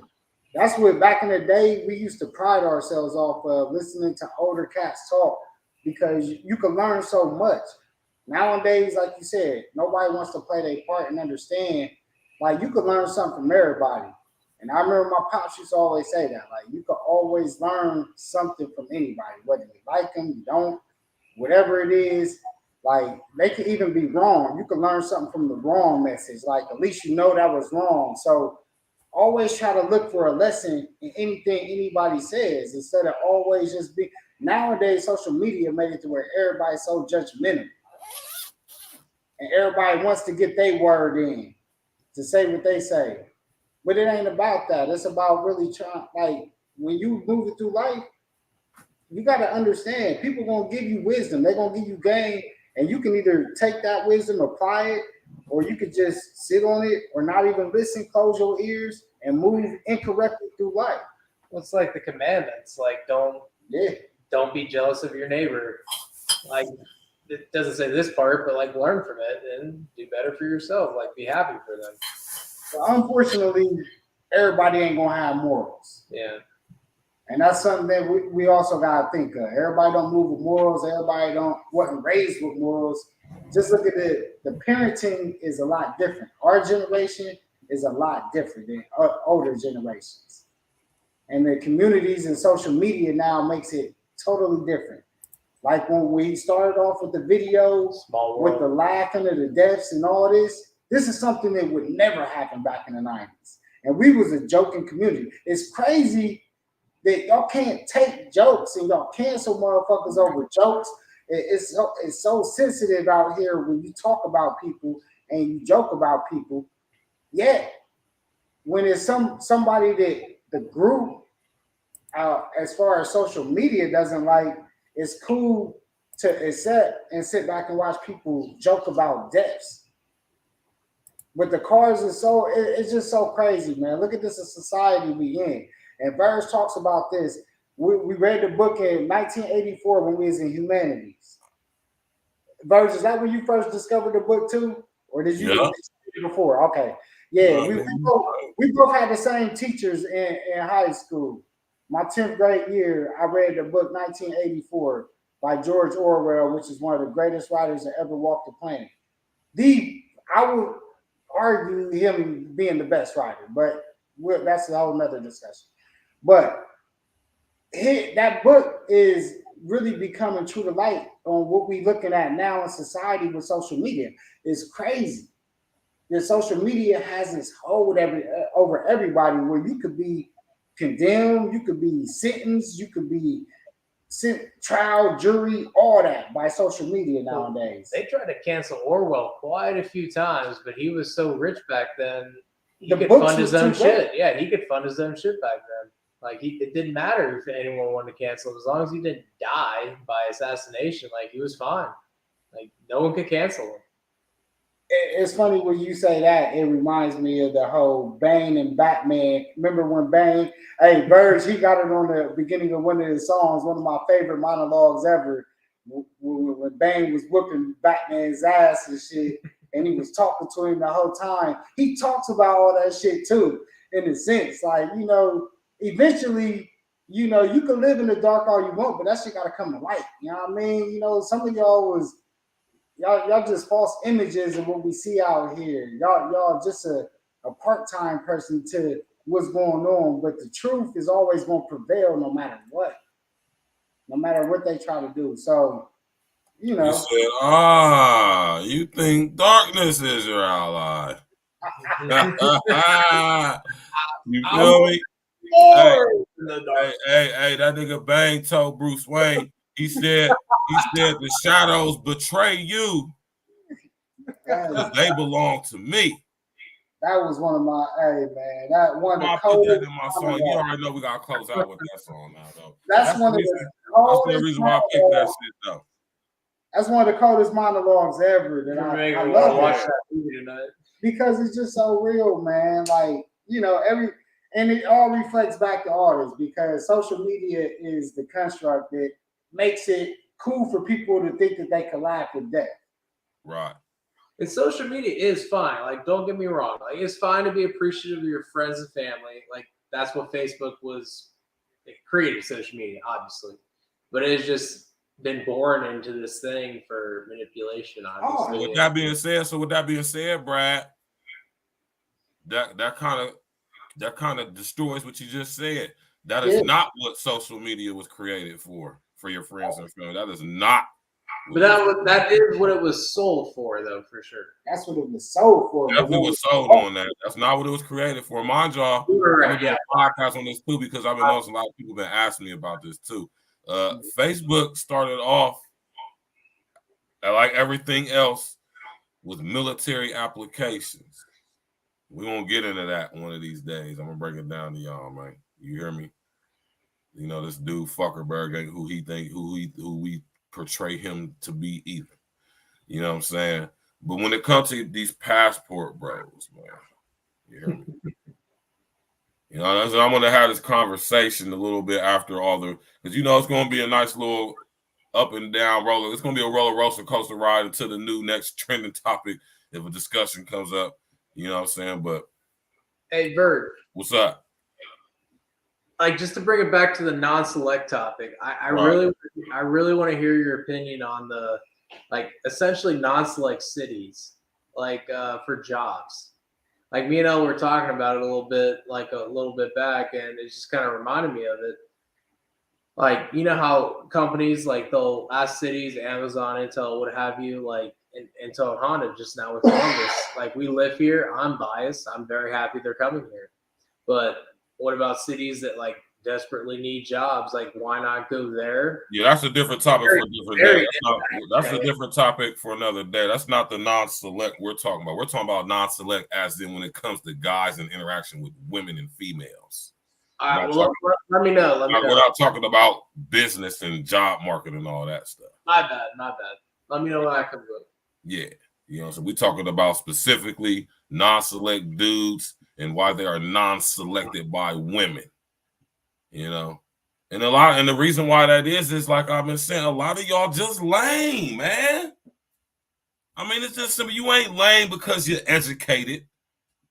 That's what back in the day we used to pride ourselves off of, listening to older cats talk, because you can learn so much. Nowadays, like you said, nobody wants to play their part and understand. Like, you can learn something from everybody. And I remember my pops used to always say that. Like, you can always learn something from anybody, whether you like them, you don't, whatever it is. Like, they could even be wrong. You can learn something from the wrong message. Like, at least you know that was wrong. So always try to look for a lesson in anything anybody says instead of always just be. Nowadays, social media made it to where everybody's so judgmental. and everybody wants to get their word in to say what they say. But it ain't about that. It's about really trying, like, when you moving through life, you got to understand, people going to give you wisdom. They're going to give you game, and you can either take that wisdom, apply it, or you could just sit on it or not even listen, close your ears, and move incorrectly through life. Well, it's like the commandments, like don't be jealous of your neighbor. Like, it doesn't say this part, but like learn from it and do better for yourself. Like, be happy for them. So unfortunately, everybody ain't gonna have morals. Yeah. And that's something that we also gotta think of. Everybody don't move with morals. Everybody wasn't raised with morals. Just look at it. The parenting is a lot different. Our generation is a lot different than older generations. And the communities and social media now makes it totally different. Like when we started off with the videos, with the laughing of the deaths and all this is something that would never happen back in the 90s. And we was a joking community. It's crazy that y'all can't take jokes and y'all cancel motherfuckers over jokes. It's so sensitive out here when you talk about people and you joke about people. Yet, when it's somebody that the group, as far as social media doesn't like, it's cool to accept and sit back and watch people joke about deaths. But the cars are it's just so crazy, man. Look at this society we in. And Virgil talks about this. We read the book in 1984 when we was in humanities. Virgil, is that when you first discovered the book too? Or did you read it before? Okay. Yeah, we both had the same teachers in high school. My 10th grade year, I read the book 1984 by George Orwell, which is one of the greatest writers that ever walked the planet. I would argue him being the best writer, but that's a whole nother discussion. But that book is really becoming true to light on what we're looking at now in society with social media. It's crazy. The social media has this hold over everybody where you could be condemned, you could be sentenced, you could be sent trial, jury, all that by social media nowadays. They tried to cancel Orwell quite a few times, but he was so rich back then. He could fund his own shit. Yeah, he could fund his own shit back then. Like it didn't matter if anyone wanted to cancel him, as long as he didn't die by assassination. Like he was fine. Like no one could cancel him. It's funny when you say that. It reminds me of the whole Bane and Batman. Remember when Bane? Hey, Virgil, he got it on the beginning of one of his songs. One of my favorite monologues ever. When Bane was whooping Batman's ass and shit, and he was talking to him the whole time. He talks about all that shit too, in a sense. Like, eventually, you can live in the dark all you want, but that shit gotta come to light. You know what I mean? Some of y'all just false images of what we see out here. Y'all just a part-time person to what's going on, but the truth is always going to prevail no matter what they try to do. So, You said, you think darkness is your ally. You feel me? Hey, that nigga Bang told Bruce Wayne, he said the shadows betray you because they belong to me. That was one of my, that one of the coldest. In my song. You already know we gotta close out with that song now, though. That's one of the reason why I picked that shit, though. That's one of the coldest monologues ever. That I love watch that movie tonight because it's just so real, man. Like and it all reflects back to artists because social media is the construct that makes it cool for people to think that they can laugh at death. Right. And social media is fine. Like, don't get me wrong. Like, it's fine to be appreciative of your friends and family. Like, that's what Facebook was. It created social media, obviously, but it's just been born into this thing for manipulation. Obviously. With that being said, Brad, that kind of destroys what you just said. That is not what social media was created for your friends and family. That is not. But that is what it was sold for, though, for sure. That's what it was sold for. Definitely was sold on that. That's not what it was created for. Mind y'all, I'm gonna do a podcast on this too because I've been noticing a lot of people been asking me about this too. Facebook started off like everything else with military applications. We're gonna get into that one of these days. I'm gonna break it down to y'all, man. You hear me? You know, this dude Fuckerberg ain't who we portray him to be either. You know what I'm saying? But when it comes to these passport bros, man, you hear me? You know, I'm gonna have this conversation a little bit after all the, because you know it's gonna be a nice little up and down roller. It's gonna be a roller coaster ride until the new next trending topic if a discussion comes up. You know what I'm saying? But hey, Bert, what's up? Like, just to bring it back to the non-select topic, I Right. really want to hear your opinion on the, like, essentially non-select cities, like, for jobs. Like, me and Elle were talking about it a little bit back, and it just kind of reminded me of it. Like, you know how companies, like, they'll ask cities, Amazon, Intel, what have you, like, Intel and Honda just now with Columbus. Like, we live here. I'm biased. I'm very happy they're coming here. But what about cities that, like, desperately need jobs? Like, why not go there? Yeah, that's a different topic for a different day. That's a different topic for another day. That's not the non-select we're talking about. We're talking about non-select as in when it comes to guys and interaction with women and females. All right, well, let me know. We're not talking about business and job market and all that stuff. My bad. Let me know when I come up. Yeah. You know, so we're talking about specifically non-select dudes and why they are non-selected by women. You know, and the reason why that is like I've been saying, a lot of y'all just lame, man. I mean, it's just simple. You ain't lame because you're educated,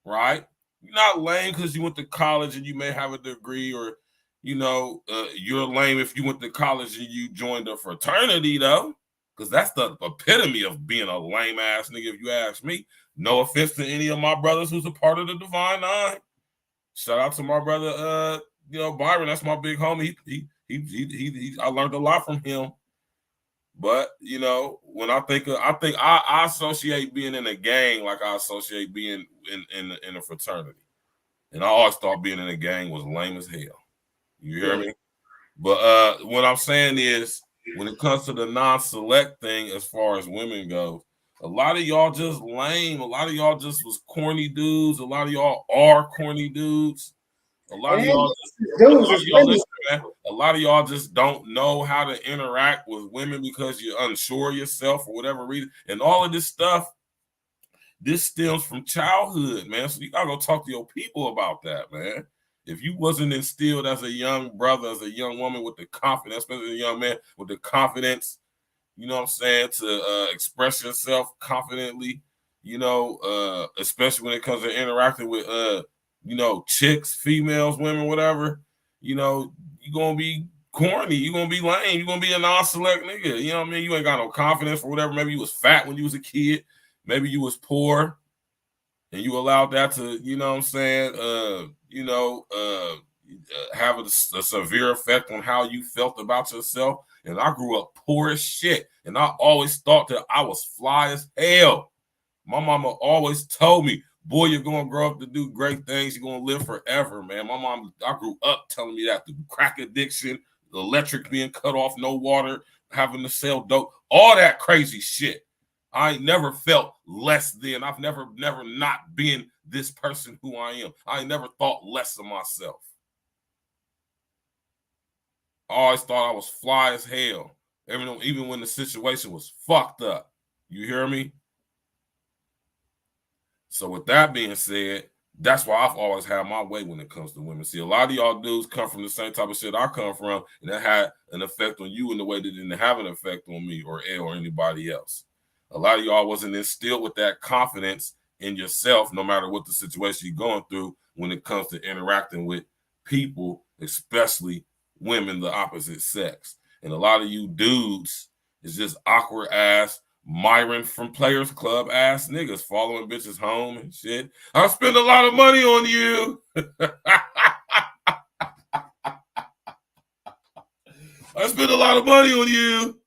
right? You're not lame because you went to college and you may have a degree, or you know, you're lame if you went to college and you joined a fraternity, though, because that's the epitome of being a lame ass nigga. If you ask me, no offense to any of my brothers who's a part of the Divine Nine. Shout out to my brother, you know, Byron. That's my big homie. I learned a lot from him. But you know, when I think I associate being in a gang like I associate being in a fraternity, and I always thought being in a gang was lame as hell. You hear me? But what I'm saying is, when it comes to the non-select thing, as far as women go, a lot of y'all just lame. A lot of y'all just was corny dudes. A lot of y'all are corny dudes. A lot of y'all just don't know how to interact with women because you're unsure of yourself for whatever reason. And all of this stuff, this stems from childhood, man. So you gotta go talk to your people about that, man. If you wasn't instilled as a young brother, as a young woman with the confidence, especially a young man with the confidence, you know what I'm saying, to express yourself confidently, you know, especially when it comes to interacting with you know, chicks, females, women, whatever, you know, you're going to be corny. You're going to be lame. You're going to be a non-select nigga. You know what I mean? You ain't got no confidence for whatever. Maybe you was fat when you was a kid. Maybe you was poor and you allowed that to, you know what I'm saying, you know, have a severe effect on how you felt about yourself. And I grew up poor as shit. And I always thought that I was fly as hell. My mama always told me, boy, you're going to grow up to do great things. You're going to live forever, man. My mom, I grew up telling me that. The crack addiction, the electric being cut off, no water, having to sell dope, all that crazy shit. I ain't never felt less than. I've never not been this person who I am. I ain't never thought less of myself. I always thought I was fly as hell, even when the situation was fucked up. You hear me? So with that being said, that's why I've always had my way when it comes to women. See, a lot of y'all dudes come from the same type of shit I come from, and that had an effect on you in the way that it didn't have an effect on me or anybody else. A lot of y'all wasn't instilled with that confidence in yourself, no matter what the situation you're going through when it comes to interacting with people, especially women, the opposite sex. And a lot of you dudes is just awkward ass Myron from Players Club ass niggas following bitches home and shit. I spend a lot of money on you. I spend a lot of money on you.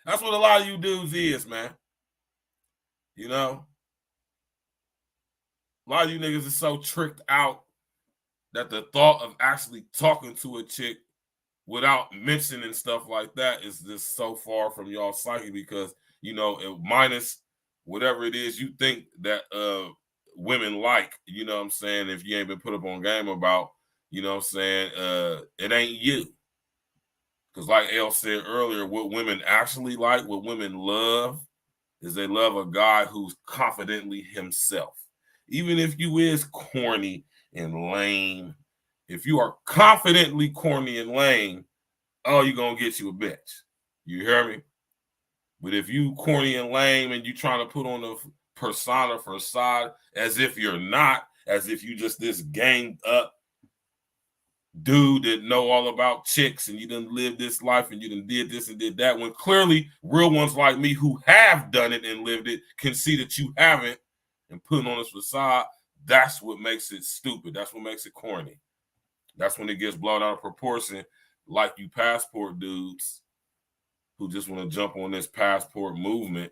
That's what a lot of you dudes is, man. You know? A lot of you niggas is so tricked out that the thought of actually talking to a chick without mentioning stuff like that is just so far from y'all psyche, because you know, minus whatever it is you think that women like, you know what I'm saying, if you ain't been put up on game about, you know what I'm saying, it ain't you. Because like Elle said earlier, what women actually like, what women love, is they love a guy who's confidently himself. Even if you is corny and lame, if you are confidently corny and lame, oh, you're going to get you a bitch. You hear me? But if you corny and lame and you trying to put on a persona facade as if you're not, as if you just this ganged up dude that know all about chicks and you done lived this life and you done did this and did that, when clearly real ones like me who have done it and lived it can see that you haven't and putting on this facade, that's what makes it stupid. That's what makes it corny. That's when it gets blown out of proportion, like you passport dudes who just want to jump on this passport movement.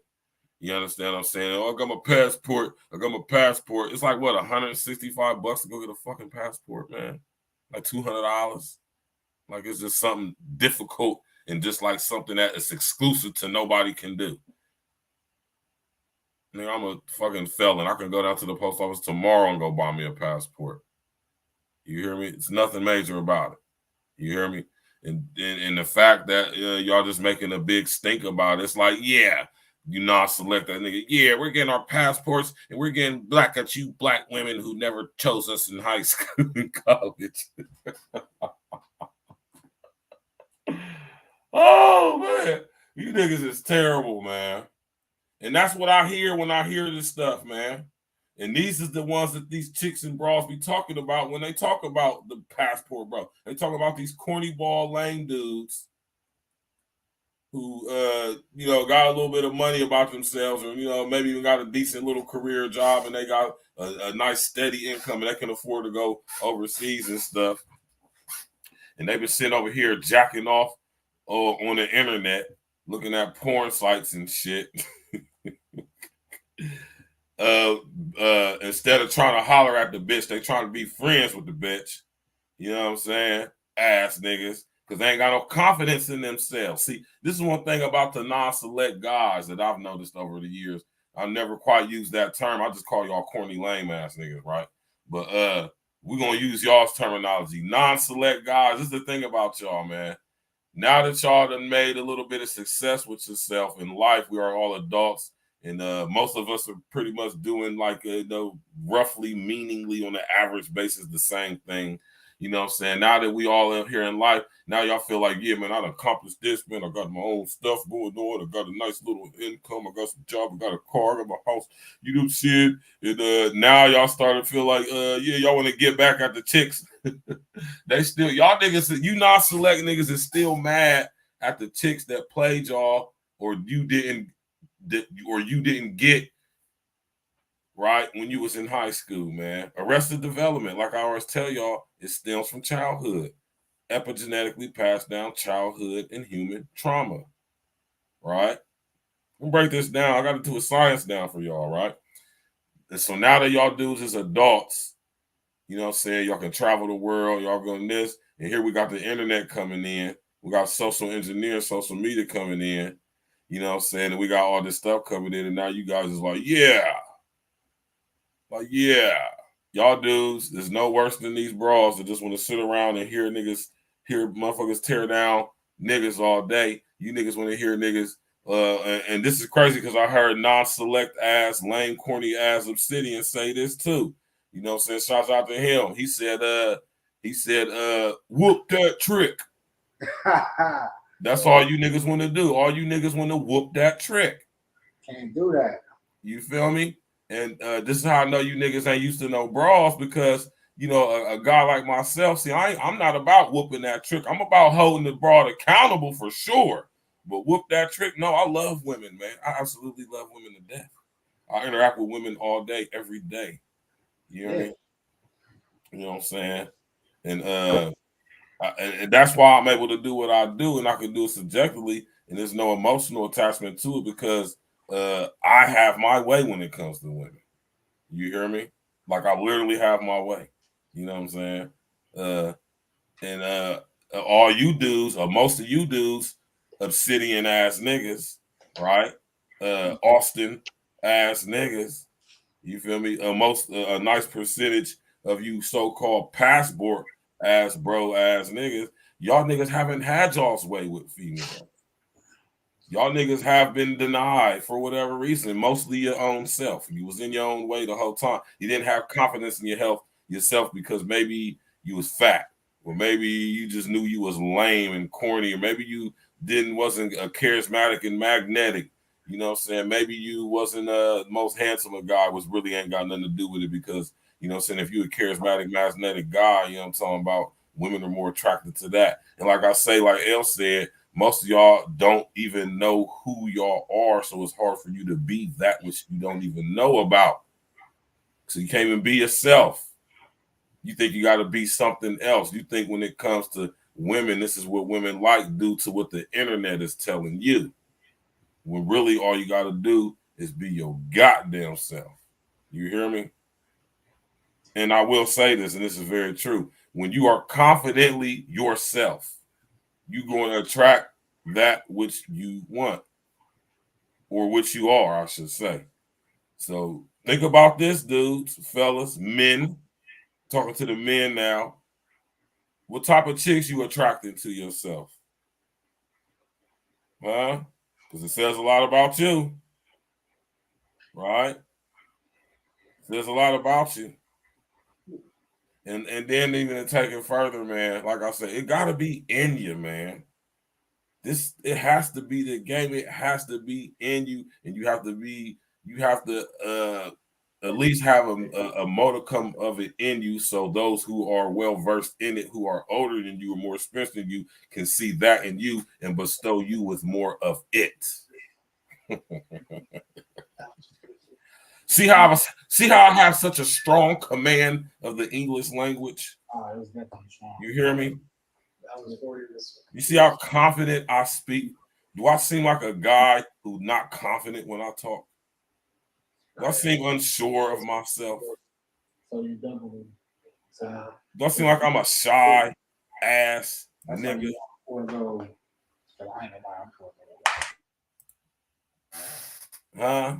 You understand what I'm saying? Oh, I got my passport. I got my passport. It's like, what, $165 to go get a fucking passport, man? Like $200. Like, it's just something difficult and just like something that is exclusive to nobody can do. Nigga, I'm a fucking felon. I can go down to the post office tomorrow and go buy me a passport. You hear me? It's nothing major about it. You hear me? And the fact that y'all just making a big stink about it, it's like, yeah, you non-select that nigga. Yeah, we're getting our passports and we're getting black at you black women who never chose us in high school and college. Oh, man. You niggas is terrible, man. And that's what I hear when I hear this stuff, man. And these is the ones that these chicks and bras be talking about when they talk about the passport, bro. They talk about these corny ball lame dudes who, you know, got a little bit of money about themselves, or, you know, maybe even got a decent little career job and they got a nice steady income and they can afford to go overseas and stuff. And they've been sitting over here jacking off on the internet, looking at porn sites and shit. Instead of trying to holler at the bitch, they trying to be friends with the bitch. You know what I'm saying? Ass niggas. Because they ain't got no confidence in themselves. See, this is one thing about the non-select guys that I've noticed over the years. I've never quite used that term. I just call y'all corny lame ass niggas, right? But we're going to use y'all's terminology. Non-select guys, this is the thing about y'all, man. Now that y'all done made a little bit of success with yourself in life, we are all adults. And most of us are pretty much doing like, you know, roughly, meaningly on the average basis, the same thing. You know what I'm saying? Now that we all out here in life, now y'all feel like, yeah, man, I done accomplished this, man. I got my own stuff going on. I got a nice little income. I got some job. I got a car. I got my house. You know shit. And now y'all starting to feel like, yeah, y'all want to get back at the chicks. They still, y'all niggas, you non-select niggas is still mad at the chicks that played y'all or you didn't get right when you was in high school, man. Arrested development, like I always tell y'all, it stems from childhood. Epigenetically passed down childhood and human trauma, right? We'll break this down. I got to do a science down for y'all, right? And so now that y'all dudes is adults, you know what I'm saying, y'all can travel the world, y'all going this, and here we got the internet coming in. We got social engineering, social media coming in, you know what I'm saying, and we got all this stuff coming in, and now you guys is like, yeah. Like, yeah. Y'all dudes, there's no worse than these bras that just want to sit around and hear motherfuckers tear down niggas all day. You niggas want to hear niggas, and this is crazy because I heard non-select ass, lame, corny ass Obsidian say this too. You know what I'm saying? Shouts out to him. He said, whoop that trick. That's all you niggas want to do. All you niggas want to whoop that trick. Can't do that. You feel me? And this is how I know you niggas ain't used to no bras, because, you know, a guy like myself, see, I'm not about whooping that trick. I'm about holding the broad accountable for sure. But whoop that trick, no, I love women, man. I absolutely love women to death. I interact with women all day, every day. You know what I mean? You know what I'm saying? And and that's why I'm able to do what I do, and I can do it subjectively, and there's no emotional attachment to it, because I have my way when it comes to women. You hear me? Like, I literally have my way. You know what I'm saying? And all you dudes, or most of you dudes, obsidian ass niggas, right? Austin ass niggas. You feel me? A nice percentage of you so-called passport ass bro ass niggas. Y'all niggas haven't had y'all's way with females. Y'all niggas have been denied for whatever reason, mostly your own self. You was in your own way the whole time. You didn't have confidence in yourself because maybe you was fat, or maybe you just knew you was lame and corny, or maybe you wasn't a charismatic and magnetic. You know what I'm saying? Maybe you wasn't the most handsome a guy, which really ain't got nothing to do with it because, you know what I'm saying, if you're a charismatic, magnetic guy, you know what I'm talking about, women are more attracted to that. And like I say, like El said, most of y'all don't even know who y'all are, so it's hard for you to be that which you don't even know about. So you can't even be yourself. You think you got to be something else. You think when it comes to women, this is what women like due to what the internet is telling you. When really all you got to do is be your goddamn self. You hear me? And I will say this, and this is very true. When you are confidently yourself, you're going to attract that which you want, or which you are, I should say. So think about this, dudes, fellas, men. Talking to the men now. What type of chicks you attracting to yourself? Huh? Because it says a lot about you. Right? It says a lot about you. And then even to take it further, man, like I said, it gotta be in you, man. It has to be the game, it has to be in you, and you have to at least have a modicum of it in you, so those who are well versed in it, who are older than you or more experienced than you, can see that in you and bestow you with more of it. See how I have such a strong command of the English language? You hear me? You see how confident I speak? Do I seem like a guy who's not confident when I talk? Do I seem unsure of myself? Do I seem like I'm a shy ass nigga? Huh?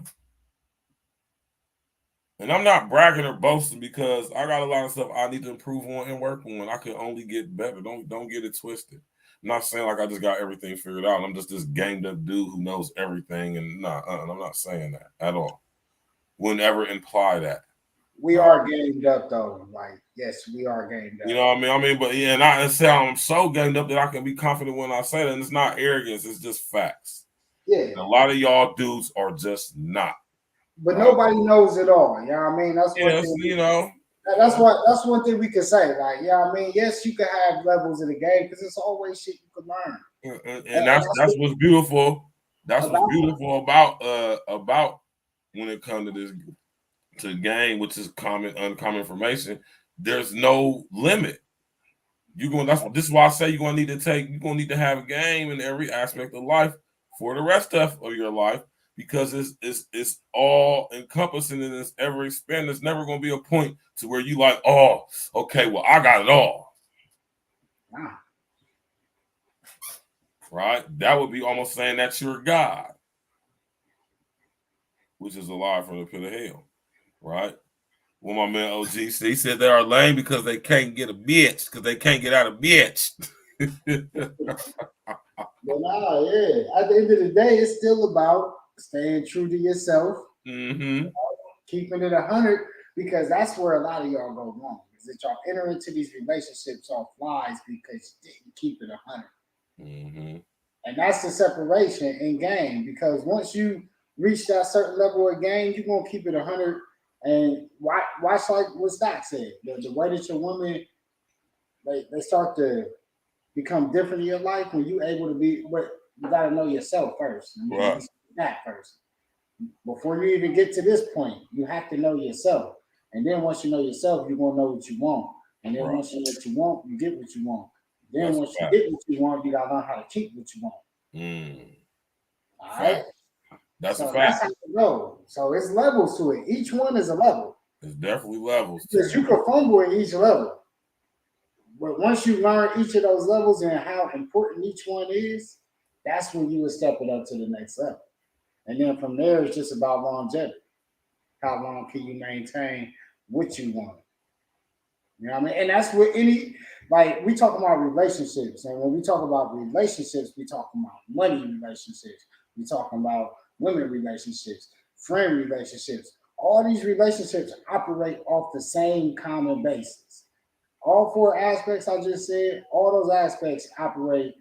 And I'm not bragging or boasting because I got a lot of stuff I need to improve on and work on. I can only get better. Don't get it twisted. I'm not saying like I just got everything figured out. I'm just this gamed up dude who knows everything. And I'm not saying that at all. Wouldn't ever imply that. We are gamed up though. Like, yes, we are gamed up. You know what I mean? But yeah, and I say I'm so gamed up that I can be confident when I say that. And it's not arrogance, it's just facts. Yeah. And a lot of y'all dudes are just not. But nobody knows it all. You know what I mean? That's one thing. You know. That's one thing we can say. Like, yeah, I mean, yes, you can have levels in the game because it's always shit you can learn. And that's what's beautiful. That's what's beautiful about when it comes to game, which is uncommon information. There's no limit. This is why I say you're gonna need to have a game in every aspect of life for the rest of your life, because it's all encompassing and it's ever expanding. There's never gonna be a point to where you like, oh, okay, well, I got it all. Right? That would be almost saying that you're God, which is a lie from the pit of hell. Right? Well, my man OG, he said they are lame because they can't get a bitch, because they can't get out of bitch. But yeah. At the end of the day, it's still about staying true to yourself, keeping it 100, because that's where a lot of y'all go wrong. Is that y'all enter into these relationships off lies because you didn't keep it 100. And that's the separation in game, because once you reach that certain level of game, you're gonna keep it 100. And watch like what Stock said, the way that your women they start to become different in your life when you're able to be. But you got to know yourself first. Right. That first. Before you even get to this point, you have to know yourself. And then once you know yourself, you're gonna know what you want. And then once you know what you want, you get what you want. Then once you get what you want, you gotta learn how to keep what you want. All right. That's a fact. That's how it goes. So it's levels to it. Each one is a level. It's definitely levels. Because you can fumble at each level. But once you learn each of those levels and how important each one is, that's when you will step it up to the next level. And then from there, it's just about longevity. How long can you maintain what you want? You know what I mean? And that's what we talk about relationships. And when we talk about relationships, we talk about money relationships. We talking about women relationships, friend relationships. All these relationships operate off the same common basis. All 4 aspects I just said, all those aspects operate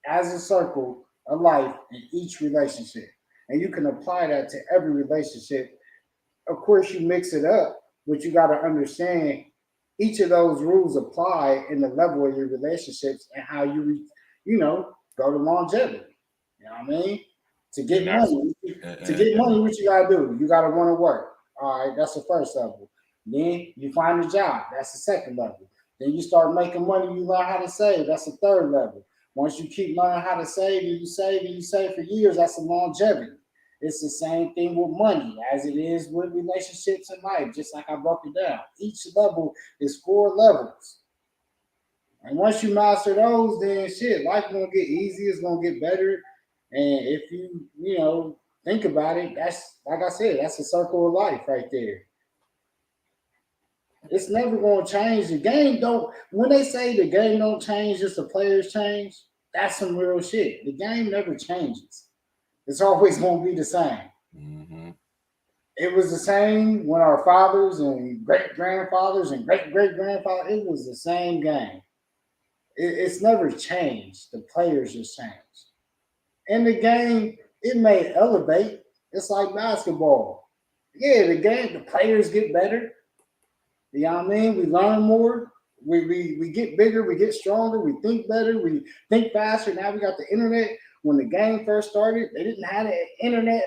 as a circle of life in each relationship. And you can apply that to every relationship. Of course, you mix it up, but you got to understand each of those rules apply in the level of your relationships and how you go to longevity. You know what I mean? To get money, what you got to do? You got to want to work. All right, that's the first level. Then you find a job. That's the second level. Then you start making money. You learn how to save. That's the third level. Once you keep learning how to save and you save for years, that's the longevity. It's the same thing with money as it is with relationships in life, just like I broke it down. Each level is 4 levels. And once you master those, then shit, life gonna get easy, it's gonna get better. And if you think about it, that's like I said, that's a circle of life right there. It's never gonna change. The game don't, when they say the game don't change, just the players change, that's some real shit. The game never changes. It's always going to be the same. Mm-hmm. It was the same when our fathers and great-grandfathers and great-great-grandfathers, it was the same game. It's never changed. The players just changed. And the game, it may elevate. It's like basketball. Yeah, the players get better. You know what I mean? We learn more. We get bigger. We get stronger. We think better. We think faster. Now we got the internet. When the game first started, they didn't have the internet.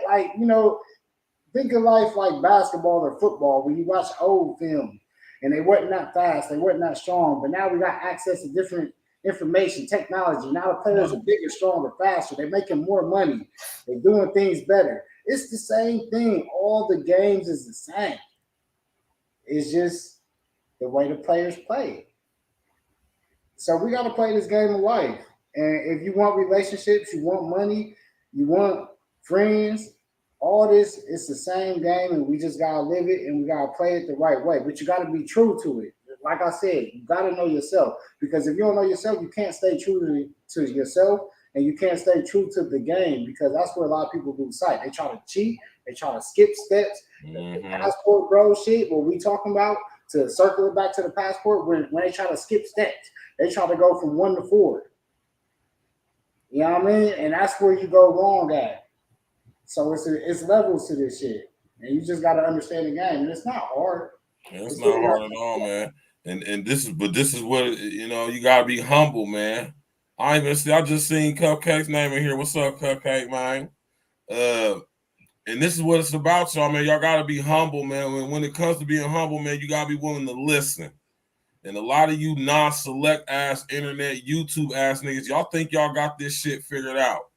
Think of life like basketball or football when you watch old film and they wasn't that fast, they wasn't that strong. But now we got access to different information, technology. Now the players are bigger, stronger, faster. They're making more money. They're doing things better. It's the same thing. All the games is the same. It's just the way the players play. So we got to play this game of life. And if you want relationships, you want money, you want friends, all this, it's the same game, and we just got to live it, and we got to play it the right way. But you got to be true to it. Like I said, you got to know yourself. Because if you don't know yourself, you can't stay true to yourself, and you can't stay true to the game, because that's where a lot of people lose sight. They try to cheat. They try to skip steps. The passport bro shit, what we talking about, to circle it back to the passport, when they try to skip steps, they try to go from 1 to 4. You know what I mean? And that's where you go wrong at. So it's levels to this shit. And you just got to understand the game. And it's not hard. It's not hard at all, man. And this is what, you got to be humble, man. I just seen Cupcake's name in here. What's up, Cupcake, man? And this is what it's about, y'all, man. Y'all got to be humble, man. When it comes to being humble, man, you got to be willing to listen. And a lot of you non-select ass internet YouTube ass niggas, y'all think y'all got this shit figured out,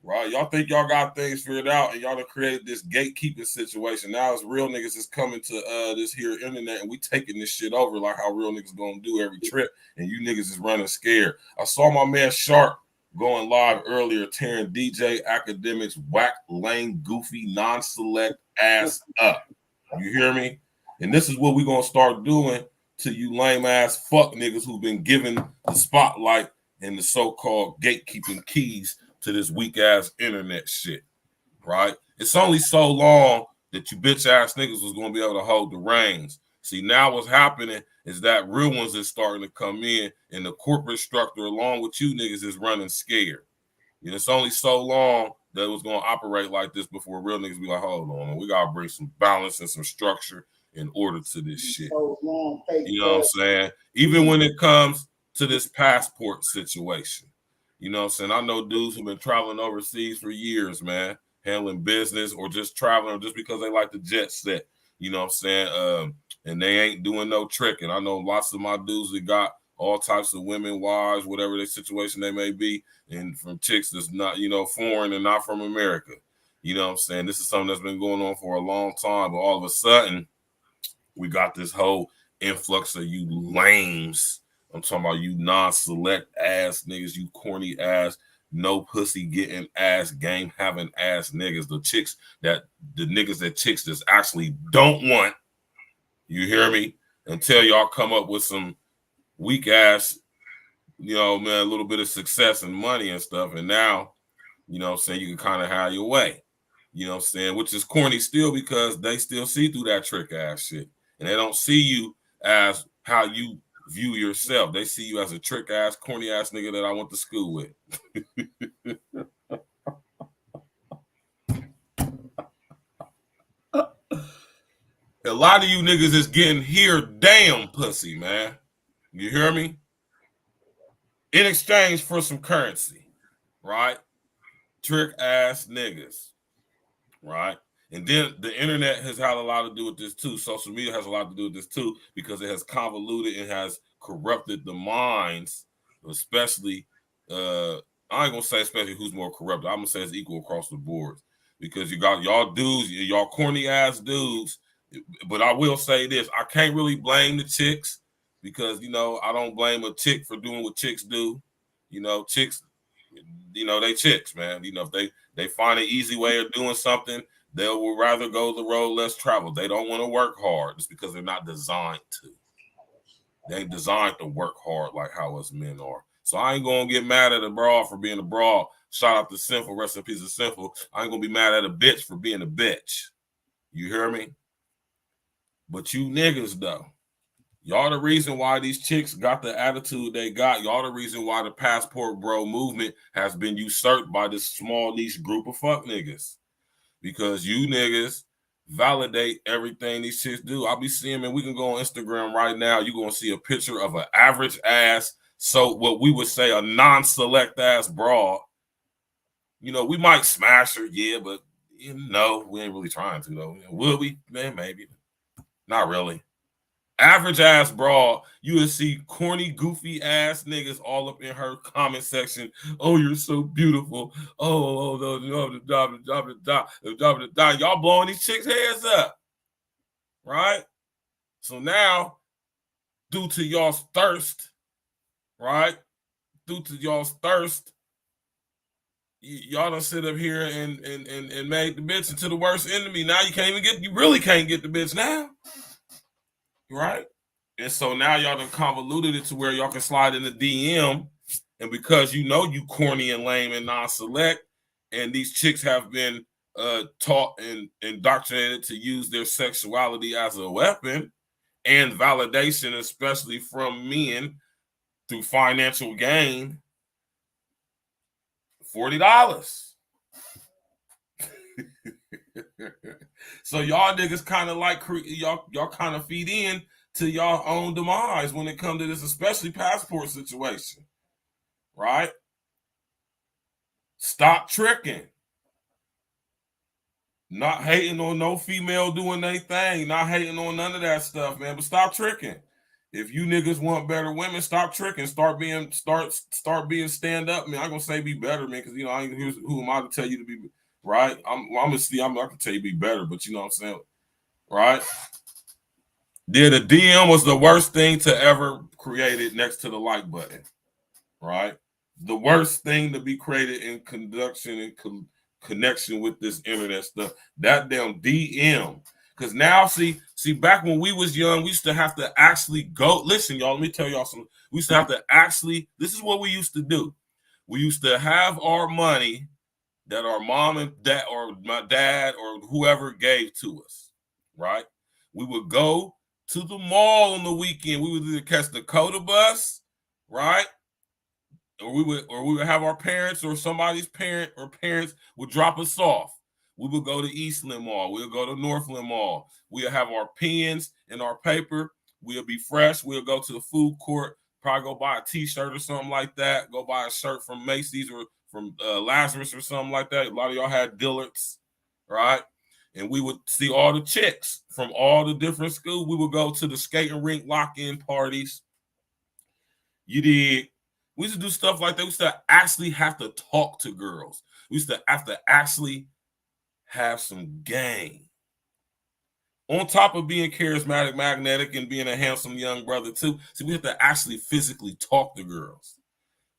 right? Y'all think y'all got things figured out, and y'all done created this gatekeeping situation. Now it's real niggas is coming to this here internet, and we taking this shit over like how real niggas gonna do every trip, and you niggas is running scared. I saw my man Shark going live earlier, tearing DJ Academics whack, lame, goofy, non-select ass up. You hear me? And this is what we gonna start doing to you lame ass fuck niggas who've been given the spotlight and the so-called gatekeeping keys to this weak ass internet shit, right? It's only so long that you bitch ass niggas was gonna be able to hold the reins. See, now what's happening is that real ones is starting to come in, and the corporate structure along with you niggas is running scared. It's only so long that it was gonna operate like this before real niggas be like, hold on, we gotta bring some balance and some structure in order to this shit. You know what I'm saying? Even when it comes to this passport situation. You know what I'm saying? I know dudes who've been traveling overseas for years, man, handling business or just traveling or just because they like the jet set. You know what I'm saying? And they ain't doing no tricking. I know lots of my dudes that got all types of women, wives, whatever their situation they may be, and from chicks that's not, foreign and not from America. You know what I'm saying? This is something that's been going on for a long time, but all of a sudden, we got this whole influx of you lames I'm talking about you non-select ass niggas, you corny ass, no pussy getting ass, game having ass niggas. The niggas that chicks just actually don't want. You hear me? Until y'all come up with some weak ass, you know, man, a little bit of success and money and stuff. And now, you know what I'm saying, you can kind of have your way. You know what I'm saying? Which is corny still because they still see through that trick ass shit. And they don't see you as how you view yourself. They see you as a trick ass, corny ass nigga that I went to school with. A lot of you niggas is getting here damn pussy, man. You hear me? In exchange for some currency, right? Trick ass niggas, right? And then the internet has had a lot to do with this too. Social media has a lot to do with this too because it has convoluted and has corrupted the minds, especially, I ain't gonna say especially who's more corrupt. I'm gonna say it's equal across the board because you got y'all dudes, y'all corny ass dudes. But I will say this, I can't really blame the chicks because, you know, I don't blame a chick for doing what chicks do. You know, chicks, you know, they chicks, man. You know, if they find an easy way of doing something, they will rather go the road less traveled. They don't want to work hard just because they're not designed to. They ain't designed to work hard like how us men are. So I ain't going to get mad at a broad for being a broad. Shout out to Sinful, rest in peace of Sinful. I ain't going to be mad at a bitch for being a bitch. You hear me? But you niggas, though, y'all the reason why these chicks got the attitude they got. Y'all the reason why the passport bro movement has been usurped by this small niche group of fuck niggas. Because you niggas validate everything these chicks do. I'll be seeing, man, we can go on Instagram right now. You're going to see a picture of an average ass, so what we would say a non-select ass broad. You know, we might smash her, yeah, but you know, we ain't really trying to, though. Will we? Man, maybe. Not really. Average ass broad, you will see corny, goofy ass niggas all up in her comment section. Oh, you're so beautiful. Y'all blowing these chicks' heads up. Right? So now, due to y'all's thirst, right? Due to y'all's thirst, y'all done sit up here and made the bitch into the worst enemy. Now you really can't get the bitch now. Right? And so now y'all done convoluted it to where y'all can slide in the DM. And because you know you corny and lame and non-select, and these chicks have been taught and indoctrinated to use their sexuality as a weapon and validation, especially from men through financial gain, $40. So y'all niggas kind of like y'all kind of feed in to y'all own demise when it comes to this, especially passport situation, right? Stop tricking. Not hating on no female doing their thing, not hating on none of that stuff, man. But stop tricking. If you niggas want better women, stop tricking. Start being stand up, man. I'm gonna say be better, man, because you know who am I to tell you to be right? I'm gonna tell you be better, but you know what I'm saying, right? Yeah, the DM was the worst thing to ever created next to the like button, right? The worst thing to be created in conjunction and connection with this internet stuff. That damn DM. Because now, see, back when we was young, we used to have to actually go. Listen, y'all, let me tell y'all something. We used to have to actually, this is what we used to do. We used to have our money that our mom and dad or my dad or whoever gave to us, right? We would go to the mall on the weekend. We would either catch the COTA bus, right? Or we would have our parents or somebody's parent or parents would drop us off. We would go to Eastland Mall. We'll go to Northland Mall. We'll have our pens and our paper. We'll be fresh. We'll go to the food court, probably go buy a t-shirt or something like that. Go buy a shirt from Macy's or from Lazarus or something like that. A lot of y'all had Dillard's, right? And we would see all the chicks from all the different schools. We would go to the skating rink lock-in parties. You did. We used to do stuff like that. We used to actually have to talk to girls. We used to have to actually have some game. On top of being charismatic, magnetic, and being a handsome young brother too. See, we have to actually physically talk to girls.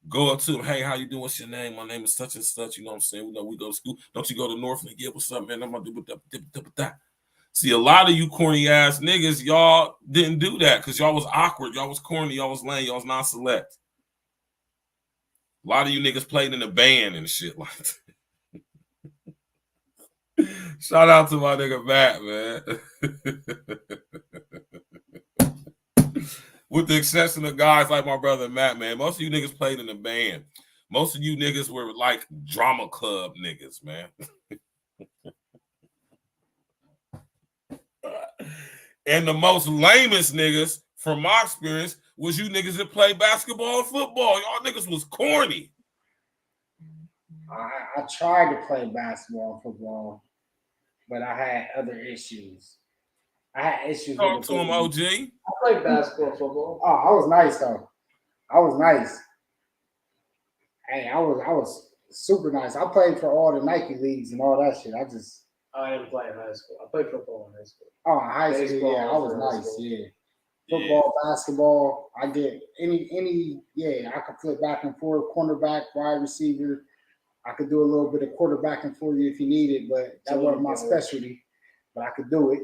Go up to them, hey, how you doing? What's your name? My name is such and such. You know what I'm saying? We know we go to school. Don't you go to Northland? Yeah, what's up, man? I'm gonna do that. See, a lot of you corny ass niggas, y'all didn't do that because y'all was awkward, y'all was corny, y'all was lame, y'all was non-select. A lot of you niggas played in a band and shit like that. Shout out to my nigga Matt, man. With the exception of guys like my brother Matt, man, most of you niggas played in a band. Most of you niggas were like drama club niggas, man. And the most lamest niggas, from my experience, was you niggas that play basketball and football. Y'all niggas was corny. I tried to play basketball and football, but I had other issues. I had issues. Talk to him, OG. I played basketball and football. Oh, I was nice though. I was nice. Hey, I was super nice. I played for all the Nike leagues and all that shit. I didn't play in high school. I played football in high school. Oh, in high school, Baseball, yeah, I was nice, yeah. Football, basketball, I get any, yeah, I could flip back and forth, cornerback, wide receiver. I could do a little bit of quarterbacking for you if you need it, but that wasn't my specialty. But I could do it.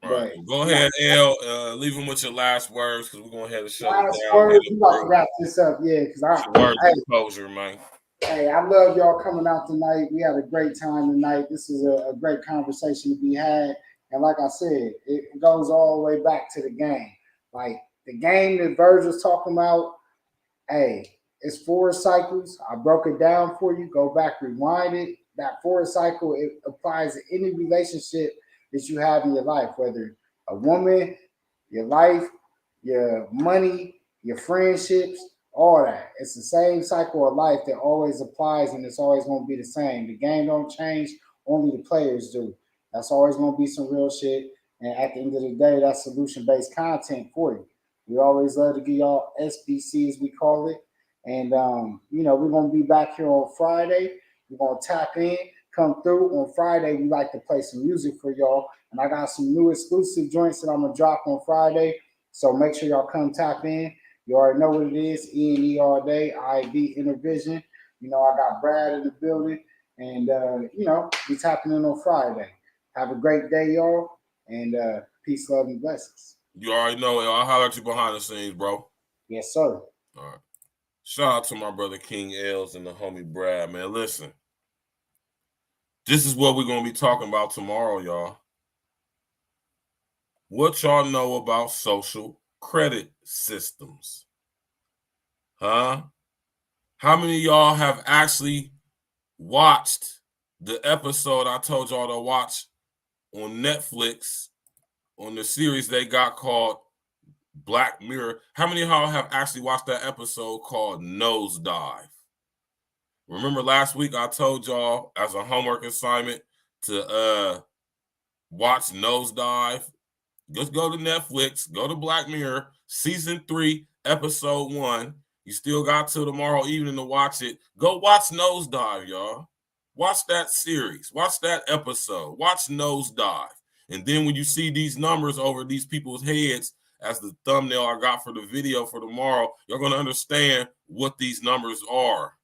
All right, go ahead, L. Leave them with your last words because we're going to have to shut it Last down. words, we about to wrap this up, yeah, because Closure, man. Hey, I love y'all coming out tonight. We had a great time tonight. This is a great conversation to be had. And like I said, it goes all the way back to the game. Like the game that Virgil's talking about, hey, it's 4 cycles. I broke it down for you. Go back, rewind it. That 4 cycle, it applies to any relationship that you have in your life, whether a woman, your life, your money, your friendships, all that. It's the same cycle of life that always applies, and it's always going to be the same. The game don't change, only the players do. That's always going to be some real shit. And at the end of the day, that's solution-based content for you. We always love to give y'all SBC, as we call it. And, you know, we're going to be back here on Friday. We're going to tap in, come through. On Friday, we like to play some music for y'all. And I got some new exclusive joints that I'm going to drop on Friday. So make sure y'all come tap in. You already know what it is. E&E all day, IV Intervision. You know, I got Brad in the building. And, you know, we tapping in on Friday. Have a great day, y'all. And peace, love, and blessings. You already know it. I'll holler at you behind the scenes, bro. Yes, sir. All right. Shout out to my brother King Els and the homie Brad, man. Listen, this is what we're going to be talking about tomorrow, y'all. What y'all know about social credit systems? Huh? How many of y'all have actually watched the episode I told y'all to watch on Netflix on the series they got called Black Mirror? How many of y'all have actually watched that episode called Nosedive? Remember last week I told y'all as a homework assignment to watch Nosedive? Just go to Netflix, go to Black Mirror, season 3, episode 1. You still got till tomorrow evening to watch it. Go watch Nosedive, y'all. Watch that series. Watch that episode. Watch Nosedive. And then when you see these numbers over these people's heads as the thumbnail I got for the video for tomorrow, you're going to understand what these numbers are.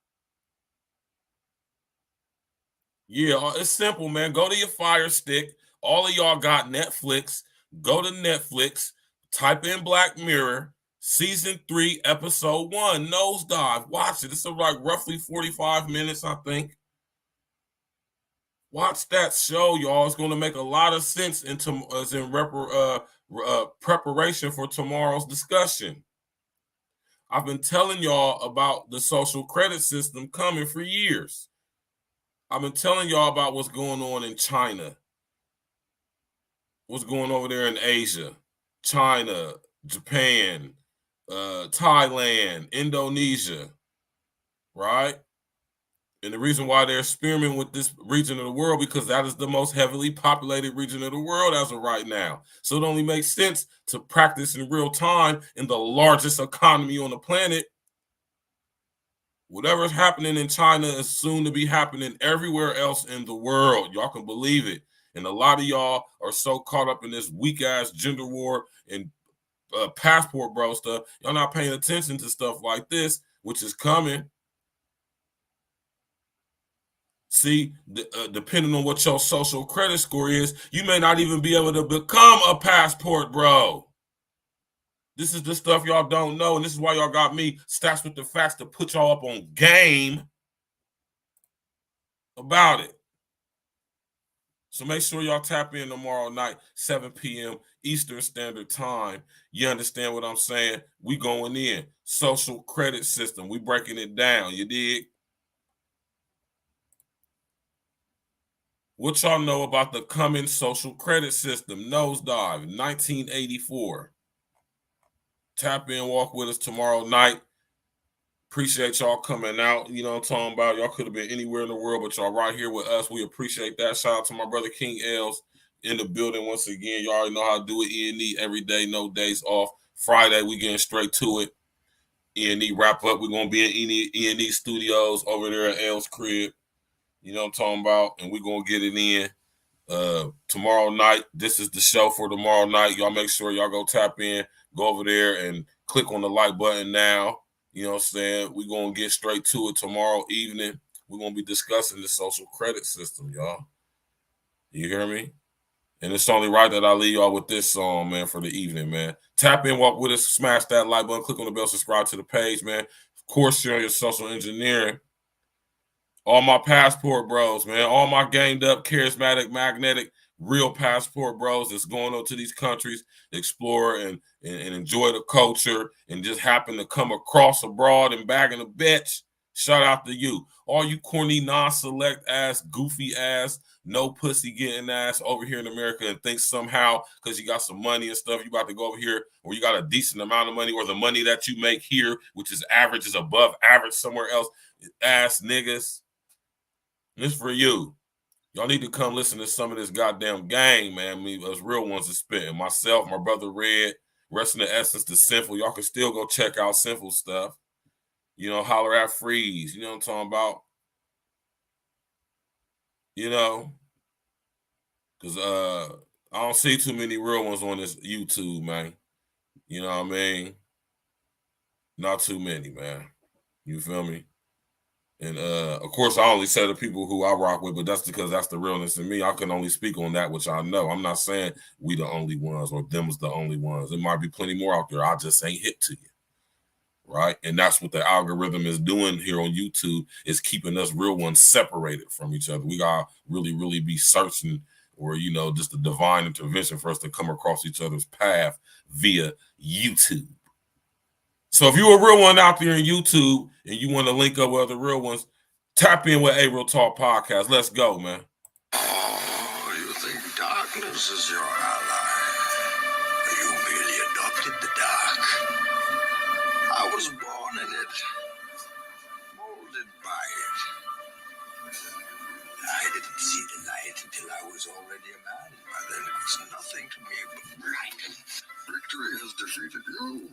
Yeah, it's simple, man. Go to your Fire Stick. All of y'all got Netflix. Go to Netflix. Type in Black Mirror, season 3, episode 1, Nosedive. Watch it. It's like roughly 45 minutes, I think. Watch that show, y'all. It's going to make a lot of sense in preparation for tomorrow's discussion. I've been telling y'all about the social credit system coming for years. I've been telling y'all about what's going on in China, what's going over there in Asia, China, Japan, Thailand, Indonesia, right? And the reason why they're experimenting with this region of the world, because that is the most heavily populated region of the world as of right now. So it only makes sense to practice in real time in the largest economy on the planet. Whatever's happening in China is soon to be happening everywhere else in the world. Y'all can believe it. And a lot of y'all are so caught up in this weak-ass gender war and passport bro stuff. Y'all not paying attention to stuff like this, which is coming. See, depending on what your social credit score is, you may not even be able to become a passport bro. This is the stuff y'all don't know, and this is why y'all got me stats with the facts to put y'all up on game about it. So make sure y'all tap in tomorrow night, 7 p.m. Eastern Standard Time. You understand what I'm saying? We going in. Social credit system. We breaking it down. You dig? What y'all know about the coming social credit system? Nosedive, 1984. Tap in, walk with us tomorrow night. Appreciate y'all coming out. You know what I'm talking about? Y'all could have been anywhere in the world, but y'all right here with us. We appreciate that. Shout out to my brother King Els in the building once again. Y'all already know how to do it. E&E every day, no days off. Friday, we getting straight to it. E&E wrap up. We're going to be in E&E studios over there at Els crib. You know what I'm talking about? And we're going to get it in tomorrow night. This is the show for tomorrow night. Y'all make sure y'all go tap in, go over there and click on the like button now. You know what I'm saying? We're going to get straight to it tomorrow evening. We're going to be discussing the social credit system, y'all. You hear me? And it's only right that I leave y'all with this song, man, for the evening, man. Tap in, walk with us, smash that like button, click on the bell, subscribe to the page, man. Of course, share your social engineering. All my passport bros, man. All my gained up, charismatic, magnetic, real passport bros that's going on to these countries, explore and enjoy the culture, and just happen to come across abroad and bagging a bitch. Shout out to you. All you corny, non-select ass, goofy ass, no pussy getting ass over here in America and think somehow because you got some money and stuff, you about to go over here or you got a decent amount of money or the money that you make here, which is average, is above average somewhere else, ass niggas. This for you. Y'all need to come listen to some of this goddamn gang, man. Us real ones are spitting. Myself, my brother Red, Rest in the Essence, the Sinful. Y'all can still go check out Sinful stuff. You know, holler at Freeze. You know what I'm talking about? You know? Because I don't see too many real ones on this YouTube, man. You know what I mean? Not too many, man. You feel me? And of course, I only say the people who I rock with, but that's because that's the realness in me. I can only speak on that which I know. I'm not saying we the only ones or them's the only ones. There might be plenty more out there. I just ain't hit to you. Right? And that's what the algorithm is doing here on YouTube, is keeping us real ones separated from each other. We gotta really, really be searching, or, you know, just a divine intervention for us to come across each other's path via YouTube. So if you're a real one out there in YouTube and you want to link up with other real ones, tap in with A Real Talk Podcast. Let's go, man. Oh, you think darkness is your ally? You merely adopted the dark. I was born in it, molded by it. I didn't see the light until I was already a man. By then it was nothing to me but light. Victory has defeated you.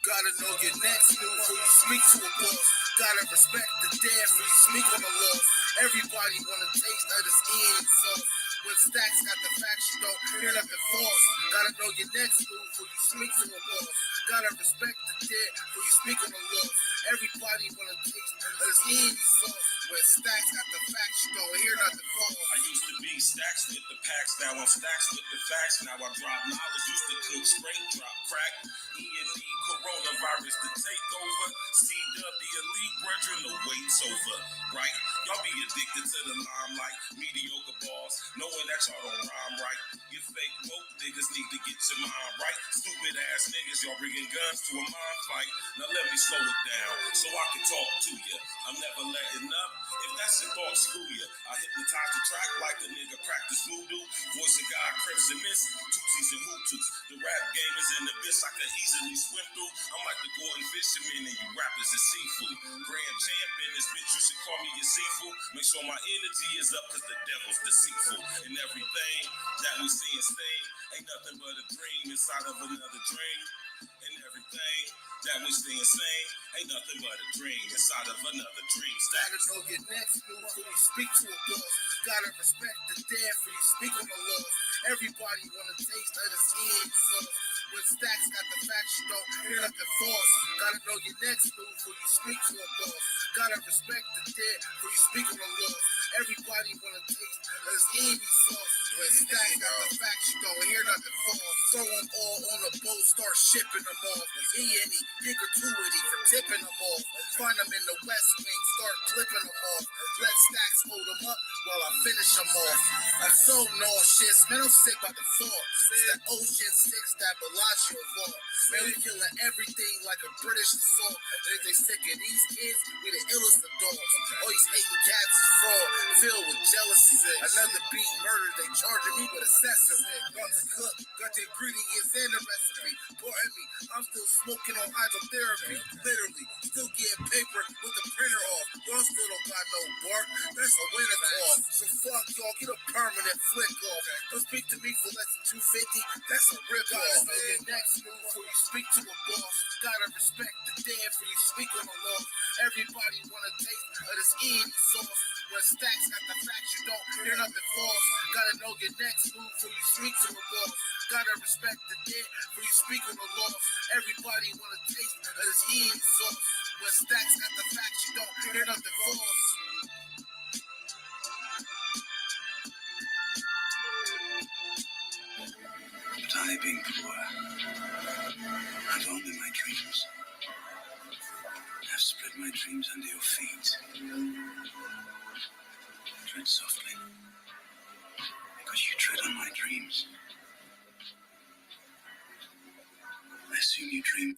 Gotta know your next move before you speak to a boss. Gotta respect the dead before you speak on the law. Everybody wanna taste of this end sauce. When Stacks got the facts, you don't hear nothing false. Gotta know your next move before you speak to a boss. Gotta respect the dead before you speak on the law. Everybody wanna taste of this end sauce. When Stacks got the facts, you don't hear nothing false. I used to be Stacks with the packs, now I'm Stacks with the facts. Now I drop knowledge, used to cook straight, drop crack. E&E coronavirus to take over. CW elite brethren, the wait's over, right? Y'all be addicted to the limelight, mediocre balls, knowing that y'all don't rhyme right. You fake woke niggas need to get your mind right. Stupid ass niggas, y'all bringing guns to a mind fight. Now let me slow it down so I can talk to you. I'm never letting up. If that's your thought, screw you. I hypnotize the track like a nigga practice voodoo. Voice of God, Crips and Miss, Tootsies and Hootus. The rap game is in the abyss I can easily swim through. I'm like the Gordon Fisherman and you rappers is seafood. Grand champion, this bitch, you should call me your seafood. Make sure my energy is up cause the devil's deceitful. And everything that we see and sing ain't nothing but a dream inside of another dream. And everything That we stay insane ain't nothing but a dream inside of another dream. Gotta know your next move when you speak to a boss. Gotta respect the dead for you speak on the laws. Everybody wanna taste of the skin sauce. When Stacks got the facts, you don't hear nothing false. Gotta know your next move when you speak to a boss. Gotta respect the dead for you speak on the laws. Everybody wanna taste of the skin sauce. When Stacks got the facts, you don't hear nothing false. Throw them all on a boat, start shipping them off. E&E, get gratuity for tipping them off. Find them in the West Wing, start clipping them off. Let Stacks hold them up while I finish them off. I'm so nauseous, man, I'm sick by the thought. It's that Ocean 6, that Bellagio vault. Man, we killing everything like a British assault. And if they sick of these kids, we the illest of dogs. All these hating cats is fraud, filled with jealousy. Another beat murder, they charging me with accessory. Got to cook, got the ingredients and the recipe. Pardon me, I'm still smoking on hydrotherapy. Literally, still getting paper with the printer off. Y'all still don't got no bark, that's a winner call. So fuck y'all, get a permanent flick off. Don't speak to me for less than $250, that's a rip off. Your next move before you speak to a boss. Gotta respect the dead before you speak on the law. Everybody wanna taste of this E&E sauce. When Stacks got the facts, you don't hear nothing false. Gotta know your next move before you speak to a boss. Gotta respect the dead before you speak on the law. Everybody wanna taste of this E&E sauce. When Stacks got the facts, you don't hear nothing false. But I, being poor, I've only my dreams. I've spread my dreams under your feet. Tread softly, because you tread on my dreams. I assume you dream.